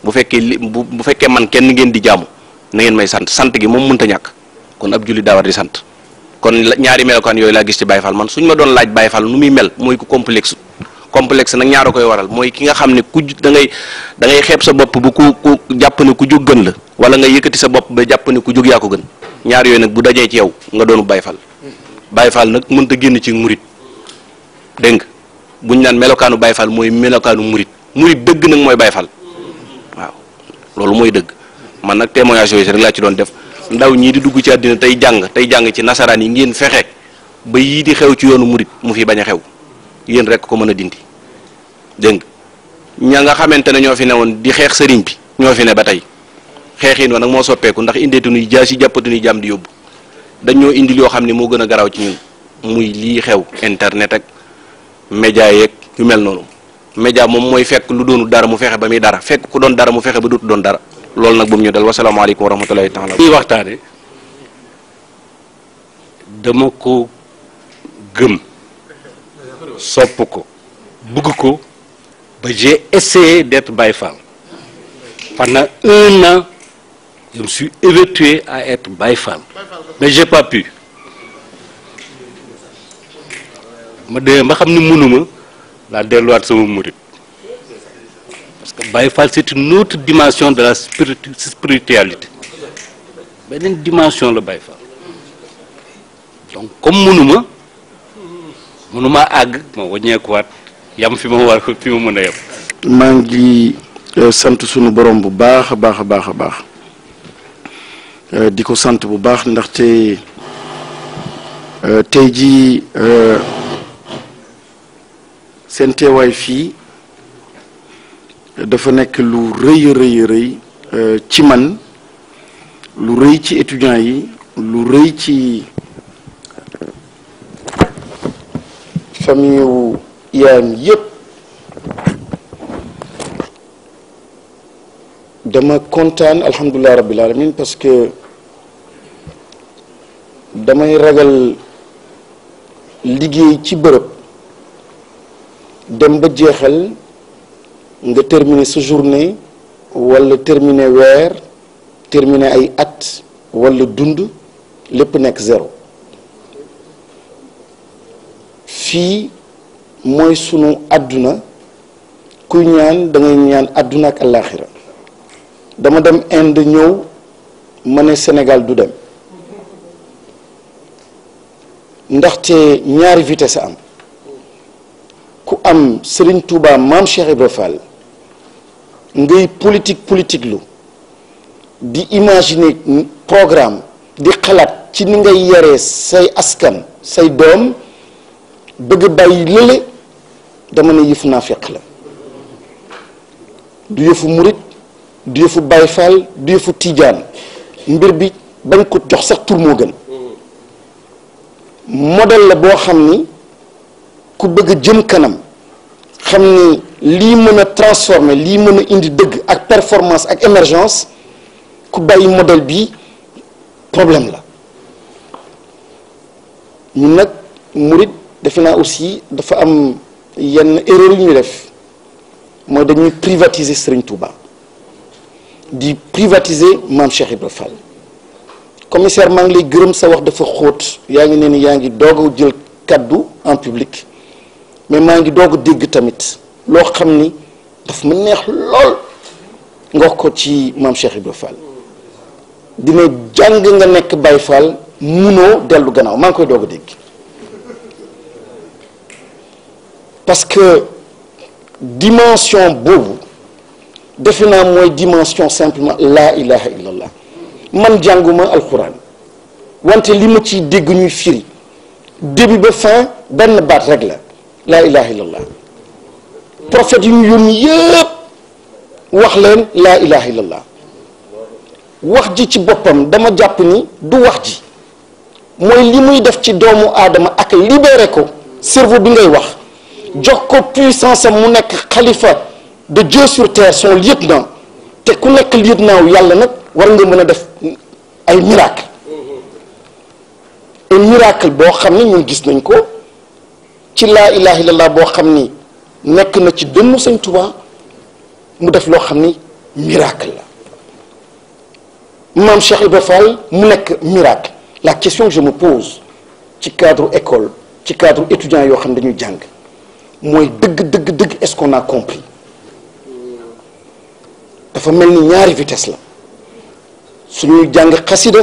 bu fekkee man kenn ngeen di jaamu na ngeen may sant gi moom mënta ñàkk kon ab julli daa war di sant kon ñaari melokaan yooyu laa gis ci Baye Fall man suñ ma doon laaj Baye Fall nu muy mel mooy ku complexe nag ñaara koy waral mooy ki nga xam ne ku da ngay xeeb sa bopp bu ku jàpp ne ku jóg gën la wala nga yëkkati sa bopp ba jàpp ne ku jóg yaa ko gën ñaar yooyu nag bu dajee ci yow nga doonu Baye Fall Baye Fall nag mënta génn ci murit dégg nga buñ naan melokaanu Baye Fall mooy melokaanu murit dëgg nag mooy Baye Fall waaw loolu mooy dëgg man nag témoignage yooyu rek laa ci doon def ndaw ñii di dugg ci àddina tey jàng ci nasaraan yi ngeen fexe ba yii di xew ci yoonu murit mu fi bañ a xew yéen rek ko mën a dindi dégg nga ña nga xamante ne ñoo fi newoon di xeex sëriñ bi ñoo fi ne ba tey xeexin wa nag moo soppeeku ndax indeetunuy jaasi jàppatunuy jàmm di yóbbu dañoo indil yoo xam ne moo gën a garaaw ci ñun muy lii xew internet ak média yeeg yu mel noonu média moom mooy fekk lu doonu dara mu fexe ba muy dara fekk ku doon dara mu fexe ba dootu doon dara loolu nag bu mu ñu dal wasalaamaaleykum wa rahmatulahi taala ñuy waxtaane dama ko gëm sopp ko bëgg ko ba j'ai essayé d'être Baye Fall pendant 1 an je me suis évertué à être Baye Fall mais j'ai pas pu ma demee ba xam ni mënuma laa delluwaat sama murit parce que Baye Fall c'est une autre dimension de la spiritualité beneen dimension la Baye Fall donc comme mënuma àgg ma wàññeekuwaat yam fi ma war fi ma mën a yem. maa ngi sant sunu borom bu baax a baax a baax a baax di ko sant bu baax ndaxte tey jii seen teewaay fii dafa nekk lu rëy a rëy rëy ci man lu rëy ci étudiants yi lu rëy ci famille wu yaayam yépp dama kontaan alhamdulilah rabbil alamin parce que damay ragal liggéey ci bërëb dem ba jeexal nga terminer sa journée wala terminer weer terminer ay at wala dund lépp nekk zéro fii mooy sunu àdduna kuy ñaan da ngay ñaan àdduna ak àllaaxira dama dem Inde ñëw ma ne Sénégal du dem ndaxte ñaari vitesse am ku am Serigne Touba Maam Cheikh Ibra Fall ngay politique lu di imaginer programme di xalaat ci ni ngay yaree say askan say doom bëgg bàyyi lële dama ne yëfu naafeq la du yëfu murit du yëfu Baay Faal du yëfu Tijaan mbir bi bañ ko jox sax tur moo gën modèle la boo xam ni ku bëgg a jëm kanam xam ni lii mën a transformer lii mën a indi dëgg ak performance ak émergence ku bàyyi modèle bi problème la ñun nag murit defe naa aussi dafa am yenn erreur yu ñu def mooy dañuy privatiser Serigne Touba di privatiser Maam Cheikh Ibra Fall commissaire maa ngi lay gërëm sa wax dafa xóot yaa ngi ne ni yaa ngi doog a jël kaddu en public mais maa ngi doog a dégg tamit loo xam ni daf ma neex lool nga wax ko ci Maam Cheikh Ibra Fall dina jàng nga nekk Baye Fall munoo dellu gannaaw maa ngi koy doog a dégg parce que dimension boobu defe naa mooy dimension simplement laa ilaha illallah man jànguma alxuraan wante li ma ciy dégg ñuy firi début ba fin benn baat rek la laa ilaha illallah prophète yu ñu yónni yëpp wax leen laa ilaha illallah wax ji ci boppam dama jàpp ni du wax ji mooy li muy def ci doomu aadama ak libéré ko cerveau bi ngay wax jox ko puissance am mu nekk xalifa de Dieu sur terre son lieutenant te ku nekk lieutenant wu yàlla nag war nga mën a def ay miracle ay miracle boo xam ni ñun gis nañ ko ci laa ilaha illallah boo xam ni nekk na ci dënnu Sëñ Tuubaa mu def loo xam ni miracle la Maam Cheikh Ibra Fall mu nekk miracle la question que je me pose ci cadre école ci cadre étudiant yoo xam ne dañuy jàng mooy dëgg est-ce qu'on a compris dafa mel ni ñaari vitesse la suñuy jàng xasida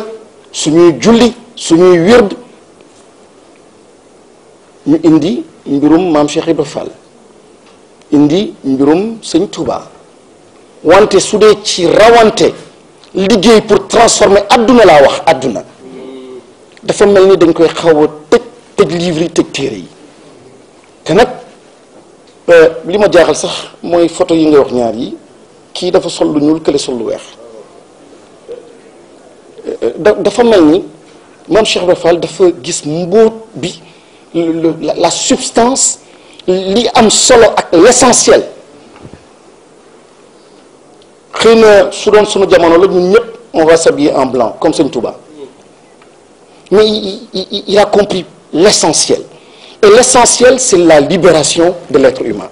suñuy julli suñuy wird ñu indi mbirum Maam Cheikh Ibra Fall indi mbirum Sëñ Touba wante su dee ci rawante liggéey pour transformer adduna laa wax adduna dafa mel ni dañ koy xaw a tëj livre yi tëj téere yi te nag li ma jaaxal sax mooy photo yi ngay wax ñaar yi kii dafa sol lu ñuul kële sol lu weex dafa mel ni Maam Cheikh Ibra Fall dafa gis mbóot bi la substance li am solo ak l'essentiel xëy na su doon sunu jamono la ñun ñëpp on va s'habiller en blanc comme Sëñ Touba mais il a compris l'essentiel et l'essentiel c'est la libération de l'être humain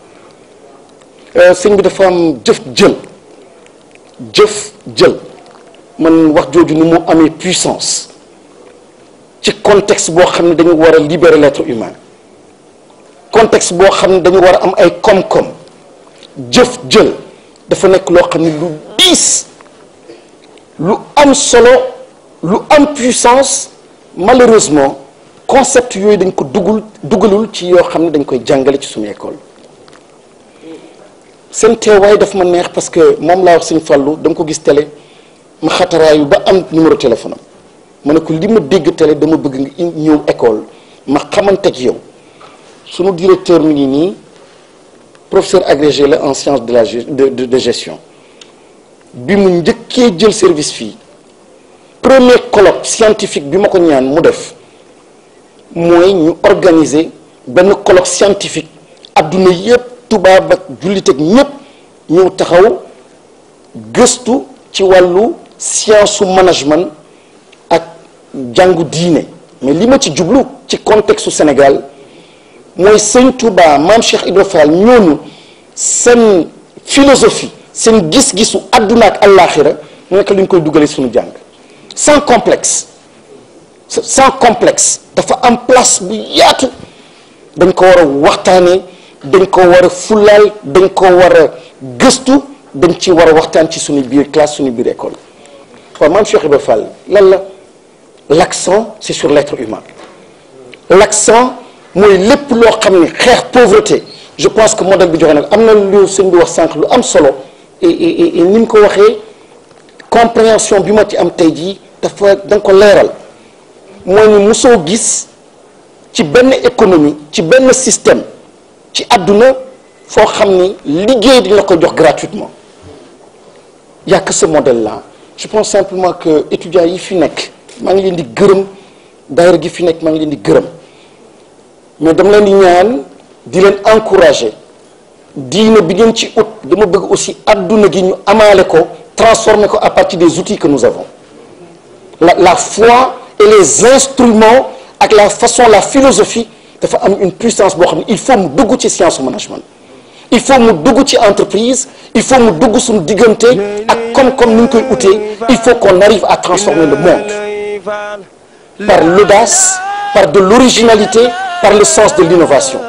sëñ bi dafa am jëf jël man wax jooju ni mu amee puissance ci contexte boo xam ne dañu war a libérer l'être humain contexte boo xam ne dañu war a am ay koom-koom jël dafa nekk loo xam ne lu diis lu am solo lu am puissance malheureusement concept yooyu dañ ko dugalul ci yoo xam ne dañ koy jàngale ci suñu école seen teewaay daf ma neex parce que moom laa wax Sëñ Fallu dama ko gis télé ma xataraayu ba am numéro téléphone am ma ne ko li ma dégg télé dama bëgg nga ñëw école ma xamante ak yow sunu directeur mi ngi nii professeur agrégé la en sciences de la de gestion bi mu njëkkee jël service fii premier colloque scientifique bi ma ko ñaan mu def mooy ñu organiser benn colloque scientifique adduna yépp tubaab ak jullit ak ñépp ñëw taxaw gëstu ci wàllu science su management ak jàngu diine mais li ma ci jublu ci contexte su Sénégal mooy Sëñ Touba Maam Cheikh Ibra Fall ñooñu seen philosophie seen gis-gisu adduna ak àllaaxira nekk li ñu koy dugalee suñu jàng sans complexe dafa am place bu yaatu dañ ko war a waxtaanee dañ ko war a fulaal dañ ko war a gëstu dañ ci war a waxtaan ci suñu biir classe suñu biir école waaw Maam Cheikh Ibra Fall lan la l'accent c'est sur l'être humain l'accent mooy lépp loo xam ne xeex pauvreté je pense que modèle bi joxe nag am na lu sëñ bi wax sànq lu am solo et ni mu ko waxee compréhension bi ma ci am tey jii dafa da nga ko leeral mooy ni mosoo gis ci benn économie ci benn système ci àdduna foo xam ni liggéey di la ko jox gratuitement y a que ce modèle là je pense simplement que étudiants yi fi nekk maa ngi leen di gërëm daayira gi fi nekk maa ngi leen di gërëm mais dama leen di ñaan di leen encourager diine bi ngeen ci ut dama bëgg aussi àdduna gi ñu amaale ko transformer ko à partir des outils que nous avons la foi et les instruments ak la façon la philosophie dafa am une puissance boo xam ne il faut mu dugg ci science management il faut mu dugg ci entreprise il faut mu dugg suñu diggante ak comme ni ñu koy utee il faut qu'on arrive à transformer le monde par l'audace par de l'originalité par le sens de l'innovation